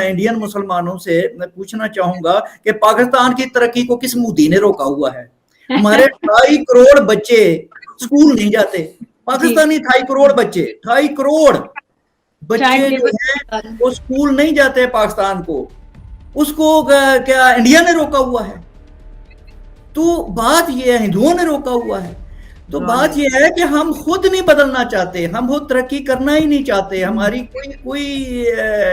मैं इंडियन मुसलमानों से मैं पूछना चाहूंगा कि पाकिस्तान की तरक्की को किस मोदी ने रोका हुआ है? हमारे 2.5 करोड़ बच्चे स्कूल नहीं जाते, पाकिस्तानी 2.5 करोड़ बच्चे, 2.5 करोड़ बच्चे जो हैं वो स्कूल नहीं जाते पाकिस्तान को, उसको क्या इंडिया ने रोका हुआ है? तो बात ये है, हिंदुओं ने रोका हुआ है। तो बात ये है कि हम खुद नहीं बदलना चाहते, हम खुद तरक्की करना ही नहीं चाहते, हमारी कोई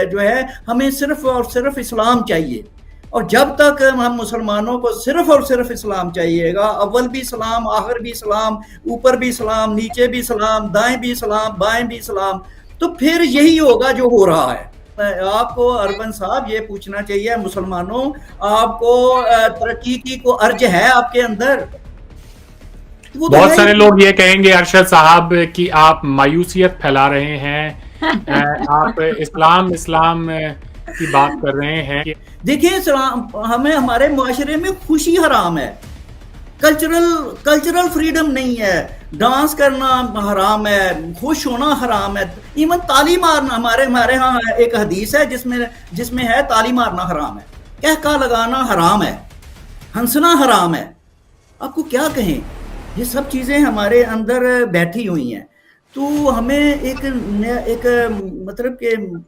जो है, हमें सिर्फ और सिर्फ इस्लाम चाहिए। और जब तक हम मुसलमानों को सिर्फ और सिर्फ इस्लाम चाहिएगा, अव्वल भी इस्लाम, आखिर भी इस्लाम, ऊपर भी इस्लाम, नीचे भी इस्लाम, दाएं भी इस्लाम, बाएं भी इस्लाम, तो फिर यही होगा जो हो रहा है। आपको अरबन साहब ये पूछना चाहिए, मुसलमानों, आपको तरक्की की को अर्ज है आपके अंदर? बहुत सारे लोग ये कहेंगे अरशद साहब कि आप मायूसियत फैला रहे हैं, आप इस्लाम की बात कर रहे हैं। देखिए, हमें हमारे मुआशरे में खुशी हराम है, कल्चरल फ्रीडम नहीं है, डांस करना हराम है, खुश होना हराम है, इवन ताली मारना, हमारे यहाँ एक हदीस है जिसमें है ताली मारना हराम है, कहका लगाना हराम है, हंसना हराम है। आपको क्या कहें, ये सब चीजें हमारे अंदर बैठी हुई हैं। तो हमें एक मतलब कि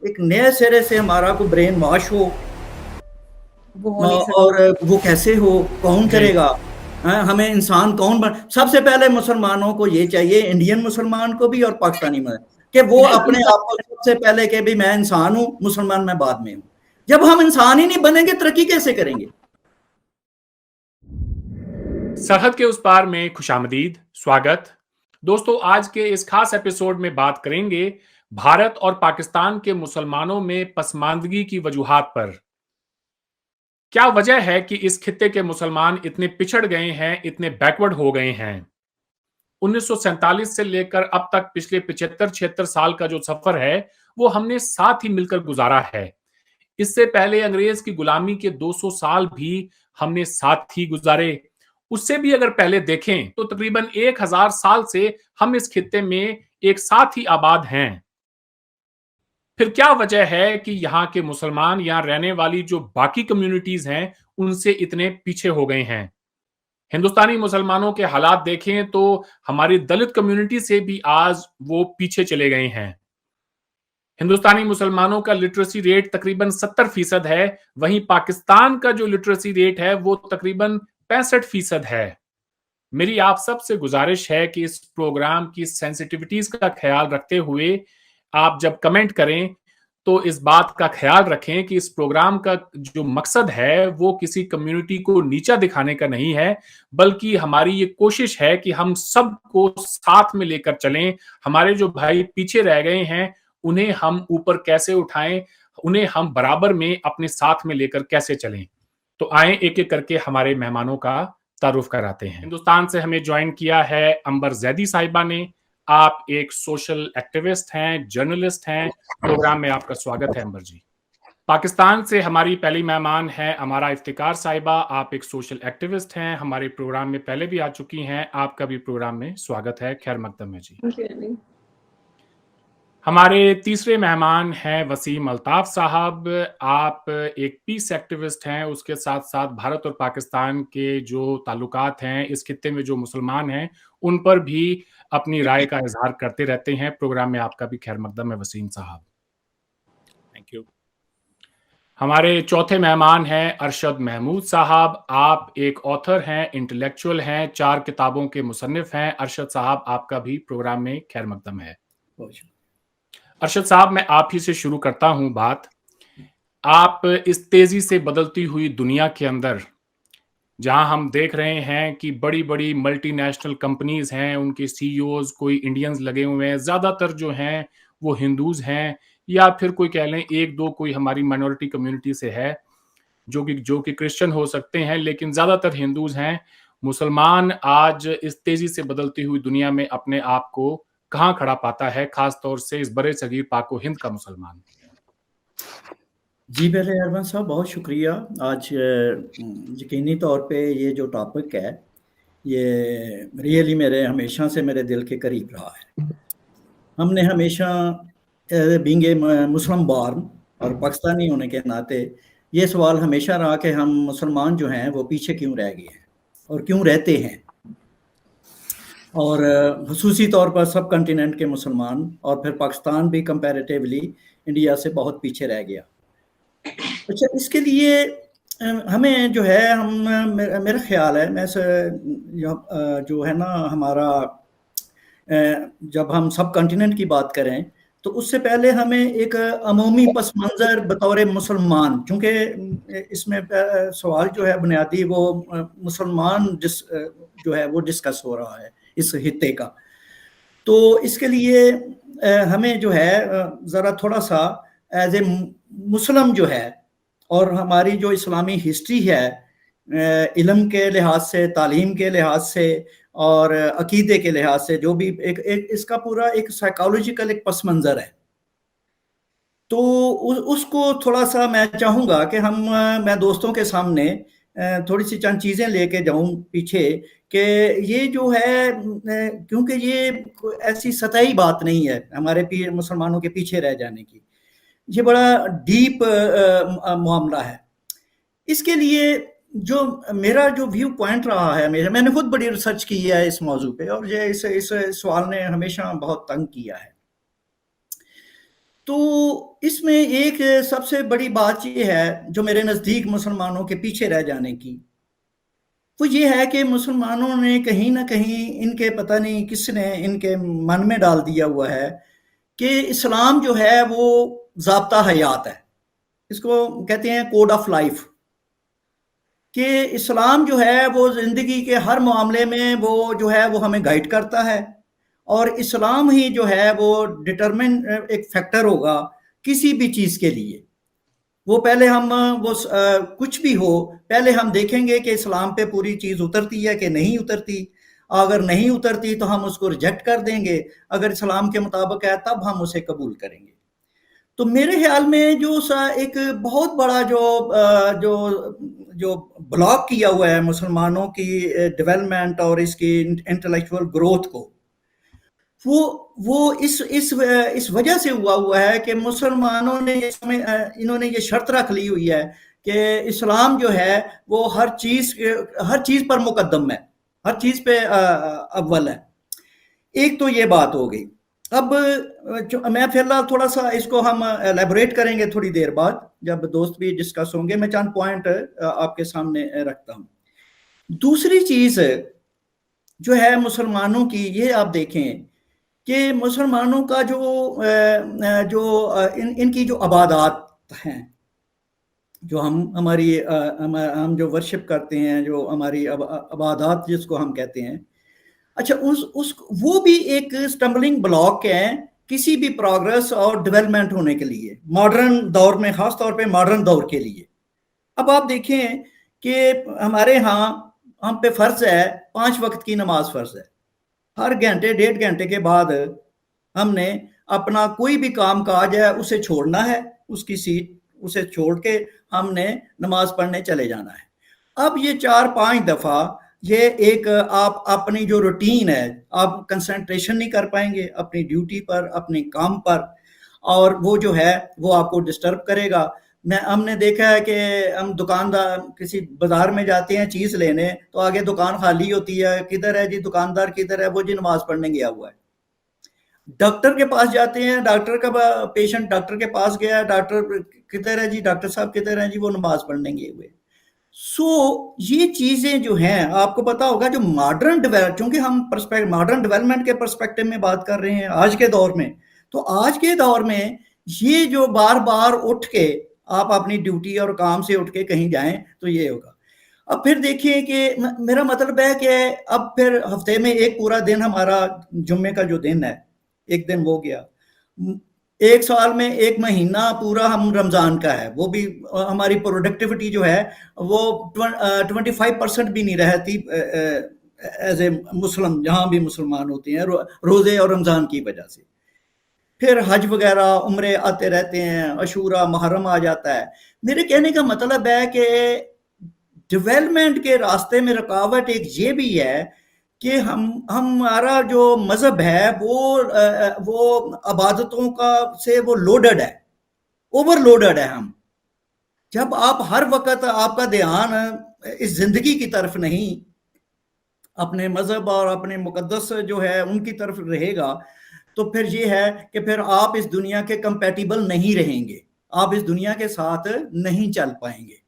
एक नए सिरे से हमारा को ब्रेन वॉश हो, और वो कैसे हो, कौन करेगा? हमें इंसान कौन सबसे पहले मुसलमानों को ये चाहिए, इंडियन मुसलमान को भी और पाकिस्तानी में, कि वो अपने आप को सबसे पहले कि भी मैं इंसान हूं, मुसलमान मैं बाद में हूं। जब हम इंसान ही नहीं बनेंगे, तरक्की कैसे करेंगे? सरहद के उस पार में खुशामदीद, स्वागत। दोस्तों, आज के इस खास एपिसोड में बात करेंगे भारत और पाकिस्तान के मुसलमानों में पसमानदगी की वजूहात पर। क्या वजह है कि इस खित्ते के मुसलमान इतने पिछड़ गए हैं, इतने बैकवर्ड हो गए हैं? 1947 से लेकर अब तक पिछले 75-76 साल का जो सफर है, वो हमने साथ ही मिलकर गुजारा है। इससे पहले अंग्रेज की गुलामी के 200 साल भी हमने साथ ही गुजारे। उससे भी अगर पहले देखें तो तकरीबन 1000 साल से हम इस खित्ते में एक साथ ही आबाद हैं। फिर क्या वजह है कि यहाँ के मुसलमान, यहाँ रहने वाली जो बाकी कम्युनिटीज हैं, उनसे इतने पीछे हो गए हैं? हिंदुस्तानी मुसलमानों के हालात देखें तो हमारी दलित कम्युनिटी से भी आज वो पीछे चले गए हैं। हिंदुस्तानी मुसलमानों का लिटरेसी रेट तकरीबन 70% है, वहीं पाकिस्तान का जो लिटरेसी रेट है वो तकरीबन 65% है। मेरी आप सबसे गुजारिश है कि इस प्रोग्राम की सेंसिटिविटीज का ख्याल रखते हुए आप जब कमेंट करें तो इस बात का ख्याल रखें कि इस प्रोग्राम का जो मकसद है वो किसी कम्युनिटी को नीचा दिखाने का नहीं है, बल्कि हमारी ये कोशिश है कि हम सबको साथ में लेकर चलें। हमारे जो भाई पीछे रह गए हैं उन्हें हम ऊपर कैसे उठाएं, उन्हें हम बराबर में अपने साथ में लेकर कैसे चलें। तो आए एक एक करके हमारे मेहमानों का तारुफ कराते हैं। हिंदुस्तान से हमें ज्वाइन किया है अंबर जैदी साहिबा ने। आप एक सोशल एक्टिविस्ट हैं, जर्नलिस्ट हैं। प्रोग्राम में आपका स्वागत है अंबर जी। पाकिस्तान से हमारी पहली मेहमान है अमारा इफ्तिकार साहिबा। आप एक सोशल एक्टिविस्ट हैं, हमारे प्रोग्राम में पहले भी आ चुकी हैं। आपका भी प्रोग्राम में स्वागत है, खैर मकदम है जी। हमारे तीसरे मेहमान हैं वसीम अल्ताफ साहब। आप एक पीस एक्टिविस्ट हैं, उसके साथ साथ भारत और पाकिस्तान के जो ताल्लुकात हैं, इस खित्ते में जो मुसलमान हैं उन पर भी अपनी राय का इजहार करते रहते हैं। प्रोग्राम में आपका भी खैर मकदम है वसीम साहब। Thank you. हमारे चौथे मेहमान हैं अरशद महमूद साहब। आप एक ऑथर हैं, इंटेलेक्चुअल हैं, 4 किताबों के मुसन्निफ हैं। अरशद साहब, आपका भी प्रोग्राम में खैर मकदम है। अरशद साहब, मैं आप ही से शुरू करता हूं बात। आप इस तेजी से बदलती हुई दुनिया के अंदर, जहां हम देख रहे हैं कि बड़ी बड़ी मल्टीनेशनल कंपनीज हैं, उनके सीईओज कोई इंडियंस लगे हुए हैं, ज्यादातर जो हैं वो हिंदूज हैं, या फिर कोई कह लें एक दो कोई हमारी माइनॉरिटी कम्युनिटी से है जो कि क्रिश्चियन हो सकते हैं, लेकिन ज्यादातर हिंदूज हैं। मुसलमान आज इस तेजी से बदलती हुई दुनिया में अपने आप को कहाँ खड़ा पाता है, खास तौर से इस बड़े सगीर पाको हिंद का मुसलमान? जी, पहले अरमान साहब बहुत शुक्रिया। आज यकीनी तौर पे ये जो टॉपिक है ये रियली हमेशा से मेरे दिल के करीब रहा है। हमने हमेशा बीइंग ए मुस्लिम बॉर्न, اور پاکستانی ہونے کے ناطے یہ سوال ہمیشہ رہا کہ ہم مسلمان جو ہیں وہ پیچھے کیوں رہ گئے ہیں اور کیوں رہتے ہیں، اور خصوصی طور پر سب کنٹیننٹ کے مسلمان، اور پھر پاکستان بھی کمپیریٹیولی انڈیا سے بہت پیچھے رہ گیا۔ اچھا، اس کے لیے ہمیں جو ہے میرا خیال ہے، میں جو ہے نا ہمارا جب ہم سب کنٹیننٹ کی بات کریں تو اس سے پہلے ہمیں ایک عمومی پس منظر بطور مسلمان، چونکہ اس میں سوال جو ہے بنیادی وہ مسلمان جو ہے وہ ڈسکس ہو رہا ہے اس خطے کا، تو اس کے لیے ہمیں جو ہے ذرا تھوڑا سا ایز اے مسلم جو ہے، اور ہماری جو اسلامی ہسٹری ہے علم کے لحاظ سے، تعلیم کے لحاظ سے اور عقیدے کے لحاظ سے، جو بھی ایک اس کا پورا ایک سائیکالوجیکل ایک پس منظر ہے، تو اس کو تھوڑا سا میں چاہوں گا کہ میں دوستوں کے سامنے تھوڑی سی چند چیزیں لے کے جاؤں پیچھے، کہ یہ جو ہے کیونکہ یہ ایسی سطحی بات نہیں ہے ہمارے مسلمانوں کے پیچھے رہ جانے کی، یہ بڑا ڈیپ معاملہ ہے۔ اس کے لیے جو میرا جو ویو پوائنٹ رہا ہے، میں نے خود بڑی ریسرچ کی ہے اس موضوع پہ، اور یہ اس سوال نے ہمیشہ بہت تنگ کیا ہے، تو اس میں ایک سب سے بڑی بات یہ ہے جو میرے نزدیک مسلمانوں کے پیچھے رہ جانے کی، وہ یہ ہے کہ مسلمانوں نے کہیں نہ کہیں ان کے پتہ نہیں کس نے ان کے من میں ڈال دیا ہوا ہے کہ اسلام جو ہے وہ ضابطہ حیات ہے، اس کو کہتے ہیں کوڈ آف لائف، کہ اسلام جو ہے وہ زندگی کے ہر معاملے میں وہ جو ہے وہ ہمیں گائیڈ کرتا ہے، اور اسلام ہی جو ہے وہ ڈٹرمن ایک فیکٹر ہوگا کسی بھی چیز کے لیے۔ وہ پہلے کچھ بھی ہو، پہلے ہم دیکھیں گے کہ اسلام پہ پوری چیز اترتی ہے کہ نہیں اترتی، اگر نہیں اترتی تو ہم اس کو ریجیکٹ کر دیں گے، اگر اسلام کے مطابق ہے تب ہم اسے قبول کریں گے۔ تو میرے خیال میں جو ایک بہت بڑا جو بلاک کیا ہوا ہے مسلمانوں کی ڈیولپمنٹ اور اس کی انٹلیکچوئل گروتھ کو، وہ اس وجہ سے ہوا ہے کہ مسلمانوں نے انہوں نے یہ شرط رکھ لی ہوئی ہے کہ اسلام جو ہے وہ ہر چیز پر مقدم ہے، ہر چیز پہ اول ہے۔ ایک تو یہ بات ہو گئی۔ اب میں فی الحال تھوڑا سا اس کو ہم ایلیبوریٹ کریں گے تھوڑی دیر بعد جب دوست بھی ڈسکس ہوں گے، میں چند پوائنٹ آپ کے سامنے رکھتا ہوں۔ دوسری چیز جو ہے مسلمانوں کی، یہ آپ دیکھیں کہ مسلمانوں کا ان کی جو عبادات ہیں، جو ہم جو ورشپ کرتے ہیں، جو ہماری عبادات جس کو ہم کہتے ہیں، اچھا وہ بھی ایک سٹمبلنگ بلاک ہے کسی بھی پروگرس اور ڈیولپمنٹ ہونے کے لیے، ماڈرن دور میں، خاص طور پہ ماڈرن دور کے لیے۔ اب آپ دیکھیں کہ ہمارے ہاں ہم پہ فرض ہے 5 وقت کی نماز فرض ہے، ہر گھنٹے 1.5 گھنٹے کے بعد ہم نے اپنا کوئی بھی کام کاج ہے اسے چھوڑنا ہے، اس کی سیٹ اسے چھوڑ کے ہم نے نماز پڑھنے چلے جانا ہے۔ اب یہ 4-5 دفعہ یہ ایک آپ اپنی جو روٹین ہے، آپ کنسنٹریشن نہیں کر پائیں گے اپنی ڈیوٹی پر، اپنے کام پر، اور وہ جو ہے وہ آپ کو ڈسٹرب کرے گا۔ ہم نے دیکھا ہے کہ ہم دکاندار کسی بازار میں جاتے ہیں چیز لینے، تو آگے دکان خالی ہوتی ہے، کدھر ہے جی دکاندار، کدھر ہے وہ جی نماز پڑھنے گیا ہوا ہے۔ ڈاکٹر کے پاس جاتے ہیں، ڈاکٹر کا پیشنٹ ڈاکٹر کے پاس گیا، ڈاکٹر کدھر ہے جی، ڈاکٹر صاحب کدھر ہیں جی، وہ نماز پڑھنے گئے ہوئے۔ یہ چیزیں جو ہیں آپ کو پتا ہوگا، جو چونکہ ہم ماڈرن ڈیولپمنٹ کے پرسپیکٹو میں بات کر رہے ہیں آج کے دور میں، تو آج کے دور میں یہ جو بار بار اٹھ کے آپ اپنی ڈیوٹی اور کام سے اٹھ کے کہیں جائیں تو یہ ہوگا۔ اب پھر دیکھیں کہ میرا مطلب ہے کہ اب پھر ہفتے میں ایک پورا دن ہمارا جمعے کا جو دن ہے، ایک دن وہ گیا، ایک سال میں ایک مہینہ پورا ہم رمضان کا ہے، وہ بھی ہماری پروڈکٹیوٹی جو ہے وہ 25% بھی نہیں رہتی ایز اے مسلم، جہاں بھی مسلمان ہوتے ہیں روزے اور رمضان کی وجہ سے۔ پھر حج وغیرہ عمرے آتے رہتے ہیں، عاشورہ محرم آ جاتا ہے۔ میرے کہنے کا مطلب ہے کہ ڈیولپمنٹ کے راستے میں رکاوٹ ایک یہ بھی ہے کہ ہمارا جو مذہب ہے وہ عبادتوں کا سے وہ لوڈڈ ہے، ओवरलोडेड है हम। जब आप हर वक्त आपका ध्यान इस जिंदगी की तरफ नहीं, अपने मजहब और अपने मुकद्दस जो है उनकी तरफ रहेगा, तो फिर ये है कि फिर आप इस दुनिया के कंपैटिबल नहीं रहेंगे, आप इस दुनिया के साथ नहीं चल पाएंगे।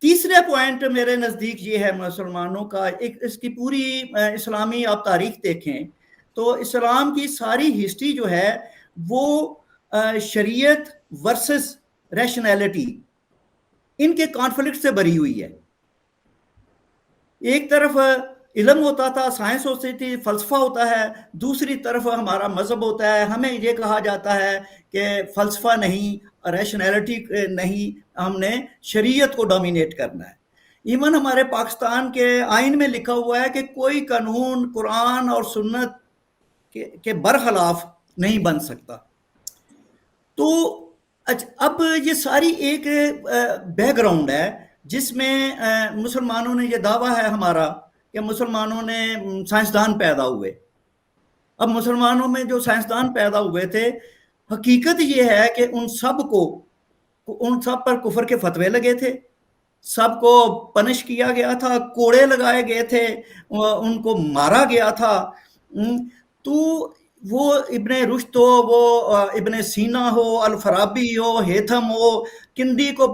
तीसरा पॉइंट मेरे नज़दीक ये है मुसलमानों का, एक इसकी पूरी इस्लामी आप तारीख देखें तो इस्लाम की सारी हिस्ट्री जो है वो शरीयत वर्सेस रैशनैलिटी, इनके कॉन्फ्लिक्ट से भरी हुई है। एक तरफ इल्म होता था, साइंस होती थी, फलसफा होता है, दूसरी तरफ हमारा मजहब होता है। हमें ये कहा जाता है कि फलसफा नहीं, रैशनैलिटी नहीं, हमने शरीयत को डोमिनेट करना है। इवन हमारे पाकिस्तान के आइन में लिखा हुआ है कि कोई कानून कुरान और सुन्नत के बरखिलाफ नहीं बन सकता। तो अब ये सारी एक बैकग्राउंड है जिसमें मुसलमानों ने ये दावा है हमारा कि मुसलमानों ने साइंसदान पैदा हुए। अब मुसलमानों में जो साइंसदान पैदा हुए थे, हकीकत ये है कि उन सब पर कुफर के फतवे लगे थे, सबको पनिश किया गया था, कोड़े लगाए गए थे, उनको मारा गया था। तो वो इब्ने रुश्द हो, वो इब्ने सीना हो, अल फराबी हो, हेथम हो, किंदी को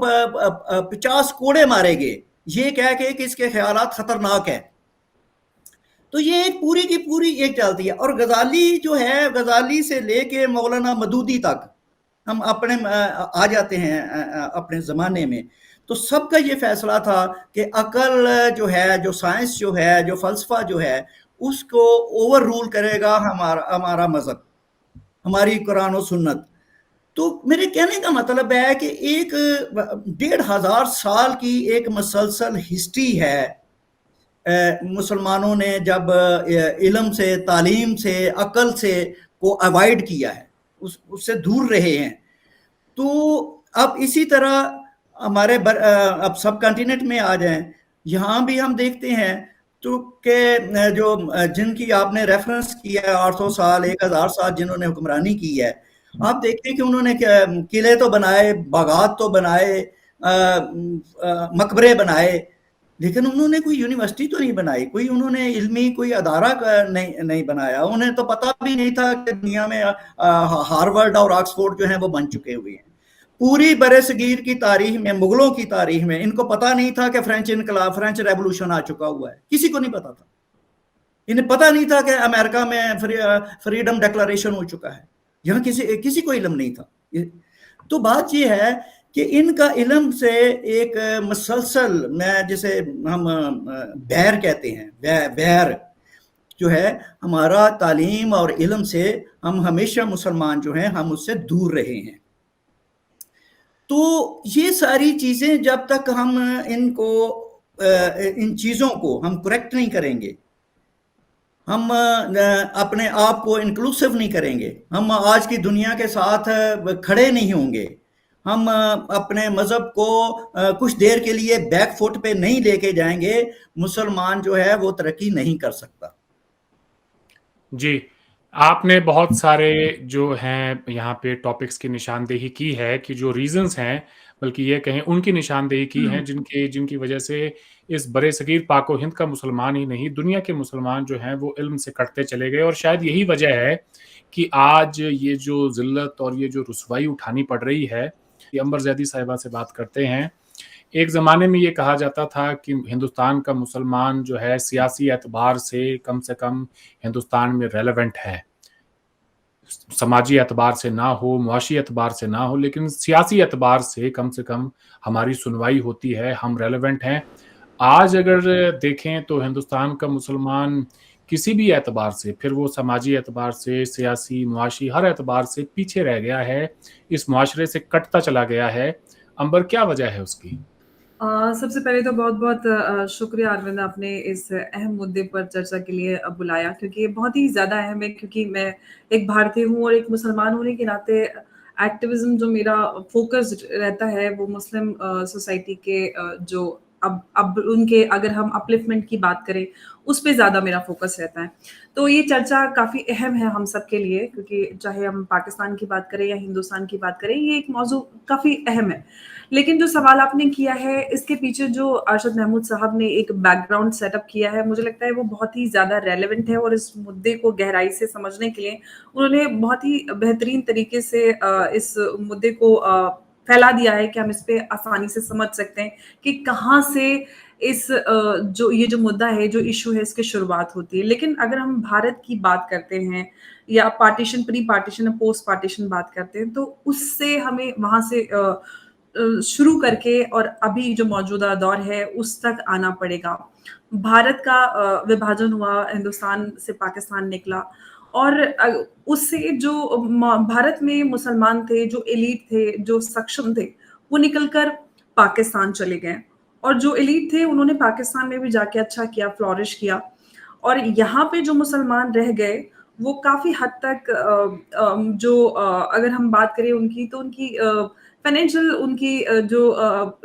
50 कोड़े मारे गए, ये कह के कि इसके ख्यालात खतरनाक है। तो ये एक पूरी की पूरी एक चलती है। और गजाली जो है, गजाली से लेके मौलाना मदूदी तक हम अपने आ जाते हैं अपने ज़माने में, तो सबका ये फैसला था कि अकल जो है, जो साइंस जो है, जो फ़लसफ़ा जो है, उसको ओवर रूल करेगा हमारा मज़हब, हमारी कुरान और सुन्नत। तो मेरे कहने का मतलब है कि एक 1500 साल की एक मुसलसल हिस्ट्री है। मुसलमानों ने जब इल्म से, तालीम से, अकल से को अवॉइड किया है, उससे दूर रहे हैं। तो अब इसी तरह हमारे अब सब कॉन्टिनेंट में आ जाएं, यहाँ भी हम देखते हैं तो कि जो जिनकी आपने रेफरेंस किया 800 साल, 1000 साल जिन्होंने हुक्मरानी की है, आप देखते हैं कि उन्होंने किले तो बनाए, बागात तो बनाए, मकबरे बनाए, लेकिन उन्होंने कोई यूनिवर्सिटी तो नहीं बनाई, कोई उन्होंने इल्मी कोई अदारा नहीं बनाया। उन्हें तो पता भी नहीं था कि दुनिया में हार्वर्ड और ऑक्सफोर्ड जो है वो बन चुके हुए हैं। पूरी बरसगीर की तारीख में, मुगलों की तारीख में इनको पता नहीं था कि फ्रेंच इनकलाब, फ्रेंच रेवोल्यूशन आ चुका हुआ है, किसी को नहीं पता था। इन्हें पता नहीं था कि अमेरिका में फ्रीडम डिक्लेरेशन हो चुका है, यहाँ किसी को इल्म नहीं था। तो बात यह है कि इनका इल्म से एक मुसलसल, मैं जिसे हम बैर कहते हैं, बैर जो है हमारा तालीम और इल्म से, हम हमेशा मुसलमान जो हैं हम उससे दूर रहे हैं। तो ये सारी चीज़ें जब तक हम इन चीज़ों को हम करेक्ट नहीं करेंगे, हम अपने आप को इंक्लूसिव नहीं करेंगे, हम आज की दुनिया के साथ खड़े नहीं होंगे, हम अपने मजहब को कुछ देर के लिए बैक फुट पे नहीं लेके जाएंगे, मुसलमान जो है वो तरक्की नहीं कर सकता। जी, आपने बहुत सारे जो हैं यहाँ पे टॉपिक्स की निशानदेही की है कि जो रीजंस हैं, बल्कि ये कहें उनकी निशानदेही की है जिनकी वजह से इस बड़े-सगीर पाक व हिंद का मुसलमान ही नहीं, दुनिया के मुसलमान जो हैं वो इल्म से कटते चले गए। और शायद यही वजह है कि आज ये जो ज़िल्लत और ये जो रुसवाई उठानी पड़ रही है। ये अंबर ज़ैदी साहिबा से बात करते हैं। एक ज़माने में ये कहा जाता था कि हिंदुस्तान का मुसलमान जो है सियासी एतबार से कम हिंदुस्तान में रेलेवेंट है। समाजी एतबार से ना हो, मुआशी एतबार से ना हो, लेकिन सियासी एतबार से कम हमारी सुनवाई होती है, हम रेलेवेंट हैं। आज अगर देखें तो हिंदुस्तान का मुसलमान किसी भी एतबार से, फिर वो समाजी एतबार से, सियासी, मुआशी, हर एतबार से पीछे रह गया है, इस मुआशरे से कटता चला गया है। अंबर, क्या वजह है उसकी? सबसे पहले तो बहुत-बहुत शुक्रिया अरविंद, आपने इस अहम मुद्दे पर चर्चा के लिए बुलाया, क्योंकि ये बहुत ही ज़्यादा अहम है, क्योंकि मैं एक भारतीय हूँ और एक मुसलमान होने के नाते एक्टिविज़्म जो मेरा फ़ोकस रहता है वो मुस्लिम सोसाइटी के जो अब उनके अगर हम अपलिफ्टमेंट की बात करें उस पे ज़्यादा मेरा फोकस रहता है। तो ये चर्चा काफ़ी अहम है हम सब के लिए, क्योंकि चाहे हम पाकिस्तान की बात करें या हिंदुस्तान की बात करें, ये एक मौजू काफ़ी अहम है। लेकिन जो सवाल आपने किया है, इसके पीछे जो अरशद महमूद साहब ने एक बैकग्राउंड सेटअप किया है, मुझे लगता है वो बहुत ही ज़्यादा रेलेवेंट है, और इस मुद्दे को गहराई से समझने के लिए उन्होंने बहुत ही बेहतरीन तरीके से इस मुद्दे को फैला दिया है कि हम इस पे आसानी से समझ सकते हैं कि कहाँ से इस जो मुद्दा है, जो इशू है, इसकी शुरुआत होती है। लेकिन अगर हम भारत की बात करते हैं या पार्टीशन, प्री पार्टीशन या पोस्ट पार्टीशन बात करते हैं, तो उससे हमें वहाँ से शुरू करके और अभी जो मौजूदा दौर है उस तक आना पड़ेगा। भारत का विभाजन हुआ, हिंदुस्तान से पाकिस्तान निकला, और उससे जो भारत में मुसलमान थे, जो एलीट थे, जो सक्षम थे, वो निकलकर पाकिस्तान चले गए, और जो एलीट थे उन्होंने पाकिस्तान में भी जाके अच्छा किया, फ्लॉरिश किया, और यहाँ पे जो मुसलमान रह गए वो काफ़ी हद तक अगर हम बात करें उनकी, तो उनकी फाइनेंशियल उनकी जो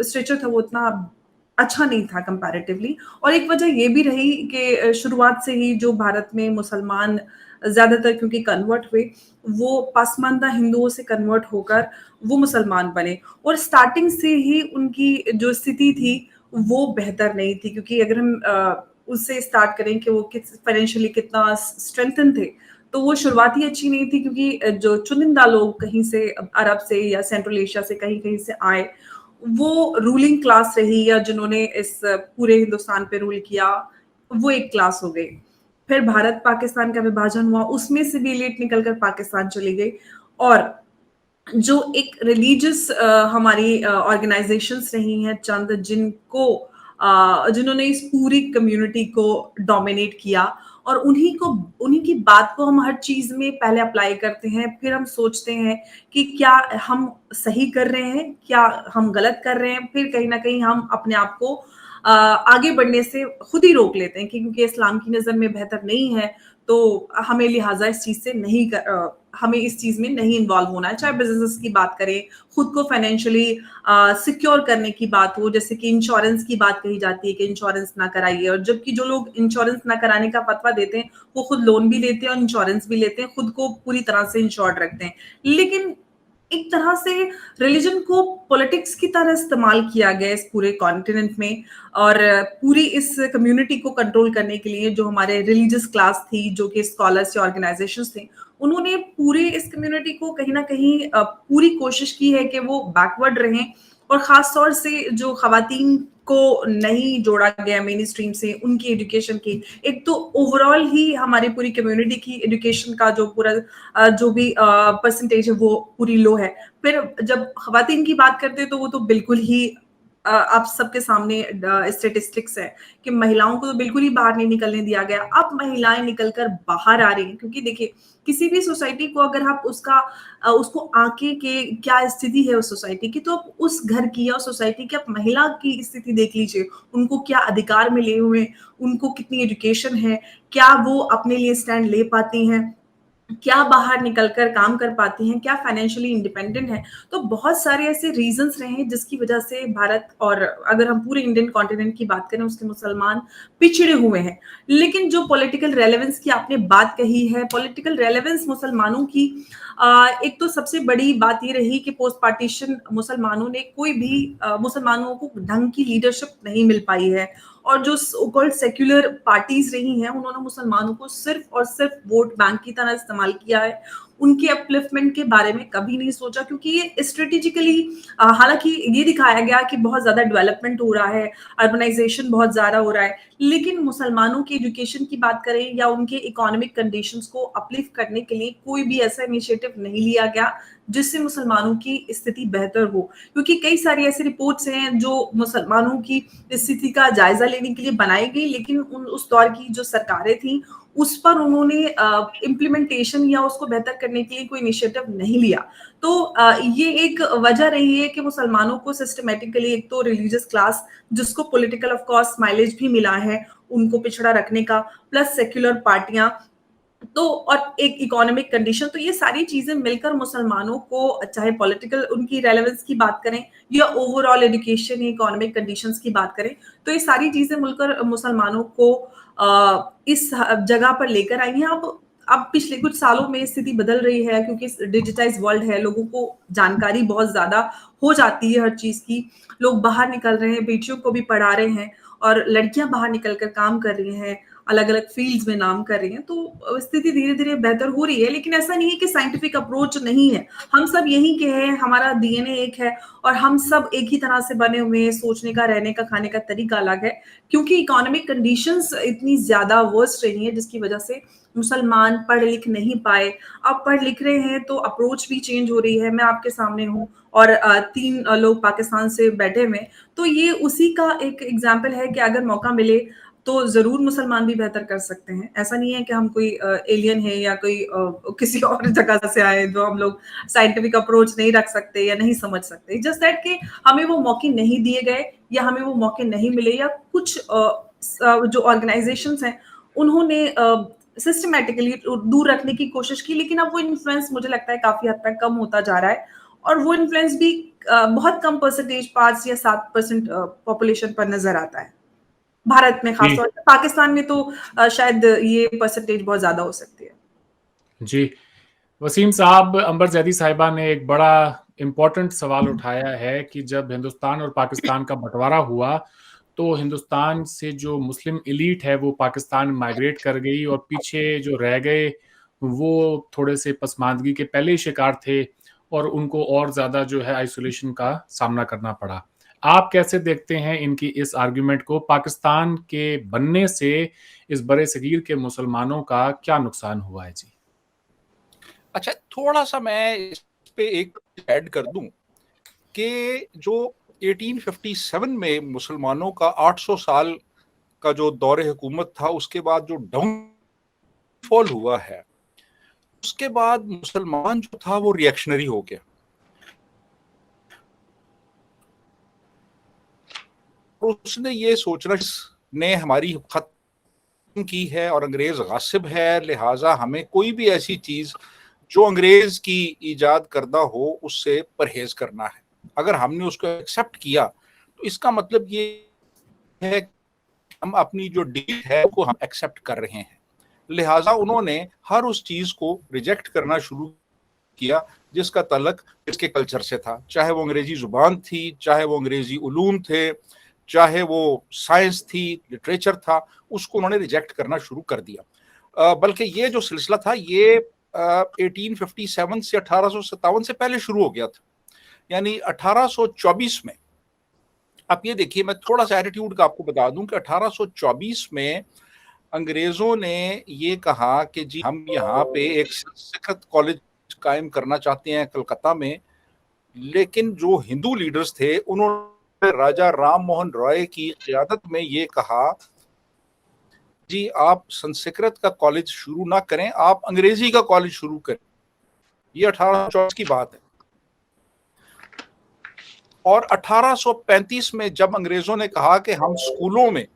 स्ट्रक्चर था वो उतना अच्छा नहीं था कंपैरेटिवली। और एक वजह ये भी रही कि शुरुआत से ही जो भारत में मुसलमान ज़्यादातर क्योंकि कन्वर्ट हुए, वो पसमानदा हिंदुओं से कन्वर्ट होकर वो मुसलमान बने, और स्टार्टिंग से ही उनकी जो स्थिति थी वो बेहतर नहीं थी, क्योंकि अगर हम उससे स्टार्ट करें कि वो फाइनेंशियली कितना स्ट्रेंथन थे, तो वो शुरुआत ही अच्छी नहीं थी, क्योंकि जो चुनिंदा लोग कहीं से अरब से या सेंट्रल एशिया से कहीं कहीं से आए, वो रूलिंग क्लास रही, या जिन्होंने इस पूरे हिंदुस्तान पे रूल किया, वो एक क्लास हो गई। फिर भारत पाकिस्तान का विभाजन हुआ, उसमें से भी एलीट निकलकर पाकिस्तान चली गई, और जो एक रिलीजियस हमारी ऑर्गेनाइजेशंस रही हैं चंद, जिन्होंने इस पूरी कम्युनिटी को डोमिनेट किया, और उन्हीं की बात को हम हर चीज में पहले अप्लाई करते हैं, फिर हम सोचते हैं कि क्या हम सही कर रहे हैं, क्या हम गलत कर रहे हैं, फिर कहीं ना कहीं हम अपने आप को आगे बढ़ने से खुद ही रोक लेते हैं कि क्योंकि इस्लाम की नज़र में बेहतर नहीं है, तो हमें लिहाजा इस चीज से हमें इस चीज में नहीं इन्वॉल्व होना है। चाहे बिजनेस की बात करें, खुद को फाइनेंशियली सिक्योर करने की बात हो, जैसे कि इंश्योरेंस की बात कही जाती है कि इंश्योरेंस ना कराइए, और जबकि जो लोग इंश्योरेंस ना कराने का फतवा देते हैं वो खुद लोन भी लेते हैं और इंश्योरेंस भी लेते हैं, खुद को पूरी तरह से इंश्योर्ड रखते हैं। लेकिन एक तरह से रिलीजन को पॉलिटिक्स की तरह इस्तेमाल किया गया इस पूरे कॉन्टिनेंट में, और पूरी इस कम्युनिटी को कंट्रोल करने के लिए जो हमारे रिलीजियस क्लास थी, जो कि स्कॉलर्स या ऑर्गेनाइजेशंस थे, उन्होंने पूरे इस कम्युनिटी को कहीं ना कहीं पूरी कोशिश की है कि वो बैकवर्ड रहें, और खास तौर से जो खवातीन को नहीं जोड़ा गया मेन स्ट्रीम से, उनकी एजुकेशन की, एक तो ओवरऑल ही हमारी पूरी कम्युनिटी की एजुकेशन का जो पूरा जो भी परसेंटेज है वो पूरी लो है। फिर जब खवातीन की बात करते हैं तो वो तो बिल्कुल ही आप सबके सामने स्टेटिस्टिक्स है कि महिलाओं को तो बिल्कुल ही बाहर नहीं निकलने दिया गया। अब महिलाएं निकलकर बाहर आ रही हैं, क्योंकि देखिए किसी भी सोसाइटी को अगर आप उसको आके के क्या स्थिति है उस सोसाइटी की, तो आप उस घर की या उस सोसाइटी की आप महिला की स्थिति देख लीजिए, उनको क्या अधिकार मिले हुए, उनको कितनी एजुकेशन है, क्या वो अपने लिए स्टैंड ले पाती हैं, क्या बाहर निकलकर काम कर पाती हैं, क्या फाइनेंशियली इंडिपेंडेंट है। तो बहुत सारे ऐसे रीजंस रहे हैं जिसकी वजह से भारत, और अगर हम पूरे इंडियन कॉन्टिनेंट की बात करें, उसके मुसलमान पिछड़े हुए हैं। लेकिन जो पॉलिटिकल रेलेवेंस की आपने बात कही है, पॉलिटिकल रेलेवेंस मुसलमानों की एक तो सबसे बड़ी बात ये रही कि पोस्ट पार्टीशन मुसलमानों ने मुसलमानों को ढंग की लीडरशिप नहीं मिल पाई है, और जो सो-कॉल्ड सेक्युलर पार्टीज रही हैं उन्होंने मुसलमानों को सिर्फ और सिर्फ वोट बैंक की तरह इस्तेमाल किया है। उनके अपलिफ्टमेंट के बारे में कभी नहीं सोचा, क्योंकि ये स्ट्रेटेजिकली, हालांकि ये दिखाया गया कि बहुत ज्यादा डेवलपमेंट हो रहा है, अर्बनाइजेशन बहुत ज्यादा हो रहा है, लेकिन मुसलमानों की एजुकेशन की बात करें या उनके इकोनॉमिक कंडीशंस को अपलिफ्ट करने के लिए कोई भी ऐसा इनिशिएटिव नहीं लिया गया जिससे मुसलमानों की स्थिति बेहतर हो। क्योंकि कई सारी ऐसी रिपोर्ट्स हैं जो मुसलमानों की स्थिति का जायजा लेने के लिए बनाई गई, लेकिन उस दौर की जो सरकारें थी उस पर उन्होंने इम्प्लीमेंटेशन या उसको बेहतर करने के लिए कोई इनिशिएटिव नहीं लिया। तो ये एक वजह रही है कि मुसलमानों को सिस्टमेटिकली, एक तो रिलीजियस क्लास जिसको पॉलिटिकल ऑफ कोर्स माइलेज भी मिला है, उनको पिछड़ा रखने का, प्लस सेक्युलर पार्टियां, तो और एक इकोनॉमिक कंडीशन, तो ये सारी चीजें मिलकर मुसलमानों को, चाहे पॉलिटिकल उनकी रेलेवेंस की बात करें या ओवरऑल एजुकेशन या इकोनॉमिक कंडीशंस की बात करें, तो ये सारी चीजें मिलकर मुसलमानों को इस जगह पर लेकर आई हैं। अब पिछले कुछ सालों में स्थिति बदल रही है, क्योंकि डिजिटाइज वर्ल्ड है, लोगों को जानकारी बहुत ज्यादा हो जाती है हर चीज की, लोग बाहर निकल रहे हैं, बेटियों को भी पढ़ा रहे हैं, और लड़कियां बाहर निकलकर काम कर रही हैं, अलग अलग फील्ड्स में नाम कर रही हैं, तो स्थिति धीरे धीरे बेहतर हो रही है। लेकिन ऐसा नहीं है कि साइंटिफिक अप्रोच नहीं है, हम सब यही के हैं, हमारा डीएनए एक है, और हम सब एक ही तरह से बने हुए हैं, सोचने का, रहने का, खाने का तरीका अलग है, क्योंकि इकोनॉमिक कंडीशंस इतनी ज्यादा वर्स्ट रही है, जिसकी वजह से मुसलमान पढ़ लिख नहीं पाए। अब पढ़ लिख रहे हैं तो अप्रोच भी चेंज हो रही है। मैं आपके सामने हूँ और 3 लोग पाकिस्तान से बैठे हुए, तो ये उसी का एक एग्जाम्पल है कि अगर मौका मिले तो जरूर मुसलमान भी बेहतर कर सकते हैं। ऐसा नहीं है कि हम कोई एलियन है या कोई किसी और जगह से आए जो हम लोग साइंटिफिक अप्रोच नहीं रख सकते या नहीं समझ सकते। जस्ट दैट कि हमें वो मौके नहीं दिए गए या हमें वो मौके नहीं मिले, या कुछ जो ऑर्गेनाइजेशंस हैं उन्होंने सिस्टमैटिकली दूर रखने की कोशिश की, लेकिन अब वो इन्फ्लुएंस मुझे लगता है काफी हद तक कम होता जा रहा है, और वो इन्फ्लुएंस भी बहुत कम परसेंटेज, 5 या 7% पॉपुलेशन पर नजर आता है भारत में खासतौर पर। पाकिस्तान में तो शायद ये परसेंटेज बहुत ज्यादा हो सकती है। जी, वसीम साहब, अंबर जैदी साहिबा ने एक बड़ा इम्पोर्टेंट सवाल उठाया है कि जब हिंदुस्तान और पाकिस्तान का बंटवारा हुआ तो हिंदुस्तान से जो मुस्लिम एलीट है वो पाकिस्तान माइग्रेट कर गई, और पीछे जो रह गए वो थोड़े से पसमानदगी के पहले ही शिकार थे और उनको और ज्यादा जो है आइसोलेशन का सामना करना पड़ा। आप कैसे देखते हैं इनकी इस आर्ग्यूमेंट को? पाकिस्तान के बनने से इस बड़े सगीर के मुसलमानों का क्या नुकसान हुआ है? जी, अच्छा, थोड़ा सा मैं इस पे एक ऐड कर दूं कि जो 1857 में मुसलमानों का 800 साल का जो दौरे हुकूमत था, उसके बाद जो डाउनफॉल हुआ है, उसके बाद मुसलमान जो था वो रिएक्शनरी हो गया। उसने ये सोचना ने हमारी खत्म की है और अंग्रेज गासिब है, लिहाजा हमें कोई भी ऐसी चीज जो अंग्रेज की ईजाद करदा हो उससे परहेज करना है। अगर हमने उसको एक्सेप्ट किया तो इसका मतलब ये है कि हम अपनी जो डील है उसको हम एक्सेप्ट कर रहे हैं। लिहाजा उन्होंने हर उस चीज को रिजेक्ट करना शुरू किया जिसका तल्लक इसके कल्चर से था, चाहे वो अंग्रेजी जुबान थी, चाहे वो अंग्रेजी उलूम थे, चाहे वो साइंस थी, लिटरेचर था, उसको उन्होंने रिजेक्ट करना शुरू कर दिया। बल्कि ये जो सिलसिला था ये 1857 से 1857 से पहले शुरू हो गया था, यानी 1824 में। आप ये देखिए, मैं थोड़ा सा एटीट्यूड का आपको बता दूं कि 1824 में अंग्रेजों ने ये कहा कि जी हम यहाँ पे एक संस्कृत कॉलेज कायम करना चाहते हैं कलकत्ता में, लेकिन जो हिंदू लीडर्स थे उन्होंने राजा राम मोहन रॉय की क़ियादत में ये कहा जी आप संस्कृत का कॉलेज शुरू ना करें, आप अंग्रेजी का कॉलेज शुरू करें। ये 1824 की बात है। और 1835 में जब अंग्रेजों ने कहा कि हम स्कूलों में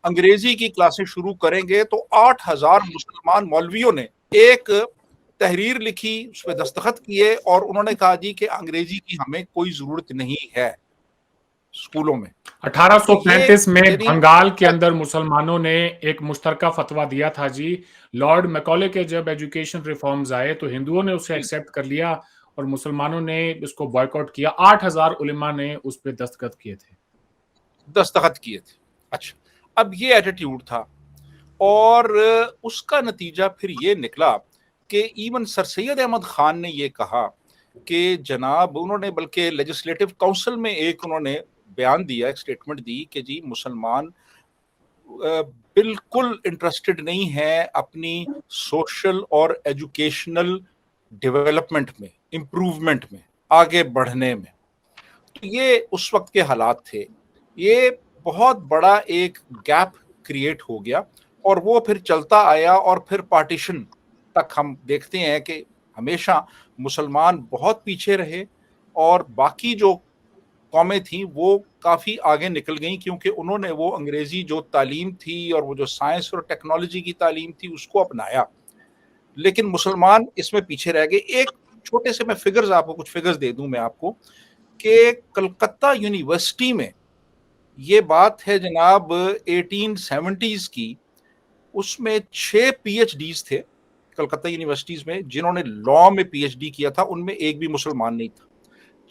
अंग्रेजी की क्लासें शुरू करेंगे, तो 8000 मुसलमान मौलवियों ने एक तहरीर लिखी, उस पर दस्तखत किए और उन्होंने कहा जी कि अंग्रेजी की हमें कोई जरूरत नहीं है स्कूलों में। 1835 में बंगाल के अंदर मुसलमानों ने एक मुश्तरका फतवा दिया था जी। लॉर्ड मैकॉले के जब एजुकेशन रिफॉर्म्स आए तो हिंदुओं ने उसे एक्सेप्ट कर लिया और मुसलमानों ने इसको बॉयकॉट किया। 8000 उलेमा ने उस पर दस्तखत किए थे। अच्छा, अब ये एटीट्यूड था और उसका नतीजा फिर ये निकला कि इवन सर सैयद अहमद खान ने ये कहा कि जनाब, उन्होंने बल्कि लेजिस्लेटिव काउंसिल में एक उन्होंने बयान दिया, एक स्टेटमेंट दी कि जी मुसलमान बिल्कुल इंटरेस्टेड नहीं है अपनी सोशल और एजुकेशनल डेवलपमेंट में, इम्प्रूवमेंट में, आगे बढ़ने में। तो ये उस वक्त के हालात थे। ये बहुत बड़ा एक गैप क्रिएट हो गया और वो फिर चलता आया और फिर पार्टीशन तक हम देखते हैं कि हमेशा मुसलमान बहुत पीछे रहे और बाकी जो कौमें थी वो काफ़ी आगे निकल गई, क्योंकि उन्होंने वो अंग्रेज़ी जो तालीम थी और वो जो साइंस और टेक्नोलॉजी की तालीम थी उसको अपनाया। لیکن مسلمان اس میں پیچھے رہ گئے. ایک چھوٹے سے میں فگرز آپ کو کچھ فگرز دے دوں میں آپ کو کہ کلکتہ یونیورسٹی میں یہ بات ہے جناب 1870s کی, اس میں 6 پی ایچ ڈیز تھے کلکتہ یونیورسٹیز میں جنہوں نے لا میں پی ایچ ڈی کیا تھا, ان میں ایک بھی مسلمان نہیں تھا.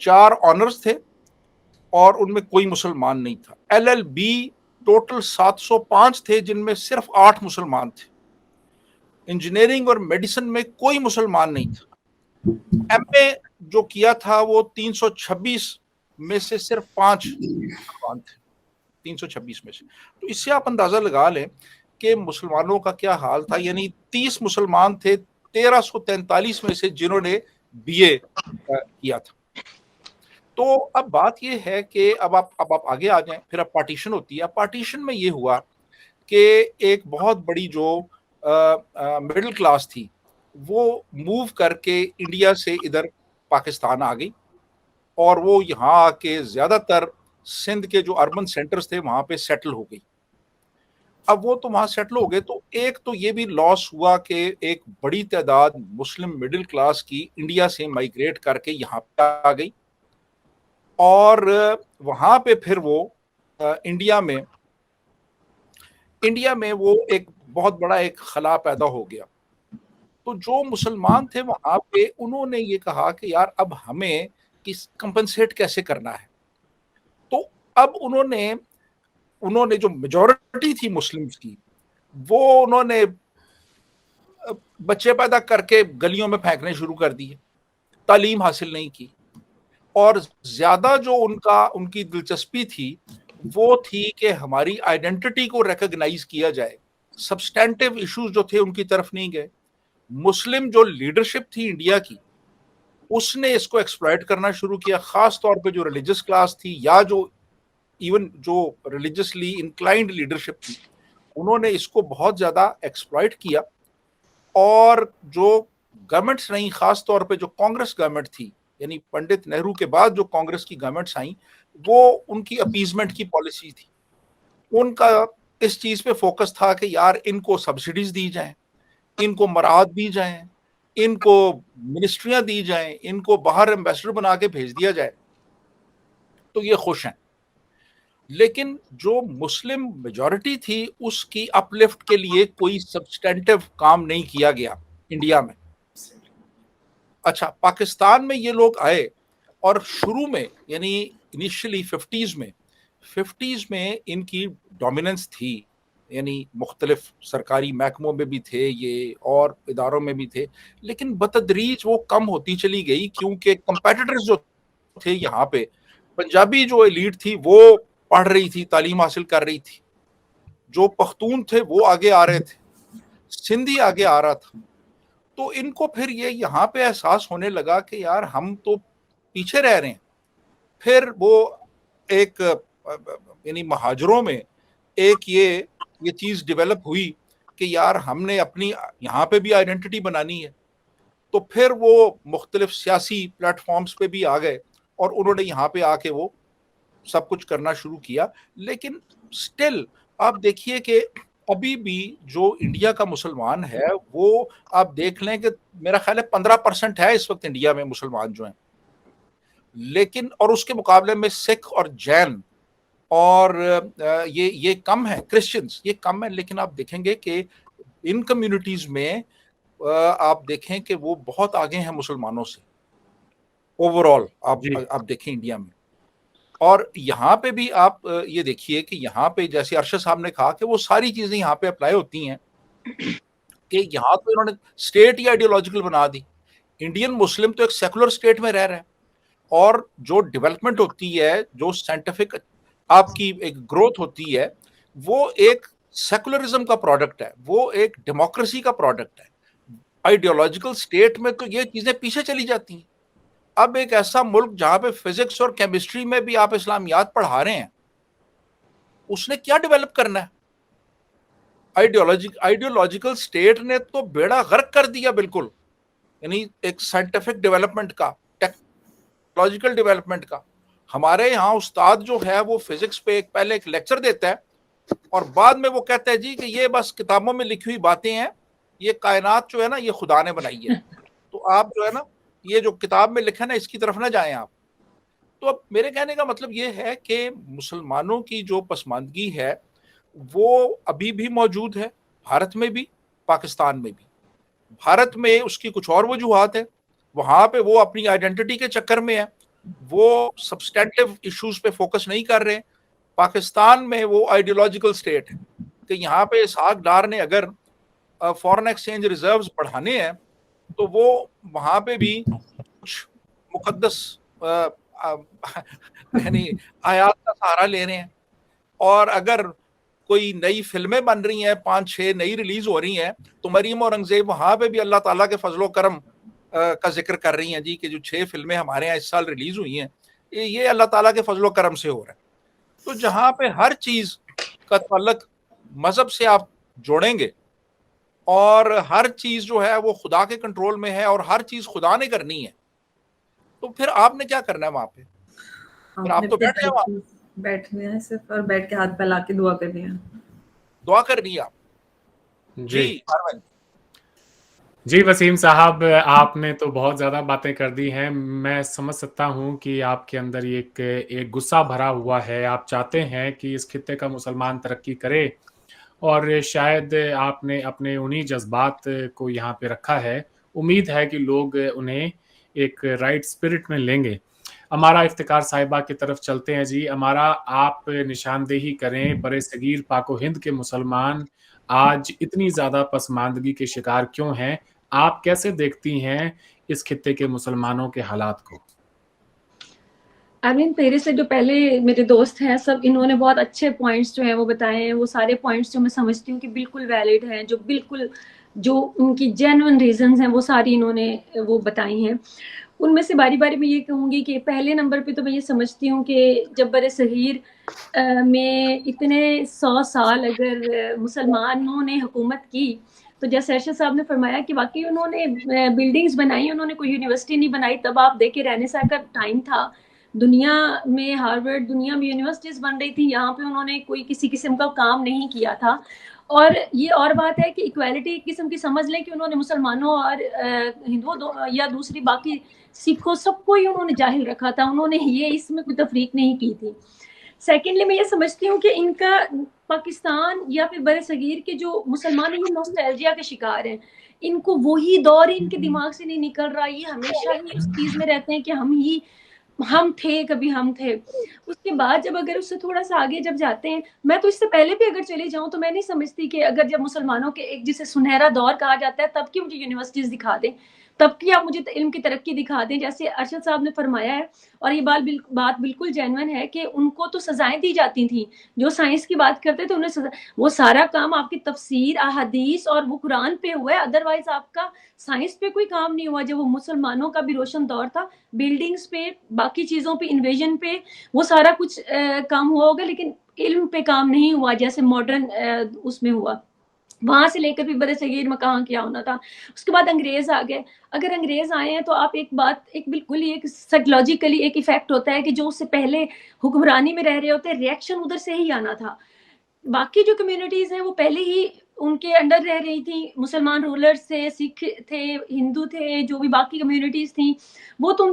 4 آنرز تھے اور ان میں کوئی مسلمان نہیں تھا. ایل ایل بی ٹوٹل 705 تھے جن میں صرف 8 مسلمان تھے. انجینئرنگ اور میڈیسن میں کوئی مسلمان نہیں تھا. ایم اے جو کیا تھا وہ 326 میں سے صرف 5 مسلمان تھے, 326 میں سے. تو اس سے آپ اندازہ لگا لیں کہ مسلمانوں کا کیا حال تھا. یعنی 30 مسلمان تھے 1343 میں سے جنہوں نے بی اے کیا تھا. تو اب بات یہ ہے کہ اب آپ آگے آ جائیں, پھر اب پارٹیشن ہوتی ہے. پارٹیشن میں یہ ہوا کہ ایک بہت بڑی جو مڈل کلاس تھی وہ موو کر کے انڈیا سے ادھر پاکستان آ گئی, اور وہ یہاں آ کے زیادہ تر سندھ کے جو اربن سینٹرز تھے وہاں پہ سیٹل ہو گئی. اب وہ تو وہاں سیٹل ہو گئے, تو ایک تو یہ بھی لاس ہوا کہ ایک بڑی تعداد مسلم مڈل کلاس کی انڈیا سے مائیگریٹ کر کے یہاں پہ آ گئی, اور وہاں پہ پھر وہ انڈیا میں وہ ایک بہت بڑا ایک خلا پیدا ہو گیا. تو جو مسلمان تھے وہاں پہ انہوں نے یہ کہا کہ یار اب ہمیں کمپنسیٹ کیسے کرنا ہے. تو اب انہوں نے جو میجورٹی تھی مسلمز کی وہ انہوں نے بچے پیدا کر کے گلیوں میں پھینکنے شروع کر دیے, تعلیم حاصل نہیں کی. اور زیادہ جو ان کی دلچسپی تھی وہ تھی کہ ہماری آئیڈینٹی کو ریکگنائز کیا جائے. سبسٹینٹیو ایشوز جو تھے ان کی طرف نہیں گئے. مسلم جو لیڈرشپ تھی انڈیا کی اس نے اس کو ایکسپلائٹ کرنا شروع کیا, خاص طور پہ جو ریلیجس کلاس تھی یا جو ایون جو ریلیجسلی انکلائنڈ لیڈرشپ تھی انہوں نے اس کو بہت زیادہ ایکسپلائٹ کیا. اور جو گورنمنٹس رہیں, خاص طور پہ جو کانگریس گورنمنٹ تھی, یعنی پنڈت نہرو کے بعد جو کانگریس کی گورنمنٹس آئیں, وہ ان کی اپیزمنٹ کی پالیسی تھی. ان کا اس چیز پہ فوکس تھا کہ یار ان کو سبسڈیز دی جائیں, ان کو مراعات دی جائیں, ان کو منسٹریاں دی جائیں, ان کو باہر ایمبیسڈر بنا کے بھیج دیا جائے, تو یہ خوش ہیں. لیکن جو مسلم میجورٹی تھی اس کی اپ لفٹ کے لیے کوئی سبسٹینٹیو کام نہیں کیا گیا انڈیا میں. اچھا, پاکستان میں یہ لوگ آئے اور شروع میں یعنی انیشلی 50s میں ان کی ڈومیننس تھی, یعنی مختلف سرکاری محکموں میں بھی تھے یہ اور اداروں میں بھی تھے, لیکن بتدریج وہ کم ہوتی چلی گئی کیونکہ کمپیٹیٹرز جو تھے یہاں پہ, پنجابی جو ایلیٹ تھی وہ پڑھ رہی تھی, تعلیم حاصل کر رہی تھی, جو پختون تھے وہ آگے آ رہے تھے, سندھی آگے آ رہا تھا. تو ان کو پھر یہ یہاں پہ احساس ہونے لگا کہ یار ہم تو پیچھے رہ رہے ہیں. پھر وہ ایک یعنی مہاجروں میں ایک یہ چیز ڈیولپ ہوئی کہ یار ہم نے اپنی یہاں پہ بھی آئیڈینٹی بنانی ہے. تو پھر وہ مختلف سیاسی پلیٹ فارمز پہ بھی آ گئے اور انہوں نے یہاں پہ آ کے وہ سب کچھ کرنا شروع کیا. لیکن سٹل آپ دیکھیے کہ ابھی بھی جو انڈیا کا مسلمان ہے وہ آپ دیکھ لیں کہ میرا خیال ہے 15% ہے اس وقت انڈیا میں مسلمان جو ہیں, لیکن اور اس کے مقابلے میں سکھ اور جین اور یہ کم ہے, کرسچنز یہ کم ہے. لیکن آپ دیکھیں گے کہ ان کمیونٹیز میں آپ دیکھیں کہ وہ بہت آگے ہیں مسلمانوں سے اوور آل. آپ دیکھیں انڈیا میں, اور یہاں پہ بھی آپ یہ دیکھیے کہ یہاں پہ جیسے ارشد صاحب نے کہا کہ وہ ساری چیزیں یہاں پہ اپلائی ہوتی ہیں کہ یہاں تو انہوں نے اسٹیٹ ہی آئیڈیولوجیکل بنا دی. انڈین مسلم تو ایک سیکولر اسٹیٹ میں رہ رہے ہیں, اور جو ڈیولپمنٹ ہوتی ہے, جو سائنٹیفک آپ کی ایک گروتھ ہوتی ہے, وہ ایک سیکولرزم کا پروڈکٹ ہے, وہ ایک ڈیموکریسی کا پروڈکٹ ہے. آئیڈیولوجیکل اسٹیٹ میں تو یہ چیزیں پیچھے چلی جاتی ہیں. اب ایک ایسا ملک جہاں پہ فزکس اور کیمسٹری میں بھی آپ اسلامیات پڑھا رہے ہیں, اس نے کیا ڈیولپ کرنا ہے؟ آئیڈیولوجیکل اسٹیٹ نے تو بیڑا غرق کر دیا بالکل, یعنی ایک سائنٹیفک ڈیولپمنٹ کا, ٹیکنالوجیکل ڈیولپمنٹ کا. ہمارے یہاں استاد جو ہے وہ فزکس پہ پہلے ایک لیکچر دیتا ہے اور بعد میں وہ کہتا ہے جی کہ یہ بس کتابوں میں لکھی ہوئی باتیں ہیں, یہ کائنات جو ہے نا یہ خدا نے بنائی ہے، تو آپ جو ہے نا یہ جو کتاب میں لکھا ہے نا اس کی طرف نہ جائیں آپ۔ تو اب میرے کہنے کا مطلب یہ ہے کہ مسلمانوں کی جو پسماندگی ہے وہ ابھی بھی موجود ہے، بھارت میں بھی پاکستان میں بھی۔ بھارت میں اس کی کچھ اور وجوہات ہیں، وہاں پہ وہ اپنی آئیڈینٹی کے چکر میں ہے، وہ سبسٹینٹیو ایشوز پہ فوکس نہیں کر رہے۔ پاکستان میں وہ آئیڈیولوجیکل سٹیٹ ہے کہ یہاں پہ اسحاق ڈار نے اگر فورن ایکسچینج ریزروز بڑھانے ہیں تو وہ وہاں پہ بھی کچھ مقدس یعنی آیات کا سہارا لے رہے ہیں، اور اگر کوئی نئی فلمیں بن رہی ہیں 5-6 نئی ریلیز ہو رہی ہیں تو مریم اورنگزیب وہاں پہ بھی اللہ تعالیٰ کے فضل و کرم کا ذکر کر رہی ہیں جی کہ جو 6 فلمیں ہمارے یہاں اس سال ریلیز ہوئی ہیں یہ اللہ تعالیٰ کے فضل و کرم سے ہو رہا ہے۔ تو جہاں پہ ہر چیز کا تعلق مذہب سے آپ جوڑیں گے اور ہر چیز جو ہے وہ خدا کے کنٹرول میں ہے اور ہر چیز خدا نے کرنی ہے، تو پھر آپ نے کیا کرنا ہے وہاں پہ؟ پھر آپ تو بیٹھے ہیں وہاں، بیٹھنے ہیں صرف اور بیٹھ کے ہاتھ پھیلا کے دعا کرنی ہے، دعا کرنی ہے آپ۔ جی ارون جی وسیم صاحب، آپ نے تو بہت زیادہ باتیں کر دی ہیں۔ میں سمجھ سکتا ہوں کہ آپ کے اندر ایک غصہ بھرا ہوا ہے، آپ چاہتے ہیں کہ اس خطے کا مسلمان ترقی کرے، اور شاید آپ نے اپنے انہی جذبات کو یہاں پہ رکھا ہے۔ امید ہے کہ لوگ انہیں ایک رائٹ اسپرٹ میں لیں گے۔ ہمارا افتخار صاحبہ کی طرف چلتے ہیں جی۔ ہمارا آپ نشاندہی کریں برِ صغیر پاک و ہند کے مسلمان آج اتنی زیادہ پسماندگی کے شکار کیوں ہیں؟ آپ کیسے دیکھتی ہیں اس خطے کے مسلمانوں کے حالات کو؟ آمین، میرے سے جو پہلے میرے دوست ہیں سب انہوں نے بہت اچھے پوائنٹس جو ہیں وہ بتائے ہیں، وہ سارے پوائنٹس جو میں سمجھتی ہوں کہ بالکل ویلڈ ہیں، جو بالکل جو ان کی جینوئن ریزنز ہیں وہ ساری انہوں نے وہ بتائی ہیں۔ ان میں سے باری باری میں یہ کہوں گی کہ پہلے نمبر پہ تو میں یہ سمجھتی ہوں کہ جب برِ صغیر میں اتنے 100 سال اگر مسلمانوں نے حکومت کی تو جیسے ارشد صاحب نے فرمایا کہ واقعی انہوں نے بلڈنگز بنائی، انہوں نے کوئی یونیورسٹی نہیں بنائی۔ تب آپ دیکھیں رینیسا کا ٹائم تھا، دنیا میں ہارورڈ دنیا میں یونیورسٹیز بن رہی تھی، یہاں پہ انہوں نے کوئی کسی قسم کا کام نہیں کیا تھا۔ اور یہ اور بات ہے کہ ایکویلٹی ایک قسم کی سمجھ لیں کہ انہوں نے مسلمانوں اور ہندوؤں یا دوسری باقی سکھوں سب کو ہی انہوں نے جاہل رکھا تھا، انہوں نے یہ اس میں کوئی تفریق نہیں کی تھی۔ سیکنڈلی میں یہ سمجھتی ہوں کہ ان کا پاکستان یا پھر برِ صغیر کے جو مسلمان ہیں یہ نوسٹیلجیا کے شکار ہیں، ان کو وہی دور ان کے دماغ سے نہیں نکل رہا، یہ ہمیشہ ہی اس چیز میں رہتے ہیں کہ ہم تھے، کبھی ہم تھے۔ اس کے بعد جب اگر اس سے تھوڑا سا آگے جب جاتے ہیں، میں تو اس سے پہلے بھی اگر چلی جاؤں تو میں نہیں سمجھتی کہ اگر جب مسلمانوں کے ایک جسے سنہرا دور کہا جاتا ہے تب کی مجھے یونیورسٹیز دکھا دیں، تب کی آپ مجھے علم کی ترقی دکھا دیں، جیسے ارشد صاحب نے فرمایا ہے، اور یہ بات بالکل جینوئن ہے کہ ان کو تو سزائیں دی جاتی تھیں، جو سائنس کی بات کرتے تھے انہیں وہ سارا کام آپ کی تفسیر، احادیث اور وہ قرآن پہ ہوا ہے، ادروائز آپ کا سائنس پہ کوئی کام نہیں ہوا۔ جب وہ مسلمانوں کا بھی روشن دور تھا، بلڈنگز پہ، باقی چیزوں پہ، انویژن پہ وہ سارا کچھ کام ہوا ہوگا، لیکن علم پہ کام نہیں ہوا جیسے ماڈرن اس میں ہوا۔ وہاں سے لے کر بھی برِ صغیر میں کہاں کیا ہونا تھا۔ اس کے بعد انگریز آ گئے۔ اگر انگریز آئے ہیں تو آپ ایک بالکل ہی ایک سائیکولوجیکلی ایک ایفیکٹ ہوتا ہے کہ جو اس سے پہلے حکمرانی میں رہ رہے ہوتے ہیں، ریئیکشن ادھر سے ہی آنا تھا۔ باقی جو کمیونٹیز ہیں وہ پہلے ہی ان کے انڈر رہ رہی تھی، مسلمان رولرز تھے، سکھ تھے، ہندو تھے، جو بھی باقی کمیونٹیز تھیں وہ تو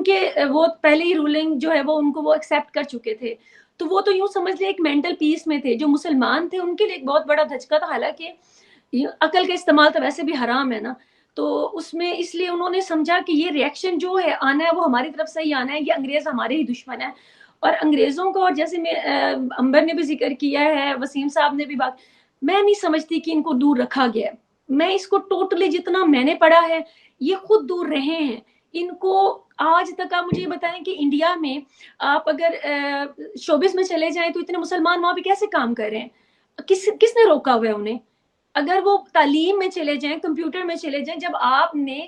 وہ پہلے ہی رولنگ جو ہے وہ ان کو وہ ایکسیپٹ کر چکے تھے، تو وہ تو یوں سمجھ لیں ایک مینٹل پیس میں تھے۔ جو مسلمان تھے ان کے لیے ایک بہت بڑا دھچکا تھا، حالانکہ عقل کا استعمال تو ویسے بھی حرام ہے نا، تو اس میں اس لیے انہوں نے سمجھا کہ یہ ریئیکشن جو ہے آنا ہے وہ ہماری طرف سے ہی آنا ہے، یہ انگریز ہمارے ہی دشمن ہے۔ اور انگریزوں کو، اور جیسے میں امبر نے بھی ذکر کیا ہے، وسیم صاحب نے بھی بات، میں نہیں سمجھتی کہ ان کو دور رکھا گیا ہے۔ میں اس کو ٹوٹلی جتنا میں نے پڑھا ہے یہ خود دور رہے ہیں۔ ان کو آج تک آپ مجھے یہ بتائیں کہ انڈیا میں آپ اگر شوبز میں چلے جائیں تو اتنے مسلمان وہاں پہ کیسے کام کر رہے ہیں؟ کس نے روکا ہوا ہے انہیں؟ اگر وہ تعلیم میں چلے جائیں، کمپیوٹر میں چلے جائیں، جب آپ نے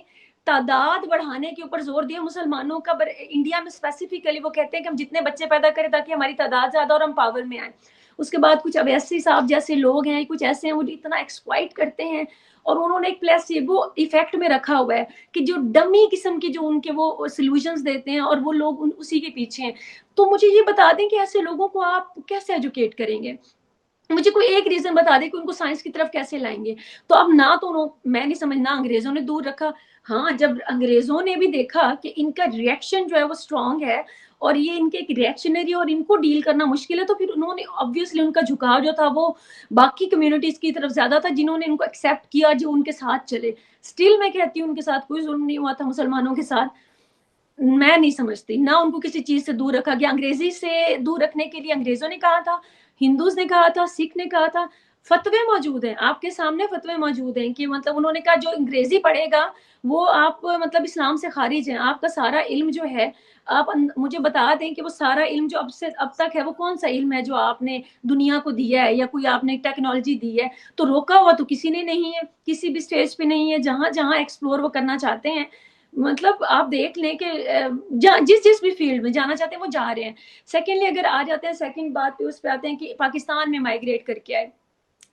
تعداد بڑھانے کے اوپر زور دیا مسلمانوں کا، انڈیا میں اسپیسیفکلی وہ کہتے ہیں کہ ہم جتنے بچے پیدا کریں تاکہ ہماری تعداد زیادہ اور ہم پاور میں آئیں۔ اس کے بعد کچھ اویسی صاحب جیسے لوگ ہیں، کچھ ایسے ہیں وہ اتنا ایکسپلائٹ کرتے ہیں، اور انہوں نے ایک پلیسیبو ایفیکٹ میں رکھا ہوا ہے کہ جو ڈمی قسم کی جو ان کے وہ سولوشنز دیتے ہیں اور وہ لوگ اسی کے پیچھے ہیں۔ تو مجھے یہ بتا دیں کہ ایسے لوگوں کو آپ کیسے ایجوکیٹ کریں گے؟ मुझे कोई एक रीजन बता दे कि उनको साइंस की तरफ कैसे लाएंगे। तो अब ना तो मैं नहीं समझना अंग्रेजों ने दूर रखा, हाँ जब अंग्रेजों ने भी देखा कि इनका रिएक्शन जो है वो स्ट्रांग है और ये इनके एक रिएक्शनरी और इनको डील करना मुश्किल है, तो फिर उन्होंने ऑब्वियसली उनका झुकाव जो था वो बाकी कम्युनिटीज की तरफ ज्यादा था, जिन्होंने इनको एक्सेप्ट किया, जो उनके साथ चले। स्टिल मैं कहती हूँ उनके साथ कोई जुल्म नहीं हुआ था मुसलमानों के साथ। मैं नहीं समझती ना उनको किसी चीज से दूर रखा गया। अंग्रेजी से दूर रखने के लिए अंग्रेजों ने कहा था, हिंदूज ने कहा था, सिख ने कहा था, फतवे मौजूद हैं आपके सामने, फतवे मौजूद हैं कि मतलब उन्होंने कहा जो अंग्रेजी पढ़ेगा वो आप मतलब इस्लाम से खारिज है, आपका सारा इल्म जो है आप मुझे बता दें कि वो सारा इल्म जो अब तक है वो कौन सा इल्म है जो आपने दुनिया को दिया है या कोई आपने टेक्नोलॉजी दी है। तो रोका हुआ तो किसी ने नहीं है, किसी भी स्टेज पे नहीं है, जहां जहां एक्सप्लोर वो करना चाहते हैं मतलब आप देख लें कि जिस भी फील्ड में जाना चाहते हैं वो जा रहे हैं। सेकेंडली अगर आ जाते हैं सेकेंड बात पे, उस पे आते हैं कि पाकिस्तान में माइग्रेट करके आए,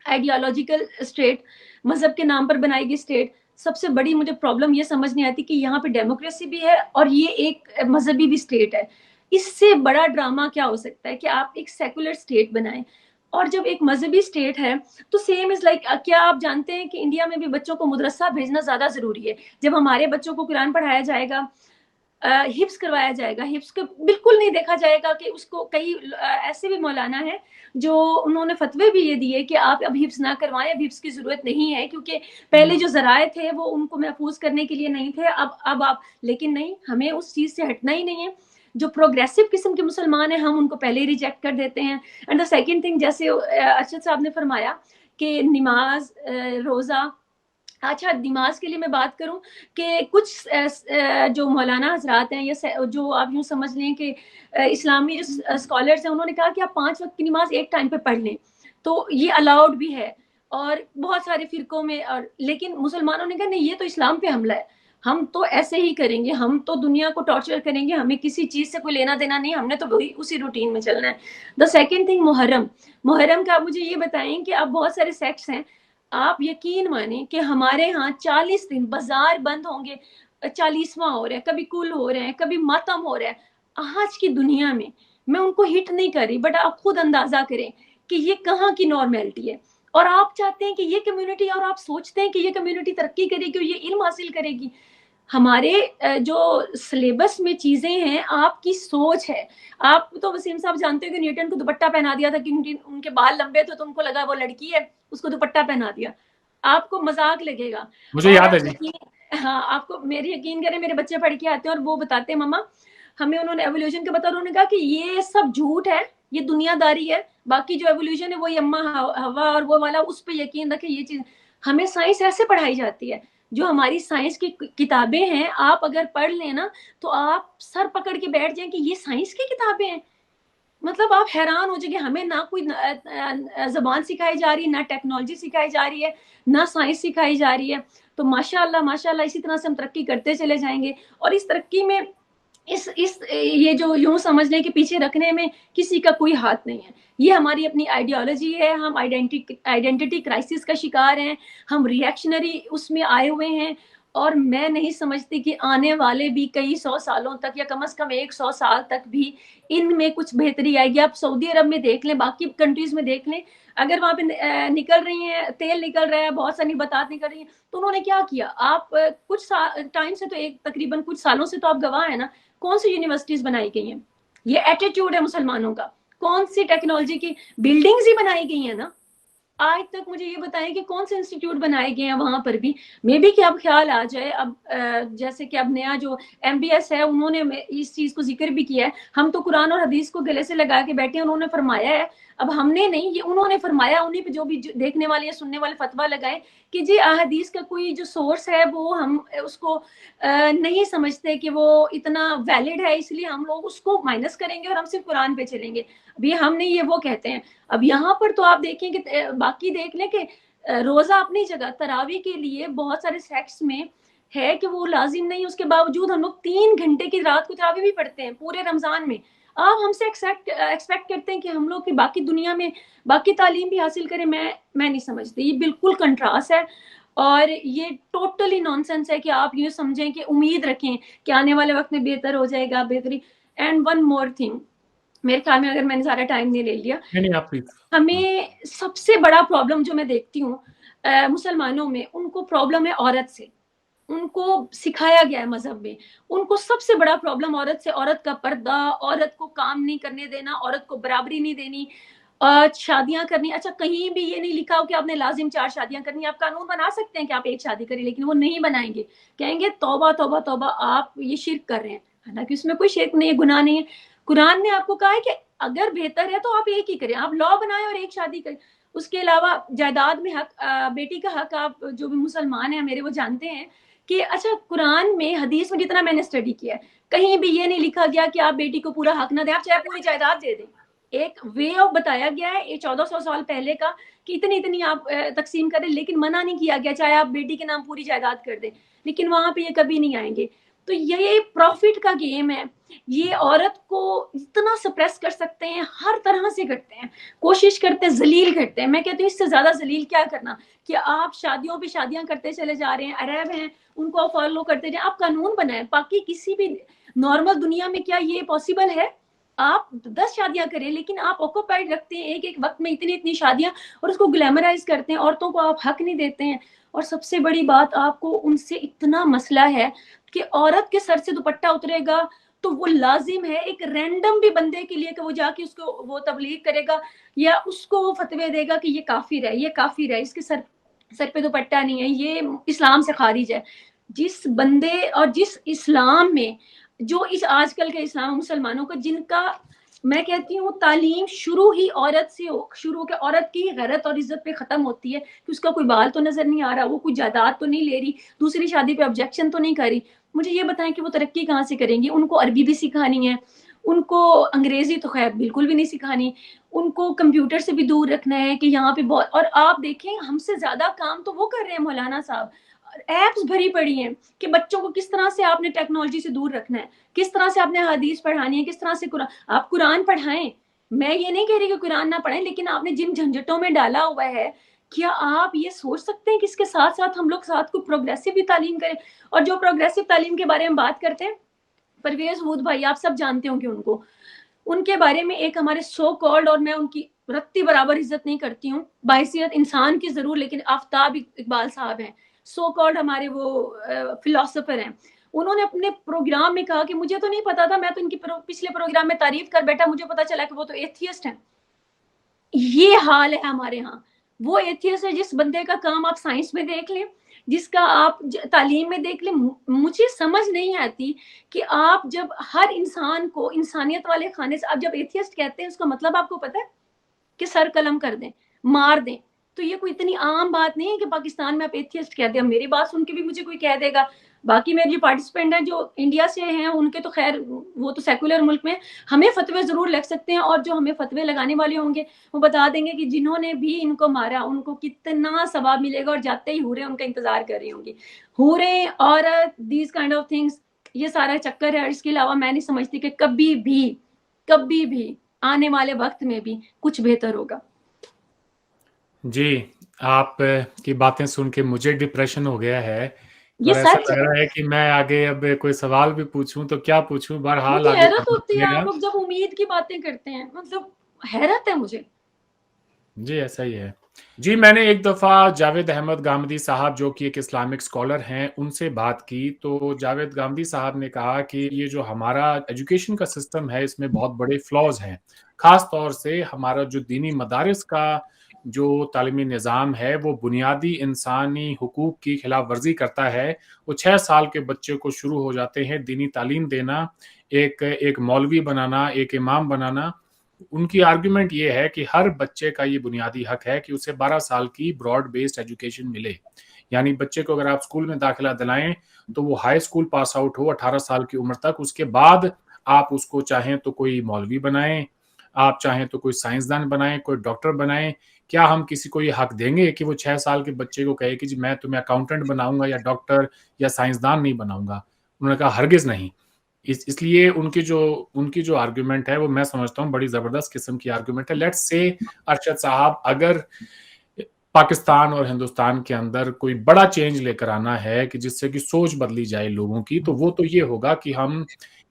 आइडियोलॉजिकल स्टेट, मजहब के नाम पर बनाई गई स्टेट। सबसे बड़ी मुझे प्रॉब्लम ये समझ नहीं आती कि यहाँ पे डेमोक्रेसी भी है और ये एक मजहबी भी स्टेट है। इससे बड़ा ड्रामा क्या हो सकता है कि आप एक सेकुलर स्टेट बनाएं, और जब एक मजहबी स्टेट है तो सेम इज लाइक क्या आप जानते हैं कि इंडिया में भी बच्चों को मदरसा भेजना ज्यादा जरूरी है। जब हमारे बच्चों को कुरान पढ़ाया जाएगा, हिफ्स करवाया जाएगा, हिफ्स को बिल्कुल नहीं देखा जाएगा कि उसको कई ऐसे भी मौलाना है जो उन्होंने फतवे भी ये दिए कि आप अब हिफ्स ना करवाएं, अब हिफ्स की जरूरत नहीं है, क्योंकि पहले जो जराए थे वो उनको महफूज करने के लिए नहीं थे, अब आप, लेकिन नहीं, हमें उस चीज से हटना ही नहीं है। जो प्रोग्रेसिव किस्म के मुसलमान हैं हम उनको पहले ही रिजेक्ट कर देते हैं। एंड द सेकंड थिंग, जैसे अरशद साहब ने फरमाया कि नमाज रोजा, अच्छा नमाज के लिए मैं बात करूं कि कुछ जो मौलाना हजरात हैं या जो आप यूं समझ लें कि इस्लामी जो स्कॉलर्स हैं उन्होंने कहा कि आप 5 वक्त की नमाज एक टाइम पे पढ़ लें, तो ये अलाउड भी है और बहुत सारे फिरकों में। और लेकिन मुसलमानों ने कहा नहीं, ये तो इस्लाम पे हमला है, हम तो ऐसे ही करेंगे, हम तो दुनिया को टॉर्चर करेंगे, हमें किसी चीज से कोई लेना देना नहीं, हमने तो वही उसी रूटीन में चलना है। द सेकेंड थिंग, मुहर्रम का आप मुझे ये बताएं कि आप बहुत सारे सेक्ट्स हैं, आप यकीन माने कि हमारे यहाँ 40 दिन बाजार बंद होंगे, 40वां हो रहा है, कभी कुल हो रहे हैं, कभी मातम हो रहा है। आज की दुनिया में मैं उनको हिट नहीं कर रही, बट आप खुद अंदाजा करें कि ये कहाँ की नॉर्मेलिटी है। और आप चाहते हैं कि ये कम्युनिटी, और आप सोचते हैं कि ये कम्युनिटी तरक्की करेगी और ये इल्म हासिल करेगी। हमारे जो सिलेबस में चीजें हैं, आपकी सोच है। आप तो वसीम साहब जानते हो कि न्यूटन को दुपट्टा पहना दिया था क्योंकि उनके बाल लंबे थे, तो उनको लगा वो लड़की है, उसको दुपट्टा पहना दिया। आपको मजाक लगेगा, मुझे याद है जी। हाँ, आपको मेरी यकीन करें, मेरे बच्चे पढ़ के आते हैं और वो बताते हैं मम्मा हमें उन्होंने एवोल्यूशन के बता, उन्होंने कहा कि ये सब झूठ है, ये दुनियादारी है, बाकी जो एवोल्यूशन है वो अम्मा हवा और वो वाला, उस पर यकीन रखे। ये चीज हमें साइंस ऐसे पढ़ाई जाती है, जो हमारी साइंस की किताबें हैं आप अगर पढ़ लेना तो आप सर पकड़ के बैठ जाएं कि ये साइंस की किताबें हैं। मतलब आप हैरान हो जाएंगे, हमें ना कोई जबान सिखाई जा रही है, ना टेक्नोलॉजी सिखाई जा रही है, ना साइंस सिखाई जा रही है। तो माशाल्लाह माशाल्लाह इसी तरह से हम तरक्की करते चले जाएंगे। और इस तरक्की में इस ये जो यूं समझ लें कि पीछे रखने में किसी का कोई हाथ नहीं है। ये हमारी अपनी आइडियोलॉजी है, हम आइडेंटिटी क्राइसिस का शिकार हैं, हम रिएक्शनरी उसमें आए हुए हैं। और मैं नहीं समझती कि आने वाले भी कई 100 सालों तक या कम से कम 100 साल तक भी इनमें कुछ बेहतरी आएगी। आप सऊदी अरब में देख लें, बाकी कंट्रीज में देख लें, अगर वहां पे निकल रही है, तेल निकल रहा है, बहुत सारी बतात निकल रही है, तो उन्होंने क्या किया? आप कुछ टाइम से तो तकरीबन कुछ सालों से तो आप गवाह है ना, कौन सी यूनिवर्सिटीज बनाई गई हैं? ये एटीट्यूड है मुसलमानों का। कौन सी टेक्नोलॉजी की बिल्डिंग्स ही बनाई गई है ना? आज तक मुझे ये बताएं कि कौन से इंस्टीट्यूट बनाए गए हैं वहां पर भी। मे बी कि अब ख्याल आ जाए, अब जैसे कि अब नया जो MBS है उन्होंने इस चीज को जिक्र भी किया है। हम तो कुरान और हदीस को गले से लगा के बैठे हैं, उन्होंने फरमाया है, अब हमने नहीं, ये उन्होंने फरमाया। उन्हीं पे जो भी देखने वाले या सुनने वाले फतवा लगाए कि जी हदीस का कोई जो सोर्स है वो हम उसको नहीं समझते कि वो इतना वैलिड है, इसलिए हम लोग उसको माइनस करेंगे और हम सिर्फ कुरान पे चलेंगे। अभी हम नहीं, ये वो कहते हैं। अब यहाँ पर तो आप देखें कि बाकी देख लें कि रोजा अपनी जगह, तरावी के लिए बहुत सारे सेक्ट्स में है कि वो लाजिम नहीं, उसके बावजूद हम लोग 3 घंटे की रात को तरावी भी पढ़ते हैं पूरे रमजान में। आप हमसे एक्सपेक्ट करते हैं कि हम लोग की बाकी दुनिया में बाकी तालीम भी हासिल करें। मैं नहीं समझती, ये बिल्कुल कंट्रास्ट है और ये टोटली नॉनसेंस है कि आप ये समझें कि उम्मीद रखें कि आने वाले वक्त में बेहतर हो जाएगा, बेहतरी। एंड वन मोर थिंग, मेरे ख्याल में, अगर मैंने सारा टाइम नहीं ले लिया, नहीं आप प्लीज। हमें सबसे बड़ा प्रॉब्लम जो मैं देखती हूँ मुसलमानों में, उनको प्रॉब्लम है औरत से। उनको सिखाया गया है मजहब में, उनको सबसे बड़ा प्रॉब्लम औरत से, औरत का पर्दा, औरत को काम नहीं करने देना, औरत को बराबरी नहीं देनी, शादियां करनी। अच्छा, कहीं भी ये नहीं लिखा हो कि आपने लाजिम 4 शादियां करनी। आप कानून बना सकते हैं कि आप 1 शादी करें, लेकिन वो नहीं बनाएंगे। कहेंगे तौबा तौबा तौबा, आप ये शिर्क कर रहे हैं। हालांकि उसमें कोई शिर्क नहीं है, गुनाह नहीं है। कुरान ने आपको कहा है कि अगर बेहतर है तो आप एक ही करें, आप लॉ बनाएं और 1 शादी करें। उसके अलावा जायदाद में हक, बेटी का हक, आप जो भी मुसलमान हैं मेरे, वो जानते हैं कि अच्छा, कुरान में, हदीस में, जितना मैंने स्टडी किया है, कहीं भी ये नहीं लिखा गया कि आप बेटी को पूरा हक ना दें, आप चाहे पूरी जायदाद दे दें। एक वे ऑफ बताया गया है ये 1400 साल पहले का कि इतनी इतनी आप तकसीम करें, लेकिन मना नहीं किया गया चाहे आप बेटी के नाम पूरी जायदाद कर दें। लेकिन वहां पे ये कभी नहीं आएंगे। तो ये प्रॉफिट का गेम है। ये औरत को इतना सप्रेस कर सकते हैं, हर तरह से करते हैं, कोशिश करते हैं, जलील करते हैं। मैं कहती हूँ इससे ज्यादा जलील क्या करना, कि आप शादियों पे शादियां करते चले जा रहे हैं, अरब हैं उनको फॉलो करते जाए। आप कानून बनाएं। बाकी किसी भी नॉर्मल दुनिया में क्या ये पॉसिबल है? आप 10 शादियां करें, लेकिन आप ऑक्यूपाइड रखते हैं एक एक वक्त में इतनी इतनी शादियां, और उसको ग्लैमराइज करते हैं। औरतों को आप हक नहीं देते हैं। और सबसे बड़ी बात, आपको उनसे इतना मसला है कि औरत के सर से दुपट्टा उतरेगा तो वो लाजिम है एक रैंडम भी बंदे के लिए कि वो जाके उसको वो तबलीग करेगा या उसको वो फतवे देगा कि ये काफिर है, ये काफिर है, इसके सर पे दुपट्टा नहीं है, ये इस्लाम से खारिज है। जिस बंदे और जिस इस्लाम में, जो इस आजकल के इस्लाम मुसलमानों का, जिनका मैं कहती हूँ तालीम शुरू ही औरत से हो, शुरू के औरत की गैरत और इज्जत पे खत्म होती है कि उसका कोई बाल तो नजर नहीं आ रहा, वो कोई जायदाद तो नहीं ले रही, दूसरी शादी पे ऑब्जेक्शन तो नहीं कर रही। मुझे ये बताएं कि वो तरक्की कहाँ से करेंगी? उनको अरबी भी सिखानी है, उनको अंग्रेजी तो खैर बिल्कुल भी नहीं सिखानी, उनको कंप्यूटर से भी दूर रखना है कि यहाँ पे बहुत। और आप देखें, हमसे ज्यादा काम तो वो कर रहे हैं मौलाना साहब। एप्स भरी पड़ी हैं कि बच्चों को किस तरह से आपने टेक्नोलॉजी से दूर रखना है, किस तरह से आपने हदीस पढ़ानी है, किस तरह से कुरान। आप कुरान पढ़ाएं, मैं ये नहीं कह रही कि कुरान ना पढ़ें, लेकिन आपने जिन झंझटों में डाला हुआ है, क्या आप ये सोच सकते हैं कि इसके साथ साथ हम लोग साथ को प्रोग्रेसिव भी तालीम करें? और जो प्रोग्रेसिव तालीम के बारे में बात करते हैं, परवेज हूद भाई, आप सब जानते होंगे उनको, उनके बारे में एक हमारे सो कॉल्ड, और मैं उनकी रत्ती बराबर इज्जत नहीं करती हूँ, बाइसियत इंसान की जरूर, लेकिन आफ्ताब इकबाल साहब हैं, सो कॉल्ड हमारे वो फिलोसोफर हैं। उन्होंने अपने प्रोग्राम में कहा कि मुझे तो नहीं पता था, मैं तो इनकी पिछले प्रोग्राम में तारीफ कर बैठा, मुझे पता चला कि वो तो एथियस्ट हैं। ये हाल है हमारे यहाँ। वो एथियस्ट है जिस बंदे का काम आप साइंस में देख लें, जिसका आप तालीम में देख लें। मुझे समझ नहीं आती कि आप जब हर इंसान को इंसानियत वाले खाने से, आप जब एथियस्ट कहते हैं, उसका मतलब आपको पता है कि सर कलम कर दें, मार दें। तो ये कोई इतनी आम बात नहीं है कि पाकिस्तान में आप एथियस्ट कहते हैं। मेरी बात सुन के भी मुझे कोई कह देगा, बाकी मेरे जो पार्टिसिपेंट हैं जो इंडिया से हैं, उनके तो खैर वो तो सेकुलर मुल्क में, हमें फतवे जरूर लग सकते हैं, और जो हमें फतवे लगाने वाले होंगे वो बता देंगे कि जिन्होंने भी इनको मारा उनको कितना सवाब मिलेगा, और जाते ही हूरें उनका इंतजार कर रही होंगी। हूरें, औरत, दीज काइंड ऑफ थिंग्स, ये सारा चक्कर है। इसके अलावा मैं नहीं समझती कि कभी भी आने वाले वक्त में भी कुछ बेहतर होगा। जी, आप की बातें सुन के मुझे डिप्रेशन हो गया है, ये और ऐसा सच लग है। रहा है कि मैं आगे अब कोई सवाल भी पूछूं तो क्या पूछूं, बहरहाल मुझे आगे हैरत करना होती है पड़ेगा। आप लोग जब उम्मीद की बातें करते हैं, मतलब हैरत है मुझे। जी ऐसा ही है। जी, मैंने एक दफ़ा जावेद अहमद गामदी साहब, जो कि एक इस्लामिक स्कॉलर हैं, उनसे बात की। तो जावेद गामदी साहब ने कहा कि ये जो हमारा एजुकेशन का सिस्टम है, इसमें बहुत बड़े फ्लॉज हैं। ख़ास तौर से हमारा जो दीनी मदारिस का जो तालीमी निज़ाम है, वो बुनियादी इंसानी हुकूक की खिलाफ वर्जी करता है। वो 6 साल के बच्चे को शुरू हो जाते हैं दीनी तालीम देना, एक मौलवी बनाना, एक इमाम बनाना। उनकी आर्ग्यूमेंट ये है कि हर बच्चे का ये बुनियादी हक है कि उसे 12 साल की ब्रॉड बेस्ड एजुकेशन मिले। यानी बच्चे को अगर आप स्कूल में दाखिला दिलाएं तो वो हाई स्कूल पास आउट हो 18 साल की उम्र तक। उसके बाद आप उसको चाहें तो कोई मौलवी बनाएं, आप चाहें तो कोई साइंसदान बनाएं, कोई डॉक्टर बनाएं। क्या हम किसी को ये हक देंगे कि वो 6 साल के बच्चे को कहे कि जी मैं तुम्हें अकाउंटेंट बनाऊंगा या डॉक्टर या साइंसदान नहीं बनाऊंगा? उन्होंने कहा हरगिज नहीं। इसलिए उनकी जो आर्ग्यूमेंट है वो मैं समझता हूँ बड़ी जबरदस्त किस्म की आर्ग्यूमेंट है। लेट्स से अरशद साहब, अगर पाकिस्तान और हिंदुस्तान के अंदर कोई बड़ा चेंज लेकर आना है कि जिससे कि सोच बदली जाए लोगों की, तो वो तो ये होगा कि हम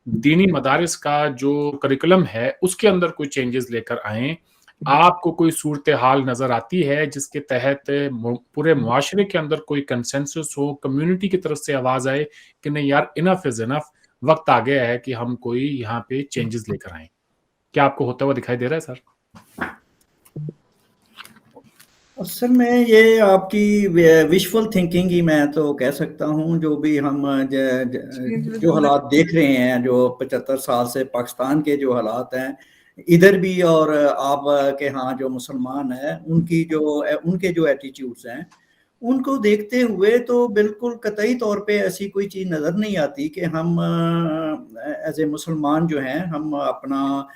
दीनी मदारिस का जो करिकुलम है उसके अंदर कोई चेंजेस लेकर आएं। आपको कोई सूरत हाल नजर आती है जिसके तहत पूरे मुआशरे के अंदर कोई कंसेंसस हो, कम्युनिटी की तरफ से आवाज आए कि नहीं यार इनफ इज इनफ, वक्त आ गया है कि हम कोई यहाँ पे चेंजेस लेकर आए? क्या आपको होता हुआ दिखाई दे रहा है सर? असल में ये आपकी विशफुल थिंकिंग ही मैं तो कह सकता हूँ। जो भी हम जो हालात देख रहे हैं, जो 75 साल से पाकिस्तान के जो हालात हैं इधर भी, और आप के यहाँ जो मुसलमान हैं उनके जो एटीट्यूड्स हैं उनको देखते हुए तो बिल्कुल कतई तौर पे ऐसी कोई चीज़ नज़र नहीं आती कि हम एज ए मुसलमान जो हैं हम अपना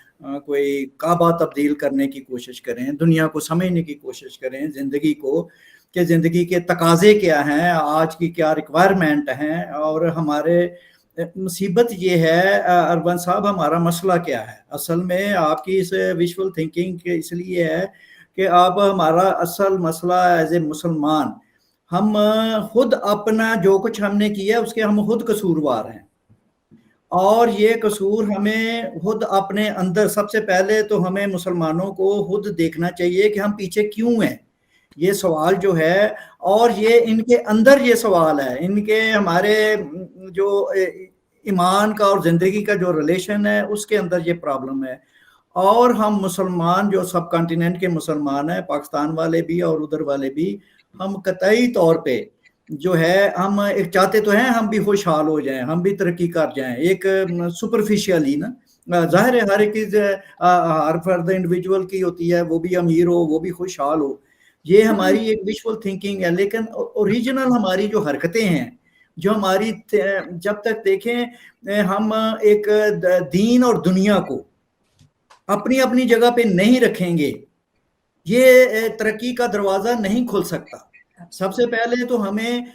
कोई काबा तब्दील करने की कोशिश करें, दुनिया को समझने की कोशिश करें, ज़िंदगी को, कि ज़िंदगी के तकाजे क्या हैं, आज की क्या रिक्वायरमेंट हैं, और हमारे मुसीबत ये है अरबन साहब, हमारा मसला क्या है। असल में आपकी इस विजुअल थिंकिंग इसलिए है कि आप हमारा असल मसला एज ए मुसलमान, हम खुद अपना जो कुछ हमने किया उसके हम खुद कसूरवार हैं, और ये कसूर हमें खुद अपने अंदर, सबसे पहले तो हमें मुसलमानों को खुद देखना चाहिए कि हम पीछे क्यों हैं, ये सवाल जो है, और ये इनके अंदर ये सवाल है, इनके हमारे जो ईमान का और ज़िंदगी का जो रिलेशन है उसके अंदर ये प्रॉब्लम है। और हम मुसलमान जो सब कॉन्टिनेंट के मुसलमान हैं, पाकिस्तान वाले भी और उधर वाले भी, हम कतई तौर पे जो है हम एक चाहते तो हैं हम भी खुशहाल हो जाएं, हम भी तरक्की कर जाएं, एक सुपरफिशियली ना, जाहिर है हर एक हर फर्द इंडिविजुअल की होती है, वो भी अमीर हो, वो भी खुशहाल हो, ये हमारी एक विजुअल थिंकिंग है। लेकिन ओरिजिनल हमारी जो हरकतें हैं, जो हमारी, जब तक देखें हम एक दीन और दुनिया को अपनी अपनी जगह पे नहीं रखेंगे, ये तरक्की का दरवाज़ा नहीं खुल सकता। सबसे पहले तो हमें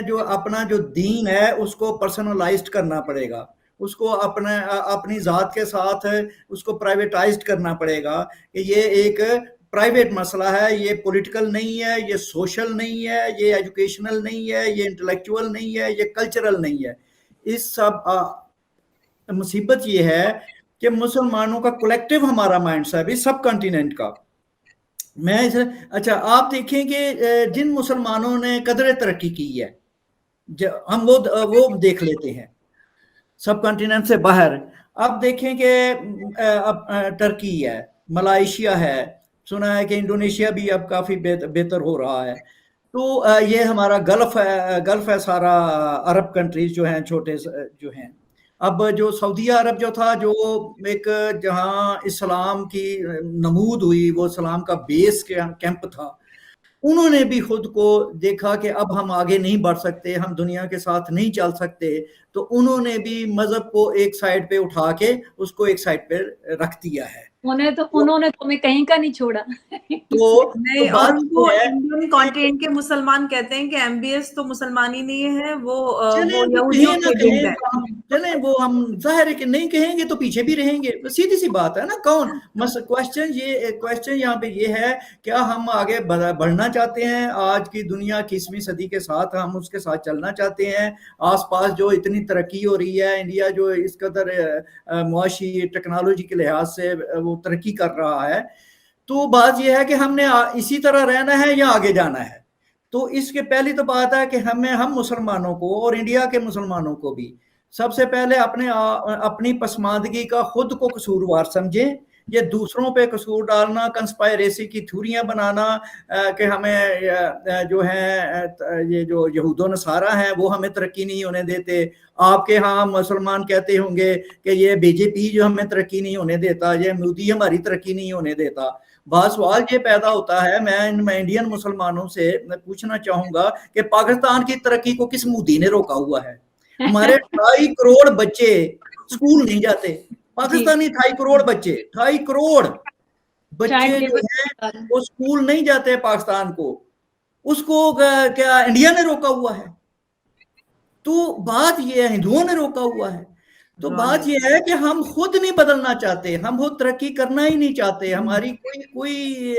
जो अपना जो दीन है उसको पर्सनलाइज्ड करना पड़ेगा, उसको अपनी ज़ात के साथ उसको प्राइवेटाइज्ड करना पड़ेगा कि ये एक प्राइवेट मसला है, ये पॉलिटिकल नहीं है, ये सोशल नहीं है, ये एजुकेशनल नहीं है, ये इंटेलेक्चुअल नहीं है, ये कल्चरल नहीं है। इस सब मुसीबत ये है कि मुसलमानों का कलेक्टिव हमारा माइंडसेट है सब कॉन्टिनेंट का। अच्छा आप देखें कि जिन मुसलमानों ने कदर तरक्की की है, हम वो देख लेते हैं सब कॉन्टिनेंट से बाहर। अब देखें कि अब टर्की है, मलाइशिया है, सुना है कि इंडोनेशिया भी अब काफ़ी बेहतर हो रहा है। तो ये हमारा गल्फ है सारा, अरब कंट्रीज जो हैं छोटे जो हैं। अब जो सऊदी अरब जो था, जो एक जहां इस्लाम की नमूद हुई, वो इस्लाम का बेस कैंप था, उन्होंने भी खुद को देखा कि अब हम आगे नहीं बढ़ सकते, हम दुनिया के साथ नहीं चल सकते, तो उन्होंने भी मजहब को एक साइड पे उठा के उसको एक साइड पे रख दिया है। उन्होंने तो हमें कहीं का नहीं छोड़ा। तो नहीं, और उनको इंडियन कॉन्टिनेंट के मुसलमान कहते हैं कि एमबीएस तो मुसलमान ही नहीं है, वो यहूदियों के दिन है। चले वो हम जाहिर है कि नहीं कहेंगे तो पीछे भी रहेंगे, सीधी सी बात है ना। कौन क्वेश्चन यहाँ पे ये है, क्या हम आगे बढ़ना चाहते हैं? आज की दुनिया 21वीं सदी के साथ हम उसके साथ चलना चाहते हैं? आसपास जो इतनी तरक्की हो रही है, इंडिया जो इस कदर मुआशी टेक्नोलॉजी के लिहाज से वो तरक्की कर रहा है, तो बात यह है कि हमने इसी तरह रहना है या आगे जाना है। तो इसके पहली तो बात है कि हम मुसलमानों को और इंडिया के मुसलमानों को भी सबसे पहले अपनी पसमानदगी का खुद को कसूरवार समझें। ये दूसरों पे कसूर डालना, कंस्पायरेसी की थ्योरियां बनाना कि हमें जो है ये जो यहूदो नसारा हैं वो हमें तरक्की नहीं होने देते। आपके यहाँ मुसलमान कहते होंगे कि ये बीजेपी जो हमें तरक्की नहीं होने देता, ये मोदी हमारी तरक्की नहीं होने देता। बात सवाल ये पैदा होता है, मैं इंडियन मुसलमानों से पूछना चाहूंगा कि पाकिस्तान की तरक्की को किस मोदी ने रोका हुआ है? हमारे 2.5 करोड़ बच्चे स्कूल नहीं जाते, पाकिस्तानी 2.5 करोड़ बच्चे, 2.5 करोड़ बच्चे जो हैं वो स्कूल नहीं जाते पाकिस्तान को, उसको क्या इंडिया ने रोका हुआ है? तो बात ये है, हिंदुओं ने रोका हुआ है। तो बात ये है कि हम खुद नहीं बदलना चाहते, हम खुद तरक्की करना ही नहीं चाहते। हमारी कोई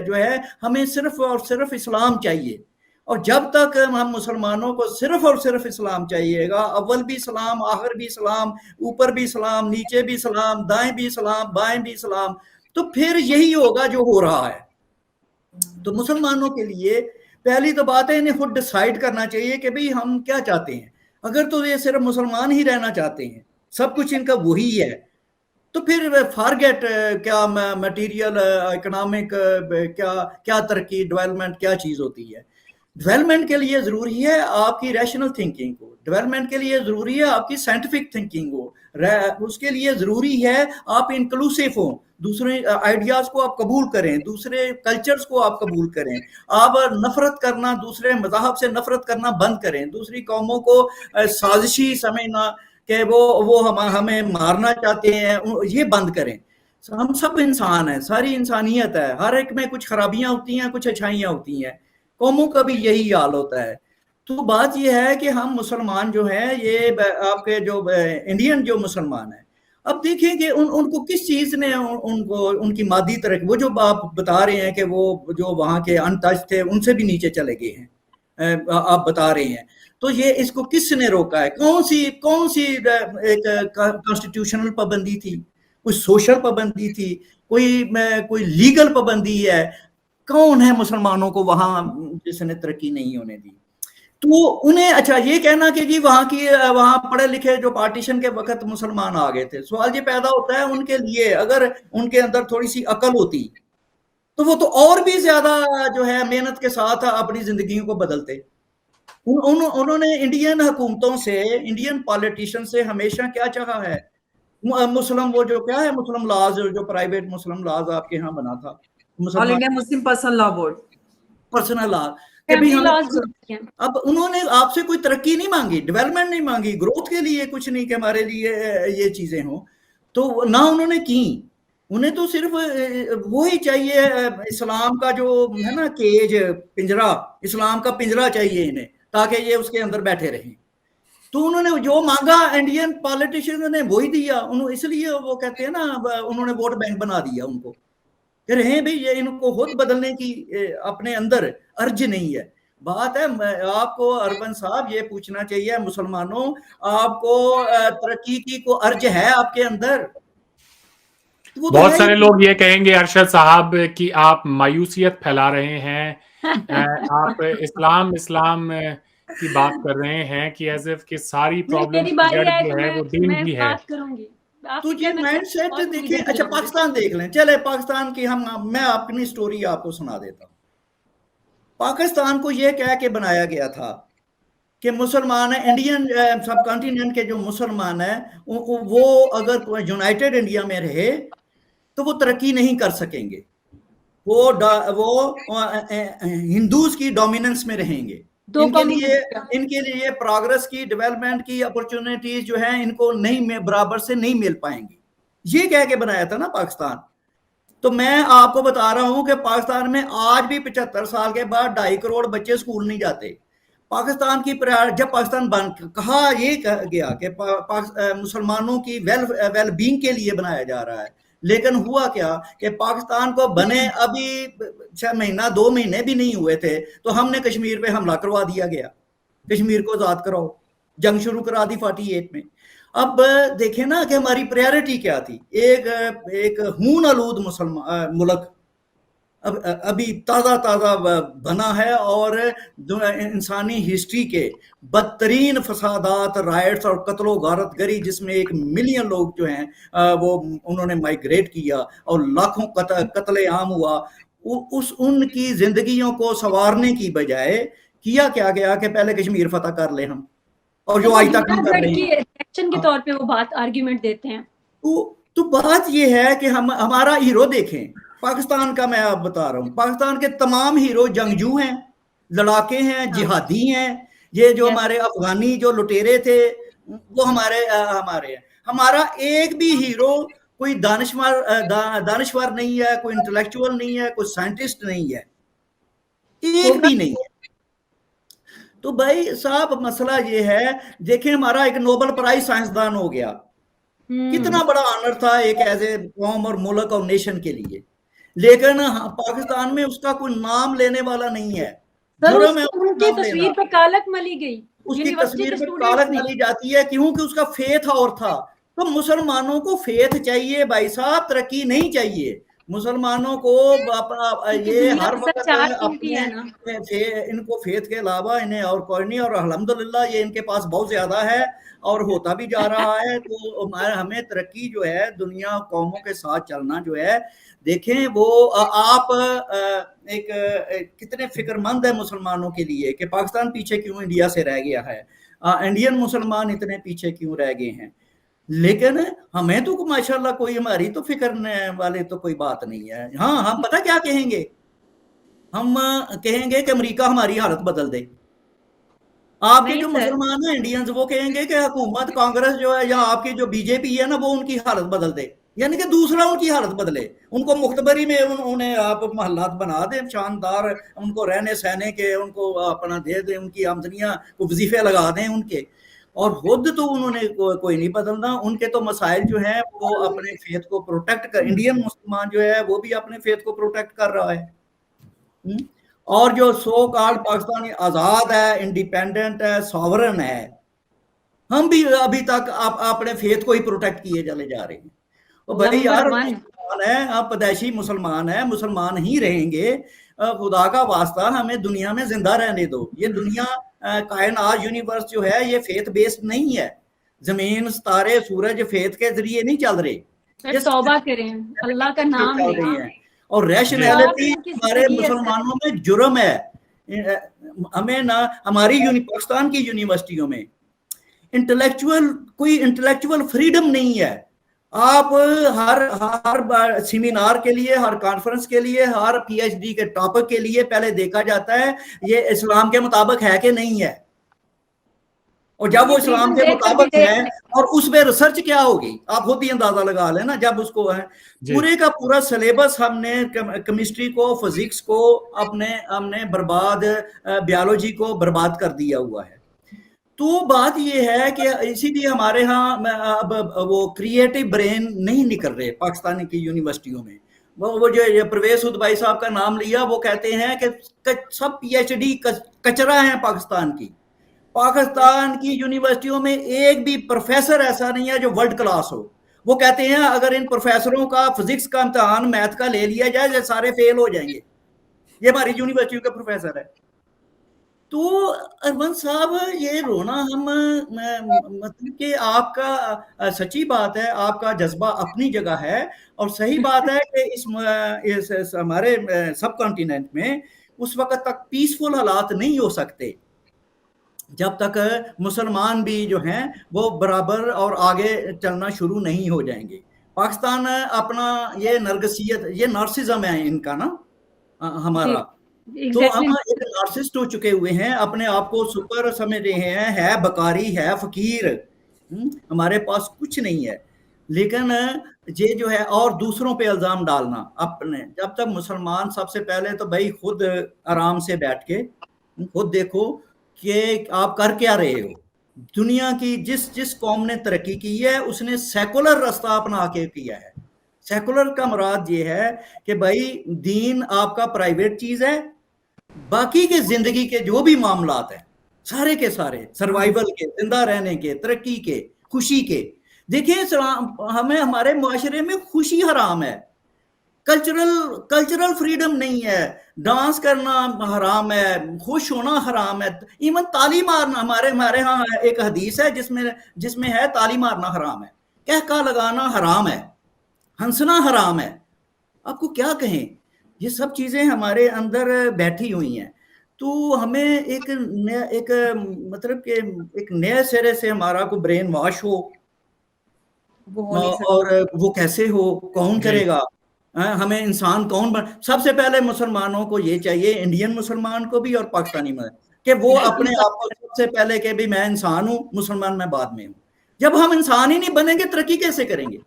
जो है, हमें सिर्फ और सिर्फ इस्लाम चाहिए, اور جب تک ہم مسلمانوں کو صرف اور صرف اسلام چاہیے گا، اول بھی سلام، آخر بھی سلام، اوپر بھی سلام، نیچے بھی سلام، دائیں بھی سلام، بائیں بھی سلام، تو پھر یہی ہوگا جو ہو رہا ہے۔ تو مسلمانوں کے لیے پہلی تو بات ہے انہیں خود ڈیسائیڈ کرنا چاہیے کہ بھئی ہم کیا چاہتے ہیں۔ اگر تو یہ صرف مسلمان ہی رہنا چاہتے ہیں، سب کچھ ان کا وہی ہے، تو پھر فارگیٹ کیا میٹیریل اکنامک کیا ترقی ڈیولپمنٹ کیا چیز ہوتی ہے۔ ڈیولپمنٹ کے لیے ضروری ہے آپ کی ریشنل تھنکنگ کو، ڈیولپمنٹ کے لیے ضروری ہے آپ کی سائنٹیفک تھنکنگ کو، اس کے لیے ضروری ہے آپ انکلوسیو ہوں، دوسرے آئیڈیاز کو آپ قبول کریں، دوسرے کلچرز کو آپ قبول کریں، آپ نفرت کرنا، دوسرے مذاہب سے نفرت کرنا بند کریں، دوسری قوموں کو سازشی سمجھنا کہ وہ ہمیں مارنا چاہتے ہیں، یہ بند کریں۔ ہم سب انسان ہیں، ساری انسانیت ہے، ہر ایک میں کچھ خرابیاں ہوتی ہیں، کچھ اچھائیاں ہوتی ہیں، قوموں کا بھی یہی حال ہوتا ہے۔ تو بات یہ ہے کہ ہم مسلمان جو ہیں، یہ آپ کے جو انڈین جو مسلمان ہیں، اب دیکھیں کہ ان کو کس چیز نے ان کی مادی ترقی، وہ جو آپ بتا رہے ہیں کہ وہ جو وہاں کے ان ٹچ تھے ان سے بھی نیچے چلے گئے ہیں، آپ بتا رہے ہیں، تو یہ اس کو کس نے روکا ہے؟ کون سی ایک کانسٹیٹیوشنل پابندی تھی، کوئی سوشل پابندی تھی، کوئی لیگل پابندی ہے؟ کون ہے مسلمانوں کو وہاں جس نے ترقی نہیں ہونے دی؟ تو انہیں اچھا یہ کہنا کہ جی وہاں پڑھے لکھے جو پارٹیشن کے وقت مسلمان آ گئے تھے، سوال یہ پیدا ہوتا ہے ان کے لیے اگر ان کے اندر تھوڑی سی عقل ہوتی تو وہ تو اور بھی زیادہ جو ہے محنت کے ساتھ اپنی زندگیوں کو بدلتے۔ انہوں نے انڈین حکومتوں سے، انڈین پالیٹیشن سے ہمیشہ کیا چاہا ہے؟ مسلم وہ جو کیا ہے مسلم لاز، جو پرائیویٹ مسلم لاز آپ کے ہاں بنا تھا، آل انڈیا مسلم پرسنل لا بورڈ، پرسنل لا، کہ بھی اب انہوں نے آپ سے کوئی ترقی نہیں مانگی، ڈیولپمنٹ نہیں مانگی، گروتھ کے لیے کچھ نہیں کہ ہمارے لیے یہ چیزیں ہوں، تو نہ انہوں نے کی۔ انہیں تو صرف وہی چاہیے، اسلام کا جو ہے نا کیج، پنجرا، اسلام کا پنجرا چاہیے انہیں، تاکہ یہ اس کے اندر بیٹھے رہیں۔ تو انہوں نے جو مانگا انڈین پالیٹیشین نے وہی دیا، اس لیے وہ کہتے ہیں نا انہوں نے ووٹ بینک بنا دیا ان کو، کہ رہیں بھئی یہ ان کو خود بدلنے کی اپنے اندر ارج نہیں ہے۔ بات ہے آپ کو اربن صاحب یہ پوچھنا چاہیے مسلمانوں، آپ کو ترقی کی کو ارج ہے آپ کے اندر؟ بہت سارے لوگ یہ کہیں گے ارشد صاحب کہ آپ مایوسیت پھیلا رہے ہیں، آپ اسلام کی بات کر رہے ہیں کہ ایز اف کہ ساری پرابلم جو ہے وہ دین کی ہے۔ تو یہ مائنڈ سیٹ دیکھیں۔ اچھا پاکستان دیکھ لیں، چلے پاکستان کی میں اپنی سٹوری آپ کو سنا دیتا ہوں۔ پاکستان کو یہ کہہ کے بنایا گیا تھا کہ مسلمان انڈین سب کانٹیننٹ کے جو مسلمان ہیں وہ اگر یونائٹڈ انڈیا میں رہے تو وہ ترقی نہیں کر سکیں گے، وہ ہندوز کی ڈومیننس میں رہیں گے، ان کے لیے پروگرس کی، ڈیولپمنٹ کی اپرچونٹیز جو ہیں ان کو نہیں برابر سے نہیں مل پائیں گی، یہ کہہ کے بنایا تھا نا پاکستان۔ تو میں آپ کو بتا رہا ہوں کہ پاکستان میں آج بھی 75 سال کے بعد 2.5 کروڑ بچے سکول نہیں جاتے۔ پاکستان کی جب پاکستان کہا یہ گیا کہ مسلمانوں کی ویل بینگ کے لیے بنایا جا رہا ہے، لیکن ہوا کیا کہ پاکستان کو بنے ابھی 6 مہینہ 2 مہینے بھی نہیں ہوئے تھے تو ہم نے کشمیر پہ حملہ کروا دیا گیا، کشمیر کو آزاد کراؤ، جنگ شروع کرا دی 48 میں۔ اب دیکھیں نا کہ ہماری پریارٹی کیا تھی، ایک خون آلود ملک ابھی تازہ بنا ہے، اور انسانی ہسٹری کے بدترین فسادات، رائٹس اور قتل و غارت گری، جس میں 1 ملین لوگ جو ہیں وہ انہوں نے مائیگریٹ کیا اور لاکھوں قتل عام ہوا، ان کی زندگیوں کو سنوارنے کی بجائے کیا گیا کہ پہلے کشمیر فتح کر لیں ہم، اور جو آج تک ہم کر رہے ہیں ایکشن کے طور پہ وہ بات آرگیومنٹ دیتے ہیں۔ تو بات یہ ہے کہ ہمارا ہیرو دیکھیں پاکستان کا، میں آپ بتا رہا ہوں پاکستان کے تمام ہیرو جنگجو ہیں، لڑاکے ہیں، جہادی ہیں، یہ جو ہمارے افغانی جو لٹیرے تھے وہ ہمارے ہیں۔ ہمارا ایک بھی ہیرو کوئی دانشور نہیں ہے، کوئی انٹلیکچوئل نہیں ہے، کوئی سائنٹسٹ نہیں ہے، ایک بھی نہیں ہے۔ تو بھائی صاحب مسئلہ یہ ہے، دیکھیں ہمارا ایک نوبل پرائز سائنسدان ہو گیا، کتنا بڑا آنر تھا ایک ایز اے قوم اور ملک اور نیشن کے لیے، لیکن پاکستان میں اس کا کوئی نام لینے والا نہیں ہے۔ सर जुर्म है उनकी तस्वीर पर कालक मली गई, उसकी तस्वीर पर कालक मली जाती है क्योंकि उसका फेथ और था। तो मुसलमानों को फेथ चाहिए भाई साहब, तरक्की नहीं चाहिए। मुसलमानों को अपना ये हर वक्त अपने इनको फेथ के अलावा इन्हें और कोई नहीं, और अल्हम्दुलिल्लाह ये इनके पास बहुत ज्यादा है और होता भी जा रहा है। तो हमें तरक्की जो है दुनिया कौमों के साथ चलना जो है, देखें वो आप एक कितने फिक्रमंद है मुसलमानों के लिए कि पाकिस्तान पीछे क्यों इंडिया से रह गया है, इंडियन मुसलमान इतने पीछे क्यों रह गए हैं। लेकिन हमें तो माशाल्लाह कोई हमारी तो फिक्र वाले तो कोई बात नहीं है। हाँ, हम पता क्या कहेंगे, हम कहेंगे कि अमेरिका हमारी हालत बदल दे। आपके जो मुसलमान हैं इंडियंस वो कहेंगे कि हुकूमत कांग्रेस जो है या आपकी जो बीजेपी है ना वो उनकी हालत बदल दे, यानी कि दूसरा उनकी हालत बदले। उनको मुख्तबरी में उन्हें आप महल्लात बना दें शानदार, उनको रहने सहने के उनको अपना दे दें, उनकी आमदनियां को वजीफे लगा दें उनके, और खुद तो उन्होंने कोई नहीं बदलना। उनके तो मसाइल जो है वो अपने फेथ को प्रोटेक्ट कर, इंडियन मुसलमान जो है वो भी अपने फेथ को प्रोटेक्ट कर रहा है। और जो सो कॉल्ड पाकिस्तानी आजाद है, इंडिपेंडेंट है, सॉवरन है, हम भी अभी तक अपने फेथ को ही प्रोटेक्ट किए चले जा रहे हैं। और भाई यार मुसलमान है, आप पैदाइशी मुसलमान है, मुसलमान ही रहेंगे। खुदा का वास्ता हमें दुनिया में जिंदा रहने दो। ये दुनिया कायनात यूनिवर्स जो है ये फेथ बेस्ड नहीं है। जमीन सितारे सूरज फेथ के जरिए नहीं चल रहे। तौबा करें, अल्लाह का नाम लें। और रैशनैलिटी हमारे मुसलमानों में जुर्म है। हमें ना हमारी पाकिस्तान की यूनिवर्सिटियों में कोई इंटेलेक्चुअल फ्रीडम नहीं है। आप हर सेमिनार के लिए, हर कॉन्फ्रेंस के लिए, हर पीएचडी के टॉपिक के लिए पहले देखा जाता है ये इस्लाम के मुताबिक है कि नहीं है। और जब वो इस्लाम के मुताबिक है और उसमें रिसर्च क्या होगी आप खुद ही अंदाजा लगा लेना। जब उसको है पूरे का पूरा सिलेबस हमने केमिस्ट्री को, फिजिक्स को हमने बर्बाद, बायोलॉजी को बर्बाद कर दिया हुआ है। तो बात ये है कि इसीलिए हमारे यहाँ अब वो क्रिएटिव ब्रेन नहीं निकल रहे पाकिस्तान की यूनिवर्सिटियों में। वो जो परवेज सूद भाई साहब का नाम लिया, वो कहते हैं कि सब पीएचडी कचरा है पाकिस्तान की। पाकिस्तान की यूनिवर्सिटियों में एक भी प्रोफेसर ऐसा नहीं है जो वर्ल्ड क्लास हो। वो कहते हैं अगर इन प्रोफेसरों का फिजिक्स का इम्तिहान मैथ का ले लिया जाए सारे फेल हो जाएंगे। ये हमारी यूनिवर्सिटी के प्रोफेसर है। तो अरमान साहब ये रोना हम मतलब कि आपका सच्ची बात है, आपका जज्बा अपनी जगह है और सही बात है कि इस हमारे सब कॉन्टिनेंट में उस वक्त तक पीसफुल हालात नहीं हो सकते जब तक मुसलमान भी जो हैं वो बराबर और आगे चलना शुरू नहीं हो जाएंगे। पाकिस्तान अपना ये नरगसियत, ये नार्सिज्म है इनका ना हमारा। तो हम एक नार्सिस्ट हो चुके हुए हैं, अपने आप को सुपर समझ रहे हैं, है बकारी, है फकीर, हमारे पास कुछ नहीं है। लेकिन ये जो है और दूसरों पे इल्जाम डालना अपने, जब तक मुसलमान सबसे पहले तो भाई खुद आराम से बैठ के खुद देखो कि आप कर क्या रहे हो। दुनिया की जिस कौम ने तरक्की की है उसने सेकुलर रास्ता अपना के किया है। सेकुलर का मुराद ये है कि भाई दीन आपका प्राइवेट चीज है, बाकी के जिंदगी के जो भी मामलात हैं सारे के सारे सर्वाइवल के, जिंदा रहने के, तरक्की के, खुशी के। देखिए हमें हमारे मुआशरे में खुशी हराम है, कल्चरल फ्रीडम नहीं है, डांस करना हराम है, खुश होना हराम है, इवन ताली मारना। हमारे यहाँ एक हदीस है जिसमें है ताली मारना हराम है, कहका लगाना हराम है, हंसना हराम है। आपको क्या कहें, ये सब चीजें हमारे अंदर बैठी हुई हैं। तो हमें एक मतलब कि एक नए सिरे से हमारा को ब्रेन वॉश हो और वो कैसे हो, कौन करेगा, हमें इंसान कौन सबसे पहले मुसलमानों को ये चाहिए, इंडियन मुसलमान को भी और पाकिस्तानी में, कि वो अपने आप को सबसे पहले कि भी मैं इंसान हूँ, मुसलमान मैं बाद में हूँ। जब हम इंसान ही नहीं बनेंगे तरक्की कैसे करेंगे?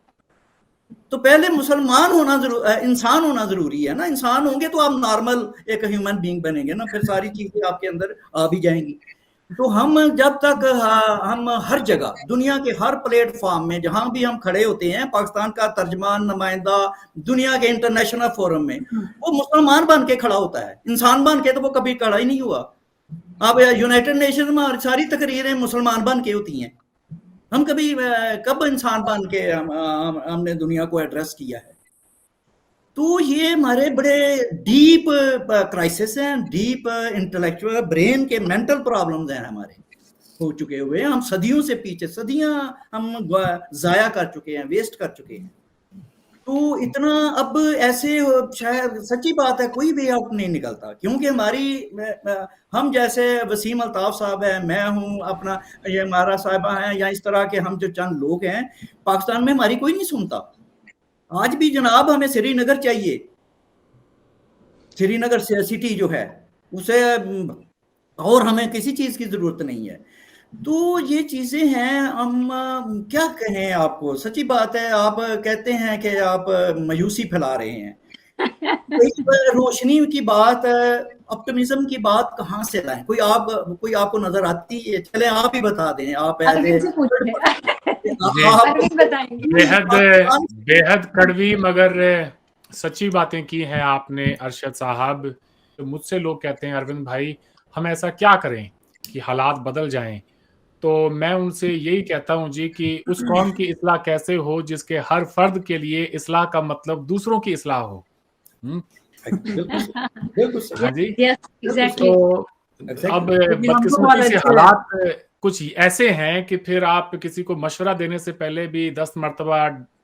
तो पहले मुसलमान होना इंसान होना जरूरी है ना। इंसान होंगे तो आप नॉर्मल एक ह्यूमन बीइंग बनेंगे ना, फिर सारी चीजें आपके अंदर आ भी जाएंगी। तो हम जब तक हम हर जगह दुनिया के हर प्लेटफॉर्म में जहां भी हम खड़े होते हैं, पाकिस्तान का तर्जमान नुमाइंदा दुनिया के इंटरनेशनल फोरम में वो मुसलमान बन के खड़ा होता है, इंसान बन के तो वो कभी खड़ा ही नहीं हुआ। अब यूनाइटेड नेशन में सारी तकरीरें मुसलमान बन के होती हैं, हम कभी कब इंसान बन के हमने दुनिया को एड्रेस किया है? तो ये हमारे बड़े डीप क्राइसिस हैं, डीप इंटेलेक्चुअल ब्रेन के मेंटल प्रॉब्लम्स हैं हमारे हो चुके हुए। हम सदियों से पीछे, सदियां हम जाया कर चुके हैं, वेस्ट कर चुके हैं। तो इतना अब ऐसे शायद सच्ची बात है कोई वे आउट नहीं निकलता, क्योंकि हम जैसे वसीम अल्ताफ साहब है, मैं हूँ, अपना ये मारा साहिबा है, या इस तरह के हम जो चंद लोग हैं, पाकिस्तान में हमारी कोई नहीं सुनता। आज भी जनाब हमें श्रीनगर चाहिए, श्रीनगर सिटी जो है उसे, और हमें किसी चीज की जरूरत नहीं है। तो ये चीजें हैं, हम क्या कहें आपको, सच्ची बात है। आप कहते हैं कि आप मायूसी फैला रहे हैं, रोशनी की बात, ऑप्टिमिज्म की बात कहाँ से लाएं? कोई आपको नजर आती है? चले आप ही बता दें, आप बेहद कड़वी मगर सच्ची बातें की हैं आपने अरशद साहब। तो मुझसे लोग कहते हैं अरविंद भाई हम ऐसा क्या करें कि हालात बदल जाएं, तो मैं उनसे यही कहता हूं जी कि उस कौम की इस्लाह कैसे हो जिसके हर फर्द के लिए इस्लाह का मतलब दूसरों की इस्लाह हो। हाँ जी, तो अब बदकिस्मती से हालात कुछ ऐसे हैं कि फिर आप किसी को मशवरा देने से पहले भी 10 मरतबा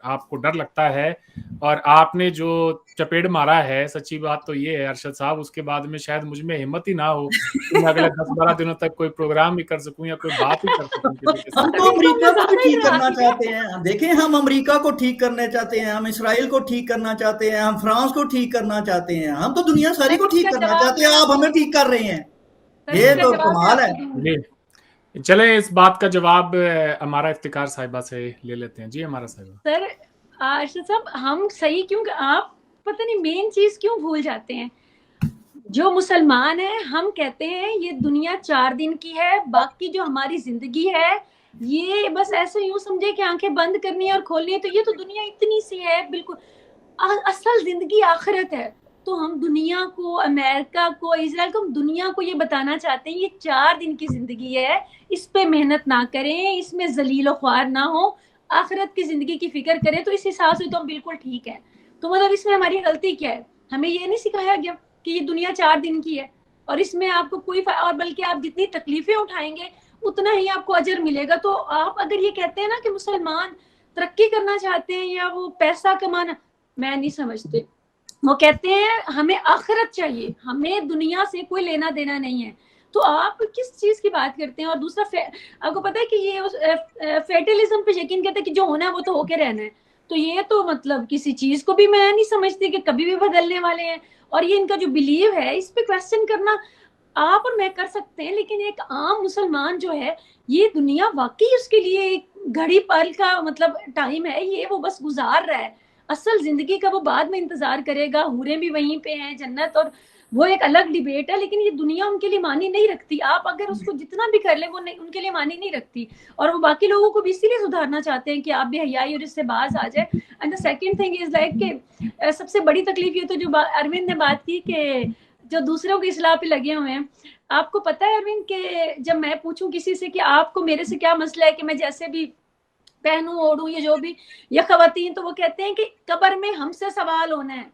आपको डर लगता है। और आपने जो चपेट मारा है, सच्ची बात तो ये है अरशद साहब, उसके बाद में शायद मुझ में हिम्मत ही ना हो कि मैं अगले 10-12 दिनों तक कोई प्रोग्राम भी कर सकूं या कोई बात ही कर सकूं। हम तो अमेरिका को ठीक करना चाहते हैं, देखें, हम अमेरिका को ठीक करना चाहते हैं, हम इसराइल को ठीक करना चाहते हैं, हम फ्रांस को ठीक करना चाहते हैं, हम तो दुनिया सारी को ठीक करना चाहते हैं। आप हमें ठीक कर रहे हैं, ये तो कमाल है। चले इस बात का जवाब हमारा इफ्तिकार साहिबा से ले लेते हैं। जी हमारा साहिबा। सर अरशद साहब, हम सही क्यों, आप पता नहीं मेन चीज क्यों भूल जाते हैं। जो मुसलमान है, हम कहते हैं ये दुनिया 4 दिन की है, बाकी जो हमारी जिंदगी है ये बस ऐसे यूं समझे कि आंखें बंद करनी है और खोलनी है, तो ये तो दुनिया इतनी सी है, बिल्कुल असल जिंदगी आखिरत है। तो हम दुनिया को, अमेरिका को, इजराइल को, हम दुनिया को ये बताना चाहते हैं ये 4 दिन की जिंदगी है, इस पे मेहनत ना करें, इसमें जलील ख्वार ना हो, आखिरत की जिंदगी की फिक्र करें। तो इस हिसाब से तो हम बिल्कुल ठीक है। तो मतलब इसमें हमारी गलती क्या है? हमें ये नहीं सिखाया गया कि ये दुनिया 4 दिन की है और इसमें आपको कोई, और बल्कि आप जितनी तकलीफें उठाएंगे उतना ही आपको अजर मिलेगा। तो आप अगर ये कहते हैं ना कि मुसलमान तरक्की करना चाहते हैं या वो पैसा कमाना, मैं नहीं समझती। वो कहते हैं हमें आखिरत चाहिए, हमें दुनिया से कोई लेना देना नहीं है। तो आप किस चीज की बात करते हैं? और दूसरा, आपको पता है कि ये फेटलिज्म पे यकीन करते हैं कि जो होना है वो तो होके रहना है। तो ये तो मतलब किसी चीज को भी मैं नहीं समझती कि कभी भी बदलने वाले हैं। और ये इनका जो बिलीव है, इस पे क्वेश्चन करना आप और मैं कर सकते हैं, लेकिन एक आम मुसलमान जो है, ये दुनिया वाकई उसके लिए एक घड़ी पल का मतलब टाइम है, ये वो बस गुजार रहा है। असल जिंदगी का वो बाद में इंतजार करेगा, हूरें भी वहीं पे हैं, जन्नत, और वो एक अलग डिबेट है। लेकिन ये दुनिया उनके लिए मानी नहीं रखती। आप अगर उसको जितना भी कर ले, वो उनके लिए मानी नहीं रखती। और वो बाकी लोगों को भी इसीलिए सुधारना चाहते हैं कि आप भी हयाई और इससे बाज आ जाए। And the second thing is like कि सबसे बड़ी तकलीफ ये तो जो अरविंद ने बात की कि जो दूसरों की इस्लाह पे लगे हुए हैं। आपको पता है अरविंद के जब मैं पूछूं किसी से कि आपको मेरे से क्या मसला है कि मैं जैसे भी पहनूं ओढ़ूं ये जो भी, या खवातीन, तो वो कहते हैं कि कब्र में हमसे सवाल होना है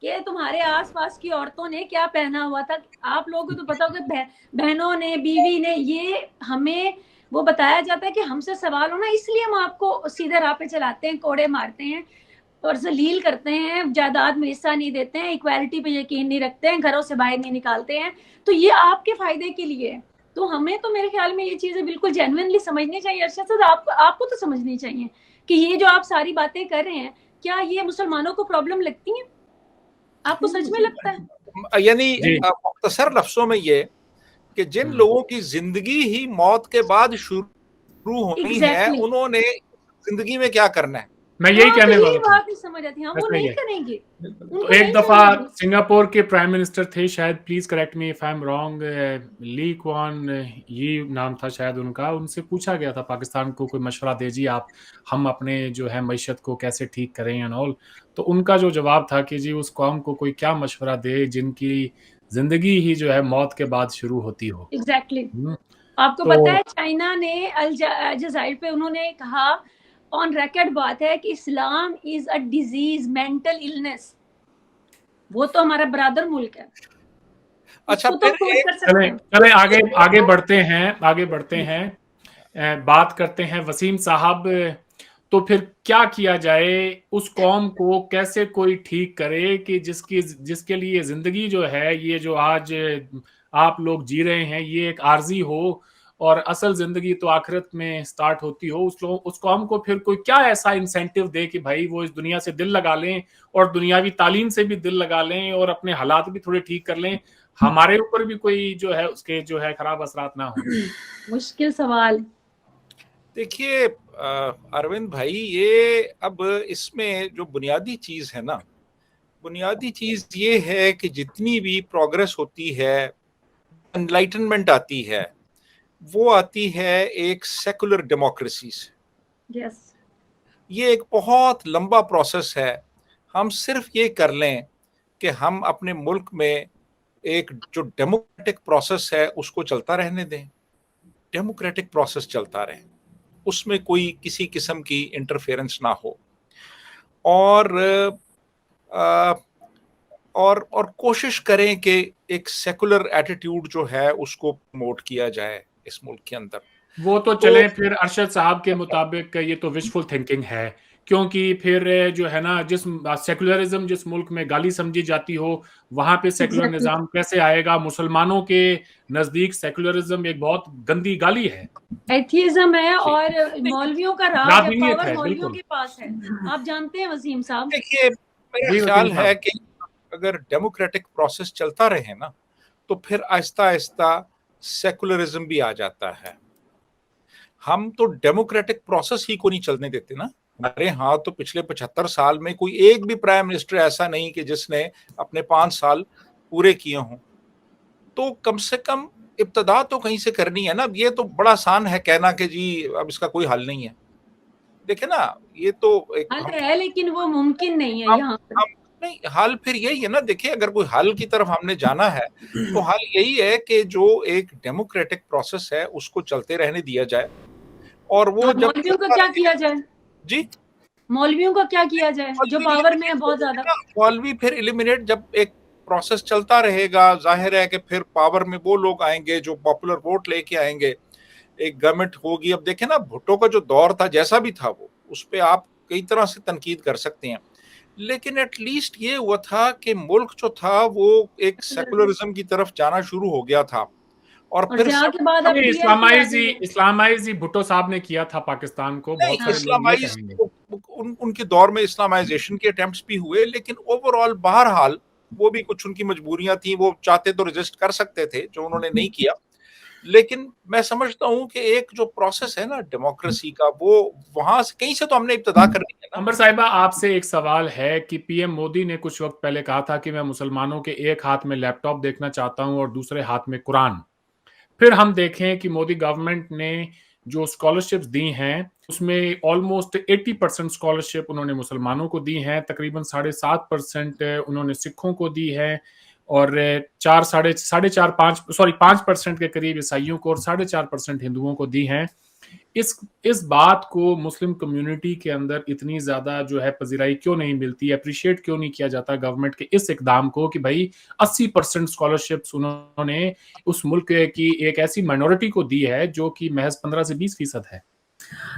कि तुम्हारे आसपास की औरतों ने क्या पहना हुआ था। आप लोगों को तो पता होगा, बहनों ने, बीवी ने, ये हमें वो बताया जाता है कि हमसे सवाल होना, इसलिए हम आपको सीधे राह पे चलाते हैं, कोड़े मारते हैं और जलील करते हैं, जायदाद में हिस्सा नहीं देते हैं, इक्वालिटी पे यकीन नहीं रखते हैं, घरों से बाहर नहीं निकालते हैं। तो ये आपके फायदे के लिए। तो हमें तो मेरे ख्याल में ये चीजें बिल्कुल जेन्युइनली समझनी चाहिए। अरशद साहब, आपको तो समझनी चाहिए कि ये जो आप सारी बातें कर रहे हैं, क्या ये मुसलमानों को प्रॉब्लम लगती है? आपको सच में लगता है? यानी मुख्तसर लफ्जों में ये कि जिन लोगों की जिंदगी ही मौत के बाद शुरू होनी है, उन्होंने जिंदगी में क्या करना है, मैं यही कहने वाला था। बात नहीं समझ आती, हाँ वो नहीं करेंगे। तो एक दफा सिंगापुर के प्राइम मिनिस्टर थे शायद, please correct me if I am wrong, Lee Kuan ये नाम था शायद उनका, उनसे पूछा गया था पाकिस्तान को कोई मशवरा दीजिए आप, हम अपने जो है मैशत को कैसे ठीक करें एंड ऑल। तो उनका जो जवाब था कि जी उस कौम को कोई क्या मशवरा दे जिनकी जिंदगी ही जो है मौत के बाद शुरू होती हो। एग्जैक्टली आपको पता है चाइना ने अल जज़ाइर पे उन्होंने कहा, ऑन रिकॉर्ड बात है कि Islam is a disease, mental illness. वो तो हमारा ब्रदर मुल्क है। अच्छा तो चले आगे बढ़ते हैं, बात करते हैं वसीम साहब। तो फिर क्या किया जाए, उस कौम को कैसे कोई ठीक करे कि जिसके लिए जिंदगी जो है ये जो आज आप लोग जी रहे हैं ये एक आर्जी हो और असल जिंदगी तो आखिरत में स्टार्ट होती हो। उस कौम को फिर कोई क्या ऐसा इंसेंटिव दे कि भाई वो इस दुनिया से दिल लगा लें और दुनियावी तालीम से भी दिल लगा लें और अपने हालात भी थोड़े ठीक कर लें, हमारे ऊपर भी कोई जो है उसके जो है खराब असरात ना हो। मुश्किल सवाल। देखिए अरविंद भाई, ये अब इसमें जो बुनियादी चीज है ना, बुनियादी चीज ये है कि जितनी भी प्रोग्रेस होती है, एनलाइटनमेंट आती है, वो आती है एक सेकुलर डेमोक्रेसी से। yes. ये एक बहुत लंबा प्रोसेस है। हम सिर्फ ये कर लें कि हम अपने मुल्क में एक जो डेमोक्रेटिक प्रोसेस है उसको चलता रहने दें, डेमोक्रेटिक प्रोसेस चलता रहे, उसमें कोई किसी किस्म की इंटरफेरेंस ना हो, और कोशिश करें कि एक सेकुलर एटीट्यूड जो है उसको प्रमोट किया जाए इस मुल्क के अंदर। वो तो चलें फिर अरशद साहब के मुताबिक ये तो विशफुल थिंकिंग है, क्योंकि फिर जो है ना जिस सेकुलरिज्म जिस मुल्क में गाली समझी जाती हो वहां पे सेकुलर निजाम कैसे आएगा। मुसलमानों के नजदीक सेकुलरिज्म एक बहुत गंदी गाली है, एथियज्म है और मौलवियों का राज है, पावर है, मौलवियों के पास है। आप जानते हैं वसीम साहब। देखिए मेरा ख्याल है कि अगर डेमोक्रेटिक प्रोसेस चलता रहे ना तो फिर आहिस्ता आहिस्ता सेकुलरिज्म भी आ जाता है। हम तो डेमोक्रेटिक प्रोसेस ही को नहीं चलने देते ना। हमारे यहाँ तो पिछले 75 साल में कोई एक भी प्राइम मिनिस्टर ऐसा नहीं कि जिसने अपने 5 साल पूरे किए हों। तो कम से कम इब्तदा तो कहीं से करनी है ना। ये तो बड़ा आसान है कहना कि जी अब इसका कोई हल नहीं है। देखे ना, ये तो एक हल है लेकिन वो मुमकिन नहीं है यहाँ पर। नहीं, हल फिर यही है ना। देखिए, अगर कोई हल की तरफ हमने जाना है तो हल यही है कि जो एक डेमोक्रेटिक प्रोसेस है उसको चलते रहने दिया जाए। और वो जब मौलवियों को क्या किया जाए जी, मौलवियों का क्या किया जाए जो पावर में है बहुत ज्यादा। मौलवी फिर एलिमिनेट, जब एक प्रोसेस चलता रहेगा जाहिर है कि फिर पावर में वो लोग आएंगे जो पॉपुलर वोट लेके आएंगे, एक गवर्नमेंट होगी। अब देखें ना, भुट्टो का जो दौर था जैसा भी था वो, उस पर आप कई तरह से तनकीद कर सकते हैं, लेकिन एटलीस्ट ये हुआ था कि मुल्क जो था वो एक सेकुलरिज्म की तरफ जाना शुरू हो गया था। और फिर के बाद इस्लामाइज भुट्टो साहब ने किया था पाकिस्तान को। बहुत सारे उनके दौर में इस्लामाइजेशन के अटेम्प्ट्स भी हुए, लेकिन ओवरऑल बहरहाल वो भी कुछ उनकी मजबूरियां थी। वो चाहते तो रेजिस्ट कर सकते थे, जो उन्होंने नहीं किया। लेकिन मैं समझता हूं कि एक जो प्रोसेस है ना डेमोक्रेसी का, वो वहां से कहीं से तो हमने इब्तिदा करनी है ना। अंबर साहिबा, आपसे एक सवाल है कि पीएम मोदी ने कुछ वक्त पहले कहा था कि मैं मुसलमानों के एक हाथ में लैपटॉप देखना चाहता हूं और दूसरे हाथ में कुरान। फिर हम देखें कि मोदी गवर्नमेंट ने जो स्कॉलरशिप्स दी हैं उसमें ऑलमोस्ट 80% स्कॉलरशिप उन्होंने मुसलमानों को दी हैं, तकरीबन 7.5% उन्होंने सिखों को दी है और 5% के करीब ईसाइयों को और 4.5% हिंदुओं को दी हैं। इस बात को मुस्लिम कम्युनिटी के अंदर इतनी ज्यादा जो है पजीराई क्यों नहीं मिलती, अप्रिशिएट क्यों नहीं किया जाता गवर्नमेंट के इस इकदाम को कि भाई 80% स्कॉलरशिप्स उन्होंने उस मुल्क की एक ऐसी माइनॉरिटी को दी है जो कि महज 15 से 20% है।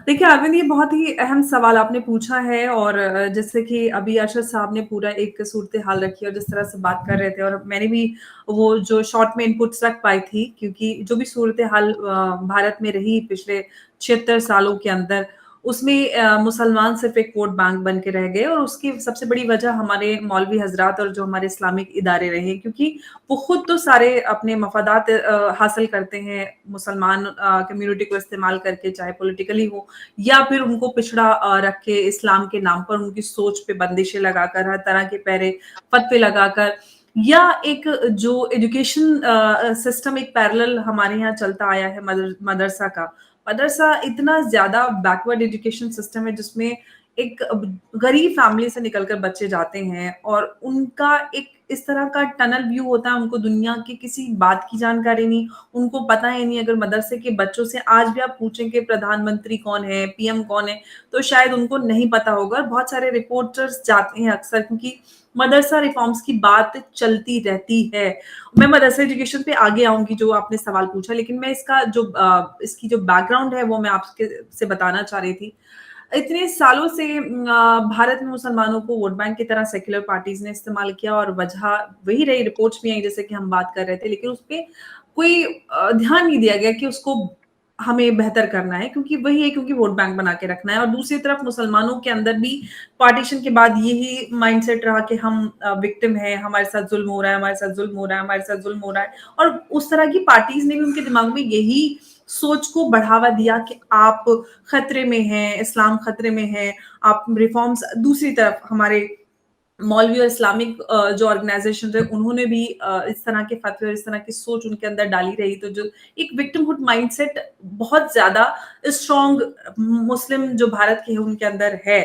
देखिए अरविंद, ये बहुत ही अहम सवाल आपने पूछा है और जैसे कि अभी अरशद साहब ने पूरा एक सूरत हाल रखी और जिस तरह से बात कर रहे थे, और मैंने भी वो जो शॉर्ट में इनपुट्स रख पाई थी, क्योंकि जो भी सूरत हाल भारत में रही पिछले 76 सालों के अंदर, उसमें मुसलमान सिर्फ एक वोट बैंक बन के रह गए, और उसकी सबसे बड़ी वजह हमारे मौलवी हजरात और जो हमारे इस्लामिक इदारे रहे, क्योंकि वो खुद तो सारे अपने मफादात हासिल करते हैं मुसलमान कम्युनिटी को इस्तेमाल करके, चाहे पॉलिटिकली हो या फिर उनको पिछड़ा रख के इस्लाम के नाम पर उनकी सोच पे बंदिशें लगाकर, हर तरह के पैरे फतवे लगाकर, या एक जो एजुकेशन सिस्टम एक पैरेलल हमारे यहाँ चलता आया है मदरसा का। मदरसा इतना ज्यादा बैकवर्ड एजुकेशन सिस्टम है जिसमें एक गरीब फैमिली से निकलकर बच्चे जाते हैं और उनका एक इस तरह का टनल व्यू होता है, उनको दुनिया की किसी बात की जानकारी नहीं, उनको पता ही नहीं। अगर मदरसे के बच्चों से आज भी आप पूछें कि प्रधानमंत्री कौन है, पीएम कौन है, तो शायद उनको नहीं पता होगा। बहुत सारे रिपोर्टर्स जाते हैं अक्सर, क्योंकि मदरसा रिफॉर्म्स की बात चलती रहती है। मैं मदरसा एजुकेशन पे आगे आऊंगी जो आपने सवाल पूछा, लेकिन मैं इसका जो इसकी जो बैकग्राउंड है वो मैं आपके से बताना चाह रही थी। इतने सालों से भारत में मुसलमानों को वोट बैंक की तरह सेक्युलर पार्टीज ने इस्तेमाल किया, और वजह वही रही, रिपोर्ट्स भी आई जैसे कि हम बात कर रहे थे, लेकिन उस पर कोई ध्यान नहीं दिया गया कि उसको हमें बेहतर करना है, क्योंकि वही है, क्योंकि वोट बैंक बना के रखना है। और दूसरी तरफ मुसलमानों के अंदर भी पार्टीशन के बाद यही माइंडसेट रहा कि हम विक्टिम है, हमारे साथ जुल्म हो रहा है, हमारे साथ जुल्म हो रहा है, हमारे साथ जुल्म हो रहा है। और उस तरह की पार्टीज ने भी उनके दिमाग में यही सोच को बढ़ावा दिया कि आप खतरे में हैं, इस्लाम खतरे में है, आप रिफॉर्म्स। दूसरी तरफ हमारे मौलवी और इस्लामिक जो ऑर्गेनाइजेशन है उन्होंने भी इस तरह के फतवे और इस तरह की सोच उनके अंदर डाली रही, तो जो एक विक्टिमहुड माइंडसेट बहुत ज्यादा स्ट्रॉन्ग मुस्लिम जो भारत के है उनके अंदर है।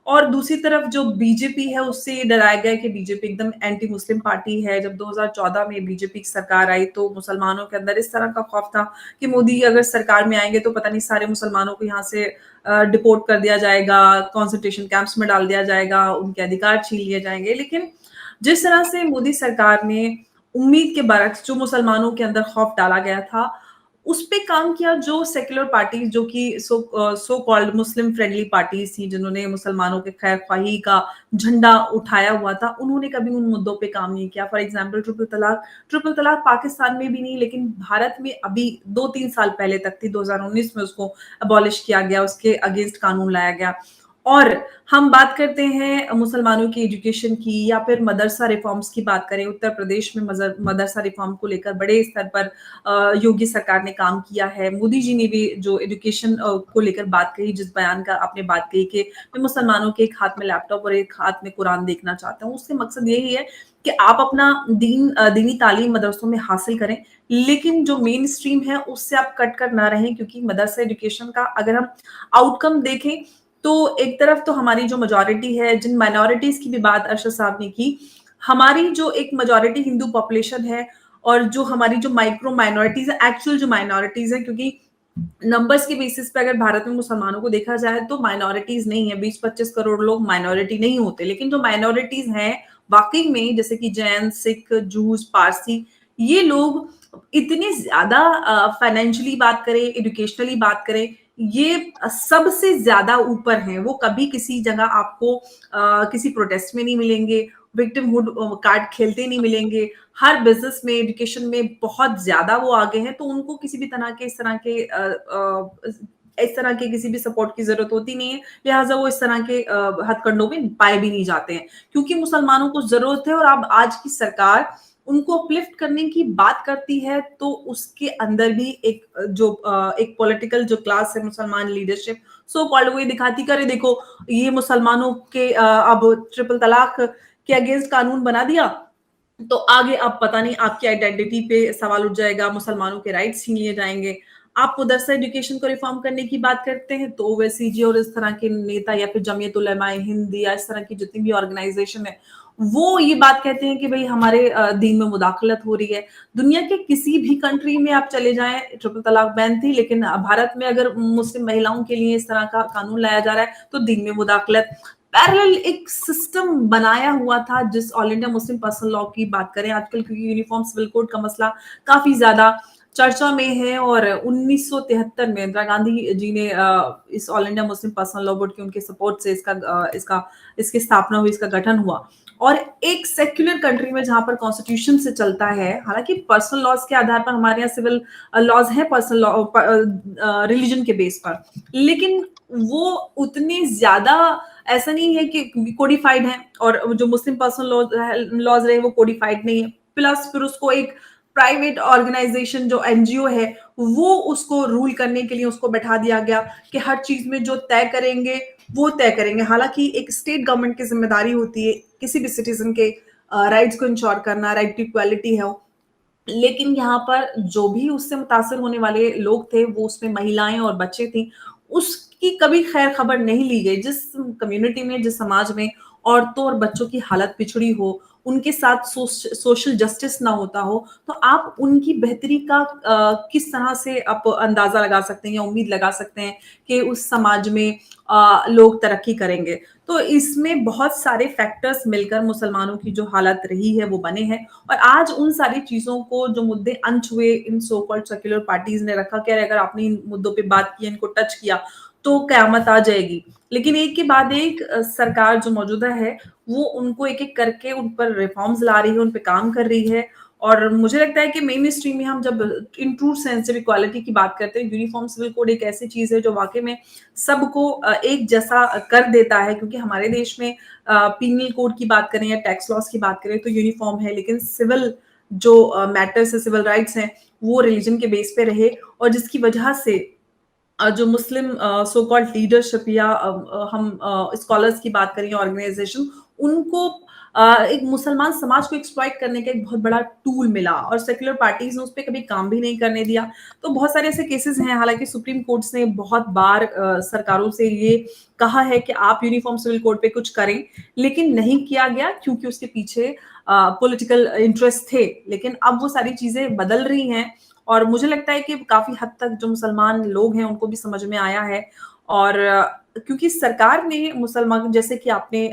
और दूसरी तरफ जो बीजेपी है उससे ये डराया गया कि बीजेपी एकदम एंटी मुस्लिम पार्टी है। जब 2014 में बीजेपी की सरकार आई तो मुसलमानों के अंदर इस तरह का खौफ था कि मोदी अगर सरकार में आएंगे तो पता नहीं सारे मुसलमानों को यहाँ से डिपोर्ट कर दिया जाएगा, कॉन्सेंट्रेशन कैंप्स में डाल दिया जाएगा, उनके अधिकार छीन लिए जाएंगे। लेकिन जिस तरह से मोदी सरकार ने उम्मीद के बरक्स जो मुसलमानों के अंदर खौफ डाला गया था उस पे काम किया, जो सेक्युलर पार्टीज जो कि सो कॉल्ड मुस्लिम फ्रेंडली पार्टीज थी, जिन्होंने मुसलमानों के खैर ख्वाही का झंडा उठाया हुआ था, उन्होंने कभी उन मुद्दों पे काम नहीं किया। फॉर एग्जांपल ट्रिपल तलाक पाकिस्तान में भी नहीं, लेकिन भारत में अभी 2-3 साल पहले तक थी, 2019 में उसको अबॉलिश किया गया, उसके अगेंस्ट कानून लाया गया। और हम बात करते हैं मुसलमानों की एजुकेशन की या फिर मदरसा रिफॉर्म्स की बात करें, उत्तर प्रदेश में मदरसा रिफॉर्म को लेकर बड़े स्तर पर योगी सरकार ने काम किया है। मोदी जी ने भी जो एजुकेशन को लेकर बात कही, जिस बयान का आपने बात कही कि मैं मुसलमानों के एक हाथ में लैपटॉप और एक हाथ में कुरान देखना चाहता हूँ, उससे मकसद यही है कि आप अपना दीनी तालीम मदरसों में हासिल करें, लेकिन जो मेन स्ट्रीम है उससे आप कट कर ना रहें। क्योंकि मदरसा एजुकेशन का अगर हम आउटकम देखें तो एक तरफ तो हमारी जो मेजॉरिटी है, जिन माइनॉरिटीज की भी बात अरशद साहब ने की, हमारी जो एक मेजॉरिटी हिंदू पॉपुलेशन है और जो हमारी जो माइक्रो माइनॉरिटीज है, एक्चुअल जो माइनॉरिटीज है, क्योंकि नंबर्स के बेसिस पे अगर भारत में मुसलमानों को देखा जाए तो माइनॉरिटीज नहीं है, 20-25 करोड़ लोग माइनॉरिटी नहीं होते, लेकिन जो माइनॉरिटीज हैं वाकई में, जैसे कि जैन, सिख, जूस, पारसी, ये लोग इतने ज्यादा फाइनेंशियली बात करें, एजुकेशनली बात करें, ये सबसे ज्यादा ऊपर हैं। वो कभी किसी जगह आपको किसी प्रोटेस्ट में नहीं मिलेंगे, विक्टिमहुड कार्ड खेलते नहीं मिलेंगे, हर बिजनेस में, एजुकेशन में बहुत ज्यादा वो आगे हैं। तो उनको किसी भी तरह के इस तरह के किसी भी सपोर्ट की जरूरत होती नहीं है, लिहाजा वो इस तरह के हथकंडों में पाए भी नहीं जाते हैं, क्योंकि मुसलमानों को जरूरत है। और अब आज की सरकार उनको अपलिफ्ट करने की बात करती है तो उसके अंदर भी एक पॉलिटिकल जो क्लास है, मुसलमान लीडरशिप सो कॉल्ड, वो ये दिखाती करे देखो ये मुसलमानों के अब ट्रिपल तलाक के अगेंस्ट कानून बना दिया तो आगे अब पता नहीं आपकी आइडेंटिटी पे सवाल उठ जाएगा, मुसलमानों के राइट्स छीन लिए जाएंगे। आप मदरसा एजुकेशन को रिफॉर्म करने की बात करते हैं तो ओवैसी और इस तरह के नेता या फिर जमीयत उलमाए हिंद या इस तरह की जितनी भी ऑर्गेनाइजेशन है वो ये बात कहते हैं कि भाई हमारे दीन में मुदाखलत हो रही है। दुनिया के किसी भी कंट्री में आप चले जाएं, ट्रिपल तलाक बैन थी, लेकिन भारत में अगर मुस्लिम महिलाओं के लिए इस तरह का कानून लाया जा रहा है तो दीन में मुदाखलत। पैरेलल एक सिस्टम बनाया हुआ था। जिस all India Muslim personal law की बात करें आजकल, क्योंकि यूनिफॉर्म सिविल कोड का मसला काफी ज्यादा चर्चा में है। और 1973 में इंदिरा गांधी जी ने इस all India Muslim personal law board के उनके सपोर्ट से इसकी स्थापना हुई, इसका गठन हुआ। और एक सेक्युलर कंट्री में जहां पर कॉन्स्टिट्यूशन से चलता है, हालांकि पर्सनल लॉज के आधार पर हमारे यहाँ सिविल लॉज हैं, पर्सनल लॉ रिलीजन के बेस पर, लेकिन वो उतने ज्यादा ऐसा नहीं है कि कोडिफाइड है, और जो मुस्लिम पर्सनल लॉज रहे वो कोडिफाइड नहीं है। प्लस फिर उसको एक प्राइवेट ऑर्गेनाइजेशन जो एनजीओ है वो उसको रूल करने के लिए उसको बैठा दिया गया कि हर चीज में जो तय करेंगे वो तय करेंगे। हालांकि एक स्टेट गवर्नमेंट की जिम्मेदारी होती है किसी भी सिटीजन के राइट्स को इंश्योर करना, राइट टू इक्वालिटी है, लेकिन यहाँ पर जो भी उससे मुतासर होने वाले लोग थे वो उसमें महिलाएं और बच्चे थी, उसकी कभी खैर खबर नहीं ली गई। जिस कम्युनिटी में, जिस समाज में औरतों और बच्चों की हालत पिछड़ी हो, उनके साथ सोशल जस्टिस ना होता हो, तो आप उनकी बेहतरी का किस तरह से आप अंदाजा लगा सकते हैं या उम्मीद लगा सकते हैं कि उस समाज में लोग तरक्की करेंगे। तो इसमें बहुत सारे फैक्टर्स मिलकर मुसलमानों की जो हालत रही है वो बने हैं। और आज उन सारी चीजों को, जो मुद्दे अनछुए इन सो कॉल्ड सेक्युलर पार्टीज ने रखा कि अगर आपने इन मुद्दों पे बात की, इनको टच किया तो कयामत आ जाएगी। लेकिन एक के बाद एक सरकार जो मौजूदा है वो उनको एक एक करके उन पर रिफॉर्म्स ला रही है, उन पे काम कर रही है। और मुझे लगता है कि मेन स्ट्रीम में हम जब इन ट्रू सेंस जब इक्वालिटी की बात करते हैं, यूनिफॉर्म सिविल कोड एक ऐसी चीज है जो वाकई में सबको एक जैसा कर देता है। क्योंकि हमारे देश में पीनल कोड की बात करें या टैक्स लॉस की बात करें तो यूनिफॉर्म है, लेकिन सिविल जो मैटर्स है, सिविल राइट्स हैं, वो रिलीजन के बेस पे रहे। और जिसकी वजह से जो मुस्लिम सो कॉल्ड लीडरशिप या हम स्कॉलर्स की बात करें, ऑर्गेनाइजेशन, उनको एक मुसलमान समाज को एक्सप्लॉइट करने का एक बहुत बड़ा टूल मिला, और सेक्युलर पार्टीज ने उस पर कभी काम भी नहीं करने दिया। तो बहुत सारे ऐसे केसेस हैं, हालांकि सुप्रीम कोर्ट ने बहुत बार सरकारों से ये कहा है कि आप यूनिफॉर्म सिविल कोड पे कुछ करें, लेकिन नहीं किया गया क्योंकि उसके पीछे पॉलिटिकल इंटरेस्ट थे। लेकिन अब वो सारी चीजें बदल रही हैं, और मुझे लगता है कि काफी हद तक जो मुसलमान लोग हैं उनको भी समझ में आया है। और क्योंकि सरकार ने मुसलमान, जैसे कि आपने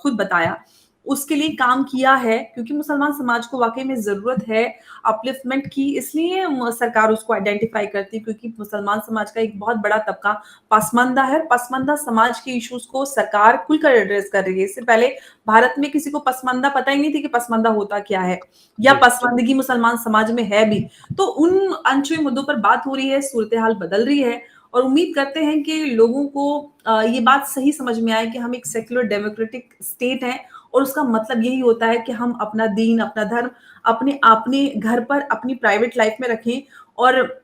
खुद बताया, उसके लिए काम किया है, क्योंकि मुसलमान समाज को वाकई में जरूरत है अपलिफ्टमेंट की, इसलिए सरकार उसको आइडेंटिफाई करती है। क्योंकि मुसलमान समाज का एक बहुत बड़ा तबका पसमानदा है, पसमानदा समाज के इश्यूज को सरकार खुलकर एड्रेस कर रही है। इससे पहले भारत में किसी को पसमानदा पता ही नहीं थी कि पसमानदा होता क्या है, या पसमानदगी मुसलमान समाज में है भी। तो उन अनछुए मुद्दों पर बात हो रही है, सूरत हाल बदल रही है, और उम्मीद करते हैं कि लोगों को ये बात सही समझ में आए कि हम एक सेक्युलर डेमोक्रेटिक स्टेट हैं, और उसका मतलब यही होता है कि हम अपना दीन, अपना धर्म अपने घर पर, अपनी प्राइवेट लाइफ में रखें, और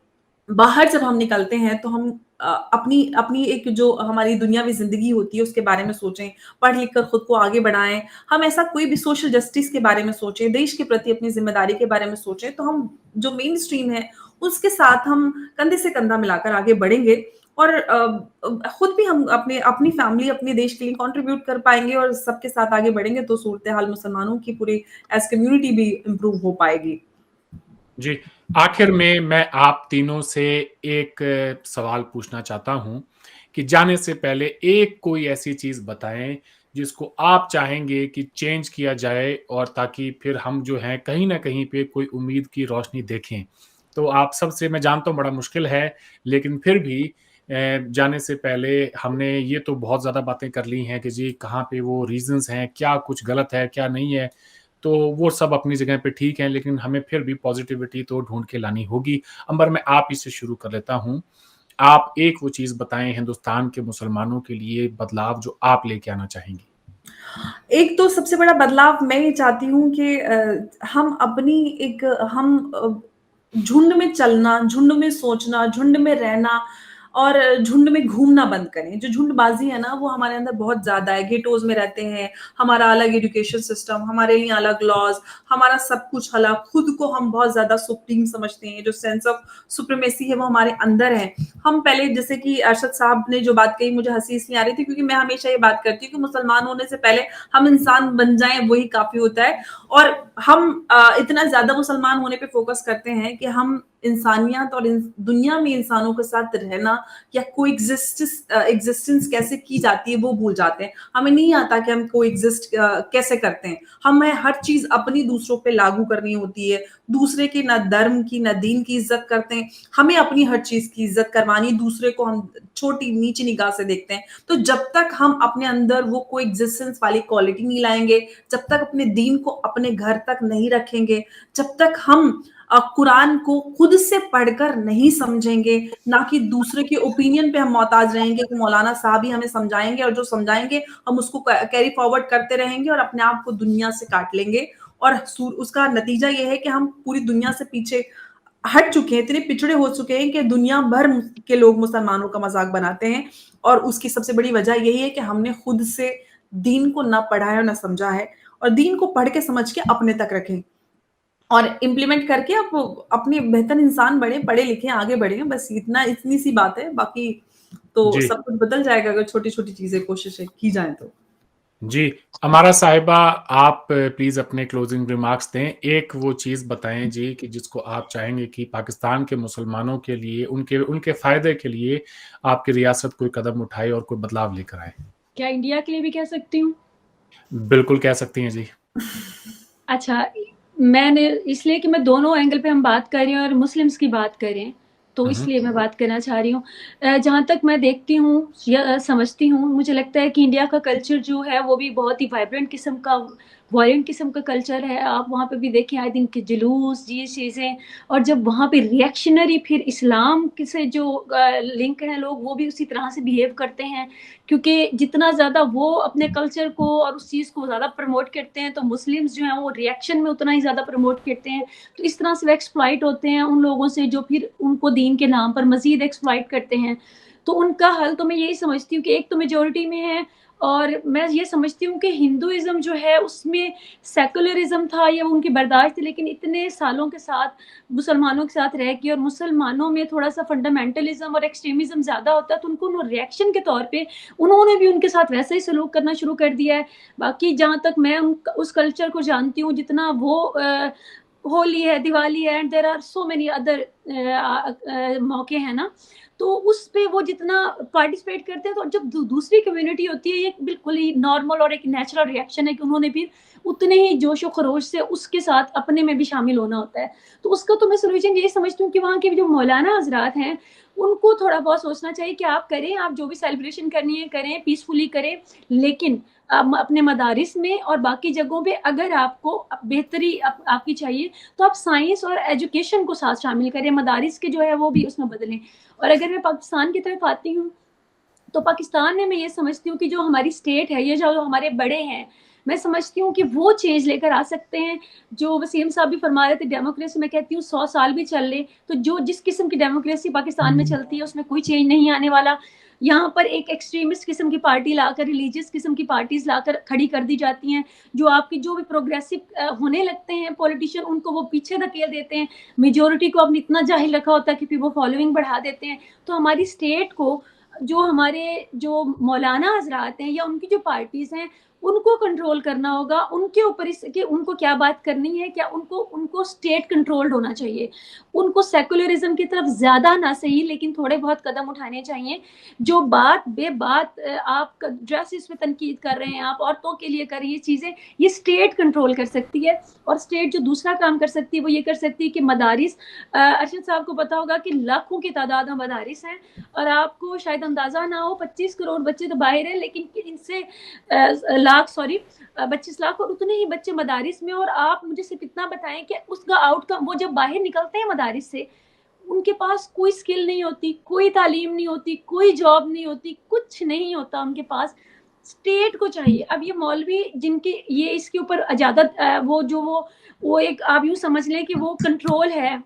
बाहर जब हम निकलते हैं तो हम अपनी एक जो हमारी दुनियावी जिंदगी होती है उसके बारे में सोचें, पढ़ लिख कर खुद को आगे बढ़ाएं। हम ऐसा कोई भी सोशल जस्टिस के बारे में सोचें, देश के प्रति अपनी जिम्मेदारी के बारे में सोचें, तो हम जो मेन स्ट्रीम है उसके साथ हम कंधे से कंधा मिलाकर आगे बढ़ेंगे, और खुद भी हम अपनी फैमिली, अपने देश के लिए कंट्रीब्यूट कर पाएंगे, और सबके साथ आगे बढ़ेंगे तो सूरत हाल मुसलमानों की पूरी एज कम्युनिटी भी इम्प्रूव हो पाएगी। जी, आखिर में मैं आप तीनों से एक सवाल पूछना चाहता हूं कि जाने से पहले एक कोई ऐसी चीज बताएं जिसको आप चाहेंगे कि चेंज किया जाए, और ताकि फिर हम जो हैं कहीं ना कहीं पे कोई उम्मीद की रोशनी देखें। तो आप सबसे, मैं जानता हूँ बड़ा मुश्किल है, लेकिन फिर भी जाने से पहले हमने ये तो बहुत ज़्यादा बातें कर ली हैं कि जी कहाँ पे वो रीजंस हैं, क्या कुछ गलत है क्या नहीं है, तो वो सब अपनी जगह पे ठीक है, लेकिन हमें फिर भी पॉजिटिविटी तो ढूंढ के लानी होगी। अंबर, मैं आप इससे शुरू कर लेता हूँ। आप एक वो चीज़ बताएं हिंदुस्तान के मुसलमानों के लिए बदलाव जो आप लेके आना चाहेंगी। एक तो सबसे बड़ा बदलाव मैं ये चाहती हूँ कि हम झुंड में चलना, झुंड में सोचना, झुंड में रहना और झुंड में घूमना बंद करें। जो झुंडबाजी है ना वो हमारे अंदर बहुत ज्यादा है। गेटोज में रहते हैं, हमारा अलग एजुकेशन सिस्टम, हमारे यहाँ अलग लॉज, हमारा सब कुछ अलग, खुद को हम बहुत ज्यादा सुप्रीम समझते हैं। जो सेंस ऑफ सुप्रीमेसी है वो हमारे अंदर है। हम पहले, जैसे कि अरशद साहब ने जो बात कही, मुझे हंसी इसलिए आ रही थी क्योंकि मैं हमेशा ये बात करती हूँ कि मुसलमान होने से पहले हम इंसान बन जाएं वही काफी होता है। और हम इतना ज्यादा मुसलमान होने पे फोकस करते हैं कि हम इंसानियत और दुनिया में इंसानों के साथ रहना या कोएग्जिस्टेंस कैसे की जाती है वो भूल जाते हैं. हमें नहीं आता कि हम कोएग्जिस्ट कैसे करते हैं. हमें हर चीज अपनी दूसरों पे लागू करनी होती है. दूसरे के ना धर्म की ना दीन की इज्जत करते हैं. हमें अपनी हर चीज की इज्जत करवानी, दूसरे को हम छोटी नीची निगाह से देखते हैं. तो जब तक हम अपने अंदर वो कोएग्जिस्टेंस वाली क्वालिटी नहीं लाएंगे, जब तक अपने दीन को अपने घर तक नहीं रखेंगे, जब तक हम कुरान को खुद से पढ़कर नहीं समझेंगे, ना कि दूसरे के ओपिनियन पे हम मोहताज रहेंगे कि मौलाना साहब ही हमें समझाएंगे और जो समझाएंगे हम उसको कैरी फॉरवर्ड करते रहेंगे और अपने आप को दुनिया से काट लेंगे. और उसका नतीजा ये है कि हम पूरी दुनिया से पीछे हट चुके हैं, इतने पिछड़े हो चुके हैं कि दुनिया भर के लोग मुसलमानों का मजाक बनाते हैं. और उसकी सबसे बड़ी वजह यही है कि हमने खुद से दीन को ना पढ़ा है ना समझा है. और दीन को पढ़ के समझ के अपने तक रखें और इम्प्लीमेंट करके अब अपने बेहतर इंसान बने, पढ़े लिखे आगे बढ़े. बस इतनी सी बात है. बाकी तो सब कुछ बदल जाएगा अगर छोटी छोटी चीजें कोशिशें की जाए तो. जी, अमारा साहिबा, आप प्लीज अपने क्लोजिंग रिमार्क्स दें. एक वो चीज बताएं जी कि जिसको आप चाहेंगे कि पाकिस्तान के मुसलमानों के लिए, उनके फायदे के लिए आपकी रियासत कोई कदम उठाए और कोई बदलाव लेकर आए. क्या इंडिया के लिए भी कह सकती हूँ? बिल्कुल कह सकती हैं जी. अच्छा, मैंने इसलिए कि मैं दोनों एंगल पे हम बात कर रहे हैं और मुस्लिम्स की बात करें तो इसलिए मैं बात करना चाह रही हूँ. जहाँ तक मैं देखती हूँ या समझती हूँ, मुझे लगता है कि इंडिया का कल्चर जो है वो भी बहुत ही वाइब्रेंट किस्म का, वायलेंट किस्म का कल्चर है. आप वहाँ पे भी देखें आए दिन के जुलूस, ये चीज़ें, और जब वहाँ पे रिएक्शनरी फिर इस्लाम से जो लिंक हैं लोग, वो भी उसी तरह से बिहेव करते हैं. क्योंकि जितना ज़्यादा वो अपने कल्चर को और उस चीज़ को ज़्यादा प्रमोट करते हैं तो मुस्लिम्स जो हैं वो रिएक्शन में उतना ही ज़्यादा प्रमोट करते हैं. तो इस तरह से वो एक्सप्लॉइट होते हैं उन लोगों से जो फिर उनको दीन के नाम पर मज़ीद एक्सप्लॉइट करते हैं. तो उनका हल तो मैं यही समझती हूँ कि एक तो मेजॉरिटी में है, और मैं ये समझती हूँ कि हिंदुइज्म जो है उसमें सेकुलरिज्म था या उनकी बर्दाश्त थी, लेकिन इतने सालों के साथ मुसलमानों के साथ रह के और मुसलमानों में थोड़ा सा फंडामेंटलिज्म और एक्सट्रीमिज्म ज़्यादा होता है तो उनको रिएक्शन के तौर पे उन्होंने भी उनके साथ वैसा ही सलूक करना शुरू कर दिया है. बाकी जहाँ तक मैं उस कल्चर को जानती हूँ, जितना वो होली है, दिवाली है, and there are so many other मौके हैं ना, तो उस पे वो जितना पार्टिसिपेट करते हैं, तो जब दूसरी कम्युनिटी होती है ये बिल्कुल ही नॉर्मल और एक नेचुरल रिएक्शन है कि उन्होंने भी उतने ही जोश और खरोश से उसके साथ अपने में भी शामिल होना होता है. तो उसका तो मैं सोल्यूशन यही समझती हूँ कि वहाँ के जो मौलाना हजरात हैं उनको थोड़ा बहुत सोचना चाहिए कि आप करें, आप जो भी सेलिब्रेशन करनी है करें, पीसफुली करें, लेकिन अपने मदारिस में और बाकी जगहों पे अगर आपको बेहतरी आपकी चाहिए तो आप साइंस और एजुकेशन को साथ शामिल करें, मदारिस के जो है वो भी उसमें बदलें. और अगर मैं पाकिस्तान की तरफ आती हूँ तो पाकिस्तान में मैं ये समझती हूँ कि जो हमारी स्टेट है, ये जो हमारे बड़े हैं, मैं समझती हूँ कि वो चेंज लेकर आ सकते हैं. जो वसीम साहब भी फरमा रहे थे डेमोक्रेसी, मैं कहती हूँ 100 साल भी चल ले तो जो जिस किस्म की डेमोक्रेसी पाकिस्तान में चलती है उसमें कोई चेंज नहीं आने वाला. यहाँ पर एक एक्सट्रीमिस्ट किस्म की पार्टी लाकर, रिलीजियस किस्म की पार्टीज लाकर खड़ी कर दी जाती हैं. जो आपकी जो भी प्रोग्रेसिव होने लगते हैं पॉलिटिशियन, उनको वो पीछे धकेल देते हैं. मेजोरिटी को आपने इतना जाहिल रखा होता है कि फिर वो फॉलोइंग बढ़ा देते हैं. तो हमारी स्टेट को जो हमारे जो मौलाना हजरात हैं या उनकी जो पार्टीज हैं उनको कंट्रोल करना होगा. उनके ऊपर इसके उनको क्या बात करनी है, क्या उनको स्टेट कंट्रोल्ड होना चाहिए. उनको सेकुलरिज्म की तरफ ज्यादा ना सही लेकिन थोड़े बहुत कदम उठाने चाहिए. जो बात बेबात आप ड्रेसेस पे तनकीद कर रहे हैं, आप औरतों के लिए कर रही है चीजें, ये स्टेट कंट्रोल कर सकती है. और स्टेट जो दूसरा काम कर सकती है वो ये कर सकती है कि मदारिस, अरशद साहब को पता होगा कि लाखों की तादाद में मदारिस हैं और आपको शायद अंदाजा ना हो 25 करोड़ बच्चे तो बाहर हैं, लेकिन इनसे 25 लाख और उतने ही बच्चे मदारिस में. और आप मुझे सिर्फ इतना बताएं कि उसका आउटकम, वो जब बाहर निकलते हैं मदारिस से, उनके पास कोई स्किल नहीं होती, कोई तालीम नहीं होती, कोई जॉब नहीं होती, कुछ नहीं होता उनके पास. स्टेट को चाहिए. अब ये मौलवी जिनके ये इसके ऊपर ज्यादा वो एक आप यूं समझ लें कि वो कंट्रोल है,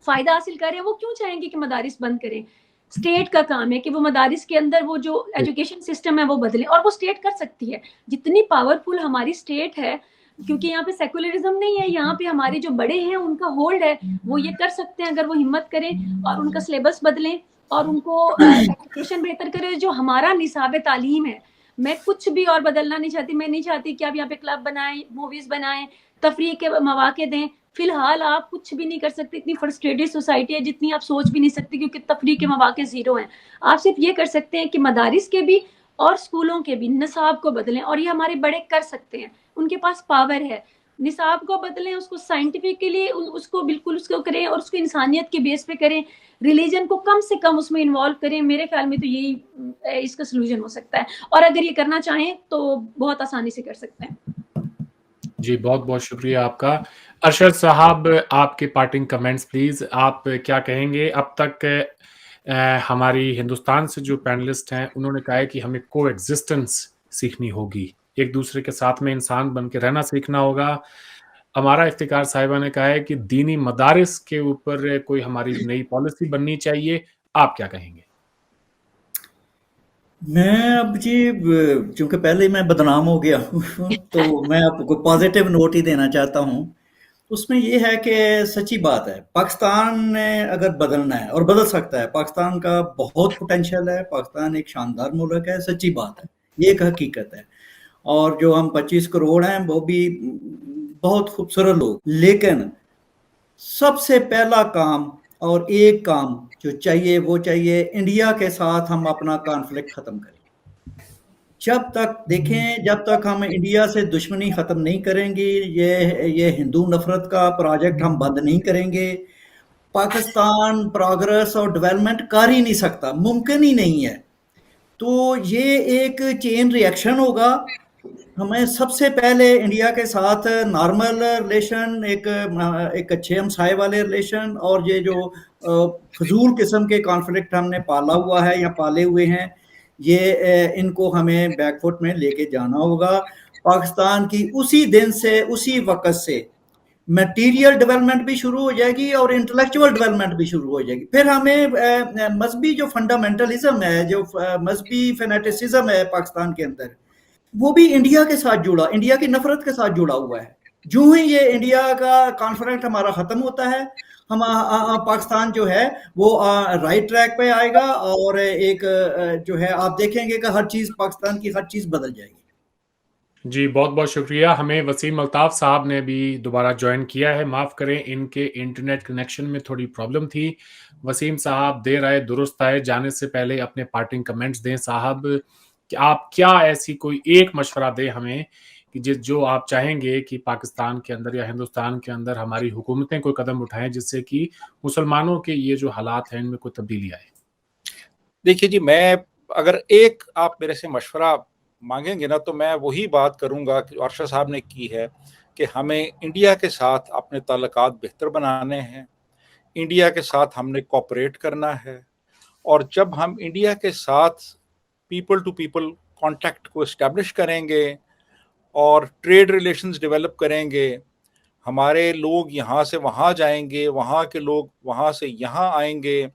फायदा हासिल कर रहे हैं, वो क्यों चाहेंगे कि मदारिस बंद करें. स्टेट का काम है कि वो मदारिस के अंदर वो जो एजुकेशन सिस्टम है वो बदले, और वो स्टेट कर सकती है. जितनी पावरफुल हमारी स्टेट है, क्योंकि यहाँ पे सेकुलरिज्म नहीं है, यहाँ पे हमारे जो बड़े हैं उनका होल्ड है, वो ये कर सकते हैं अगर वो हिम्मत करें और उनका सिलेबस बदलें और उनको एजुकेशन बेहतर करें. जो हमारा निसाब तालीम है, मैं कुछ भी और बदलना नहीं चाहती. मैं नहीं चाहती कि आप यहाँ पे क्लब बनाएं, मूवीज बनाएं, तफरीह के मौके दें. فی الحال آپ کچھ بھی نہیں کر سکتے, اتنی فرسٹریٹڈ سوسائٹی ہے جتنی آپ سوچ بھی نہیں سکتے, کیونکہ تفریح کے مواقع زیرو ہیں. آپ صرف یہ کر سکتے ہیں کہ مدارس کے بھی اور اسکولوں کے بھی نصاب کو بدلیں, اور یہ ہمارے بڑے کر سکتے ہیں, ان کے پاس پاور ہے. نصاب کو بدلیں, اس کو سائنٹیفکلی اس کو بالکل اس کو کریں, اور اس کو انسانیت کے بیس پہ کریں, ریلیجن کو کم سے کم اس میں انوالو کریں. میرے خیال میں تو یہی اس کا سلوشن ہو سکتا ہے, اور اگر یہ کرنا چاہیں تو بہت آسانی سے کر سکتے ہیں. جی بہت بہت شکریہ آپ کا. ارشد صاحب, آپ کے پارٹنگ کمنٹس پلیز, آپ کیا کہیں گے؟ اب تک ہماری ہندوستان سے جو پینلسٹ ہیں انہوں نے کہا ہے کہ ہمیں کو ایگزسٹنس سیکھنی ہوگی, ایک دوسرے کے ساتھ میں انسان بن کے رہنا سیکھنا ہوگا. ہمارا افتخار صاحبہ نے کہا ہے کہ دینی مدارس کے اوپر کوئی ہماری نئی پالیسی بننی چاہیے. آپ کیا کہیں گے؟ میں اب جی چونکہ پہلے میں بدنام ہو گیا ہوں تو میں آپ کو پازیٹیو نوٹ ہی دینا چاہتا ہوں. اس میں یہ ہے کہ سچی بات ہے, پاکستان نے اگر بدلنا ہے اور بدل سکتا ہے, پاکستان کا بہت پوٹینشیل ہے, پاکستان ایک شاندار ملک ہے, سچی بات ہے, یہ ایک حقیقت ہے. اور جو ہم 25 کروڑ ہیں وہ بھی بہت خوبصورت لوگ, لیکن سب سے پہلا کام اور ایک کام جو چاہیے وہ چاہیے انڈیا کے ساتھ ہم اپنا کانفلکٹ ختم کریں. جب تک دیکھیں, جب تک ہم انڈیا سے دشمنی ختم نہیں کریں گے, یہ ہندو نفرت کا پروجیکٹ ہم بند نہیں کریں گے, پاکستان پروگرس اور ڈیولپمنٹ کر ہی نہیں سکتا, ممکن ہی نہیں ہے. تو یہ ایک چین ری ایکشن ہوگا. ہمیں سب سے پہلے انڈیا کے ساتھ نارمل ریلیشن, ایک اچھے ہمسائے والے ریلیشن, اور یہ جو فضول قسم کے کانفلکٹ ہم نے پالا ہوا ہے یا پالے ہوئے ہیں, یہ ان کو ہمیں بیک فٹ میں لے کے جانا ہوگا. پاکستان کی اسی دن سے, اسی وقت سے میٹیریل ڈیولپمنٹ بھی شروع ہو جائے گی اور انٹلیکچوئل ڈیولپمنٹ بھی شروع ہو جائے گی. پھر ہمیں مذہبی جو فنڈامنٹلزم ہے, جو مذہبی فینیٹسزم ہے پاکستان کے اندر, وہ بھی انڈیا کے ساتھ جڑا, انڈیا کی نفرت کے ساتھ جڑا ہوا ہے. جو ہی یہ انڈیا کا کانفلکٹ ہمارا ختم ہوتا ہے, ہم پاکستان جو ہے وہ رائٹ ٹریک پہ آئے گا, اور ایک جو ہے آپ دیکھیں گے کہ ہر چیز, پاکستان کی ہر چیز بدل جائے گی. جی بہت بہت شکریہ. ہمیں وسیم الطاف صاحب نے بھی دوبارہ جوائن کیا ہے, معاف کریں ان کے انٹرنیٹ کنیکشن میں تھوڑی پرابلم تھی. وسیم صاحب دیر آئے درست آئے, جانے سے پہلے اپنے پارٹنگ کمنٹس دیں صاحب, کہ آپ کیا ایسی کوئی ایک مشورہ دیں ہمیں کہ جو آپ چاہیں گے کہ پاکستان کے اندر یا ہندوستان کے اندر ہماری حکومتیں کوئی قدم اٹھائیں جس سے کہ مسلمانوں کے یہ جو حالات ہیں ان میں کوئی تبدیلی آئے. دیکھیے جی, میں اگر ایک آپ میرے سے مشورہ مانگیں گے نا تو میں وہی بات کروں گا کہ ارشد صاحب نے کی ہے, کہ ہمیں انڈیا کے ساتھ اپنے تعلقات بہتر بنانے ہیں, انڈیا کے ساتھ ہم نے کوپریٹ کرنا ہے, اور جب ہم انڈیا کے ساتھ پیپل ٹو پیپل کانٹیکٹ کو اسٹیبلش کریں گے اور ٹریڈ ریلیشنز ڈیولپ کریں گے, ہمارے لوگ یہاں سے وہاں جائیں گے, وہاں کے لوگ وہاں سے یہاں آئیں گے,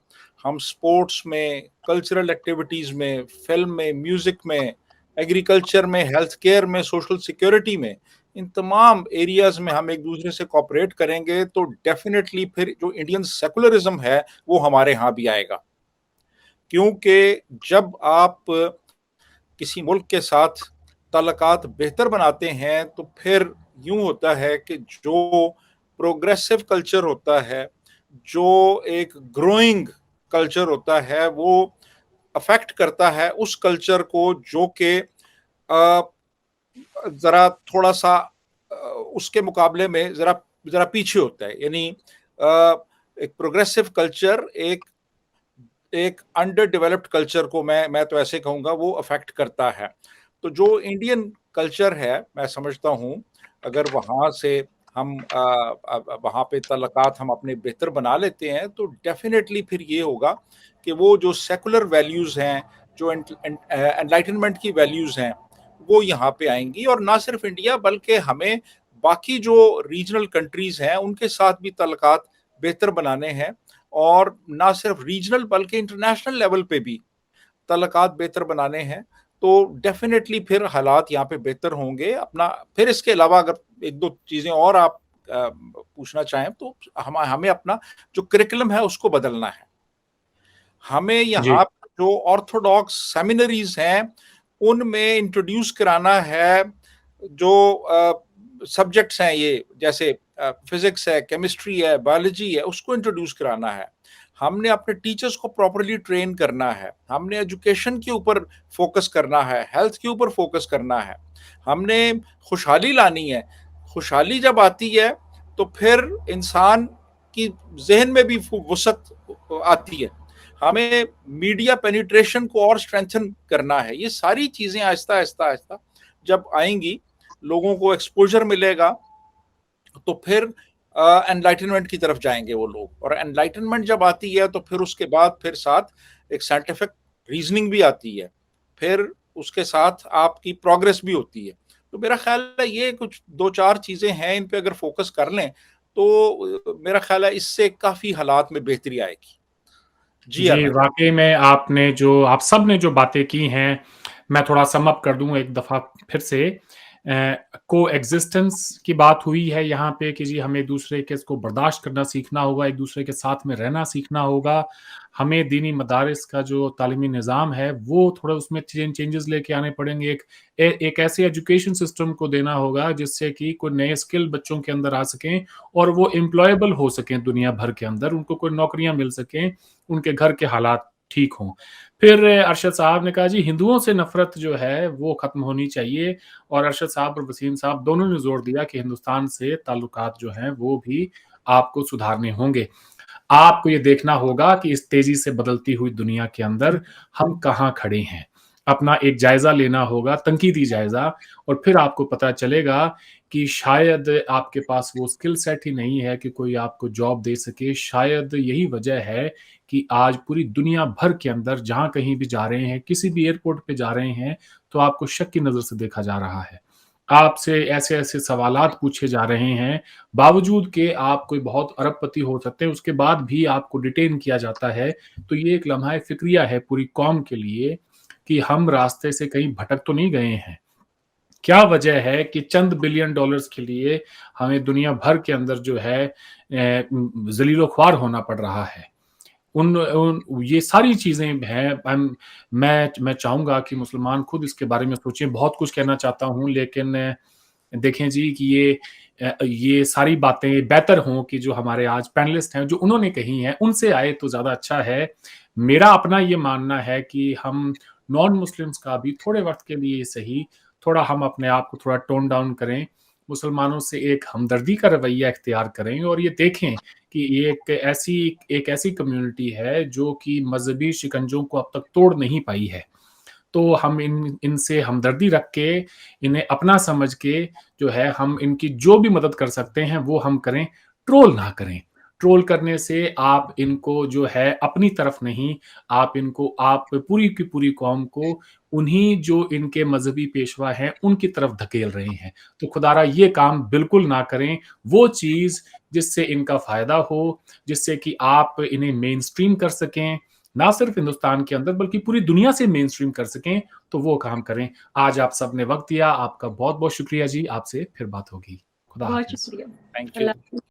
ہم سپورٹس میں, کلچرل ایکٹیویٹیز میں, فلم میں, میوزک میں, ایگریکلچر میں, ہیلتھ کیئر میں, سوشل سیکیورٹی میں, ان تمام ایریاز میں ہم ایک دوسرے سے کوپریٹ کریں گے تو ڈیفینیٹلی پھر جو انڈین سیکولرزم ہے وہ ہمارے ہاں بھی آئے گا. کیونکہ جب آپ کسی ملک کے ساتھ تعلقات بہتر بناتے ہیں تو پھر یوں ہوتا ہے کہ جو پروگریسو کلچر ہوتا ہے, جو ایک گروئنگ کلچر ہوتا ہے, وہ افیکٹ کرتا ہے اس کلچر کو جو کہ ذرا تھوڑا سا اس کے مقابلے میں ذرا پیچھے ہوتا ہے. یعنی ایک پروگریسو کلچر ایک انڈر ڈیولپڈ کلچر کو میں تو ایسے کہوں گا وہ افیکٹ کرتا ہے. تو جو انڈین کلچر ہے, میں سمجھتا ہوں اگر وہاں سے ہم وہاں پہ تعلقات ہم اپنے بہتر بنا لیتے ہیں تو ڈیفینیٹلی پھر یہ ہوگا کہ وہ جو سیکولر ویلیوز ہیں, جو انلائٹنمنٹ کی ویلیوز ہیں, وہ یہاں پہ آئیں گی. اور نہ صرف انڈیا بلکہ ہمیں باقی جو ریجنل کنٹریز ہیں ان کے ساتھ بھی تعلقات بہتر بنانے ہیں, اور نہ صرف ریجنل بلکہ انٹرنیشنل لیول پہ بھی تعلقات بہتر بنانے ہیں. تو ڈیفینیٹلی پھر حالات یہاں پہ بہتر ہوں گے. پھر اس کے علاوہ اگر ایک دو چیزیں اور آپ پوچھنا چاہیں تو ہمیں اپنا جو کریکولم ہے اس کو بدلنا ہے. ہمیں یہاں جو آرتھوڈاکس سیمینریز ہیں ان میں انٹروڈیوس کرانا ہے جو سبجیکٹس ہیں, یہ جیسے فزکس ہے, کیمسٹری ہے, بایولوجی ہے, اس کو انٹروڈیوس کرانا ہے. ہم نے اپنے ٹیچرز کو پراپرلی ٹرین کرنا ہے. ہم نے ایجوکیشن کے اوپر فوکس کرنا ہے, ہیلتھ کے اوپر فوکس کرنا ہے. ہم نے خوشحالی لانی ہے. خوشحالی جب آتی ہے تو پھر انسان کی ذہن میں بھی وسعت آتی ہے. ہمیں میڈیا پینیٹریشن کو اور اسٹرینتھن کرنا ہے. یہ ساری چیزیں آہستہ آہستہ آہستہ جب آئیں گی, لوگوں کو ایکسپوجر ملے گا, تو پھر انلائٹنمنٹ کی طرف جائیں گے وہ لوگ. اور انلائٹنمنٹ جب آتی ہے تو پھر اس کے بعد پھر ساتھ ایک سائنٹیفک ریزننگ بھی آتی ہے, پھر اس کے ساتھ آپ کی پروگرس بھی ہوتی ہے. تو میرا خیال ہے یہ کچھ 2-4 چیزیں ہیں, ان پہ اگر فوکس کر لیں تو میرا خیال ہے اس سے کافی حالات میں بہتری آئے گی. جی واقعی میں آپ سب نے جو باتیں کی ہیں, میں تھوڑا سم اپ کر دوں ایک دفعہ پھر سے. کو ایگزسٹنس کی بات ہوئی ہے یہاں پہ کہ جی ہمیں ایک دوسرے کے اس کو برداشت کرنا سیکھنا ہوگا, ایک دوسرے کے ساتھ میں رہنا سیکھنا ہوگا. ہمیں دینی مدارس کا جو تعلیمی نظام ہے وہ تھوڑا اس میں چینجز لے کے آنے پڑیں گے. ایک ایسے ایجوکیشن سسٹم کو دینا ہوگا جس سے کہ کوئی نئے اسکل بچوں کے اندر آ سکیں اور وہ امپلائیبل ہو سکیں دنیا بھر کے اندر, ان کو کوئی نوکریاں مل سکیں, ان کے گھر کے حالات ٹھیک ہوں. پھر ارشد صاحب نے کہا جی ہندوؤں سے نفرت جو ہے وہ ختم ہونی چاہیے, اور ارشد صاحب اور وسیم صاحب دونوں نے زور دیا کہ ہندوستان سے تعلقات جو ہیں وہ بھی آپ کو سدھارنے ہوں گے. آپ کو یہ دیکھنا ہوگا کہ اس تیزی سے بدلتی ہوئی دنیا کے اندر ہم کہاں کھڑے ہیں. اپنا ایک جائزہ لینا ہوگا, تنقیدی جائزہ, اور پھر آپ کو پتہ چلے گا کہ شاید آپ کے پاس وہ اسکل سیٹ ہی نہیں ہے کہ کوئی آپ کو جاب دے سکے. شاید یہی وجہ ہے کہ آج پوری دنیا بھر کے اندر جہاں کہیں بھی جا رہے ہیں, کسی بھی ایئرپورٹ پہ جا رہے ہیں, تو آپ کو شک کی نظر سے دیکھا جا رہا ہے. آپ سے ایسے ایسے سوالات پوچھے جا رہے ہیں, باوجود کہ آپ کوئی بہت ارب پتی ہو سکتے ہیں, اس کے بعد بھی آپ کو ڈیٹین کیا جاتا ہے. تو یہ ایک لمحہ فکریہ ہے پوری قوم کے لیے کہ ہم راستے سے کہیں بھٹک تو نہیں گئے ہیں. کیا وجہ ہے کہ چند بلین ڈالرز کے لیے ہمیں دنیا بھر کے اندر جو ہے ذلیل و خوار ہونا پڑ رہا ہے. یہ ساری چیزیں ہیں. میں چاہوں گا کہ مسلمان خود اس کے بارے میں سوچیں. بہت کچھ کہنا چاہتا ہوں, لیکن دیکھیں جی کہ یہ ساری باتیں بہتر ہوں کہ جو ہمارے آج پینلسٹ ہیں جو انہوں نے کہی ہیں ان سے آئے تو زیادہ اچھا ہے. میرا اپنا یہ ماننا ہے کہ ہم نان مسلمز کا بھی تھوڑے وقت کے لیے صحیح تھوڑا ہم اپنے آپ کو تھوڑا ٹون ڈاؤن کریں, مسلمانوں سے ایک ہمدردی کا رویہ اختیار کریں, اور یہ دیکھیں کہ یہ ایک ایسی کمیونٹی ہے جو کہ مذہبی شکنجوں کو اب تک توڑ نہیں پائی ہے. تو ہم ان سے ہمدردی رکھ کے, انہیں اپنا سمجھ کے جو ہے ہم ان کی جو بھی مدد کر سکتے ہیں وہ ہم کریں. ٹرول نہ کریں. ٹرول کرنے سے آپ ان کو جو ہے اپنی طرف نہیں, آپ پوری کی پوری قوم کو انہی جو ان کے مذہبی پیشوا ہیں ان کی طرف دھکیل رہے ہیں. تو خدارا یہ کام بالکل نہ کریں. وہ چیز جس سے ان کا فائدہ ہو, جس سے کہ آپ انہیں مین سٹریم کر سکیں, نہ صرف ہندوستان کے اندر بلکہ پوری دنیا سے مین سٹریم کر سکیں, تو وہ کام کریں. آج آپ سب نے وقت دیا, آپ کا بہت بہت شکریہ جی. آپ سے پھر بات ہوگی. خدا بہت حافظ. شکریہ. Thank you. اللہ حافظ.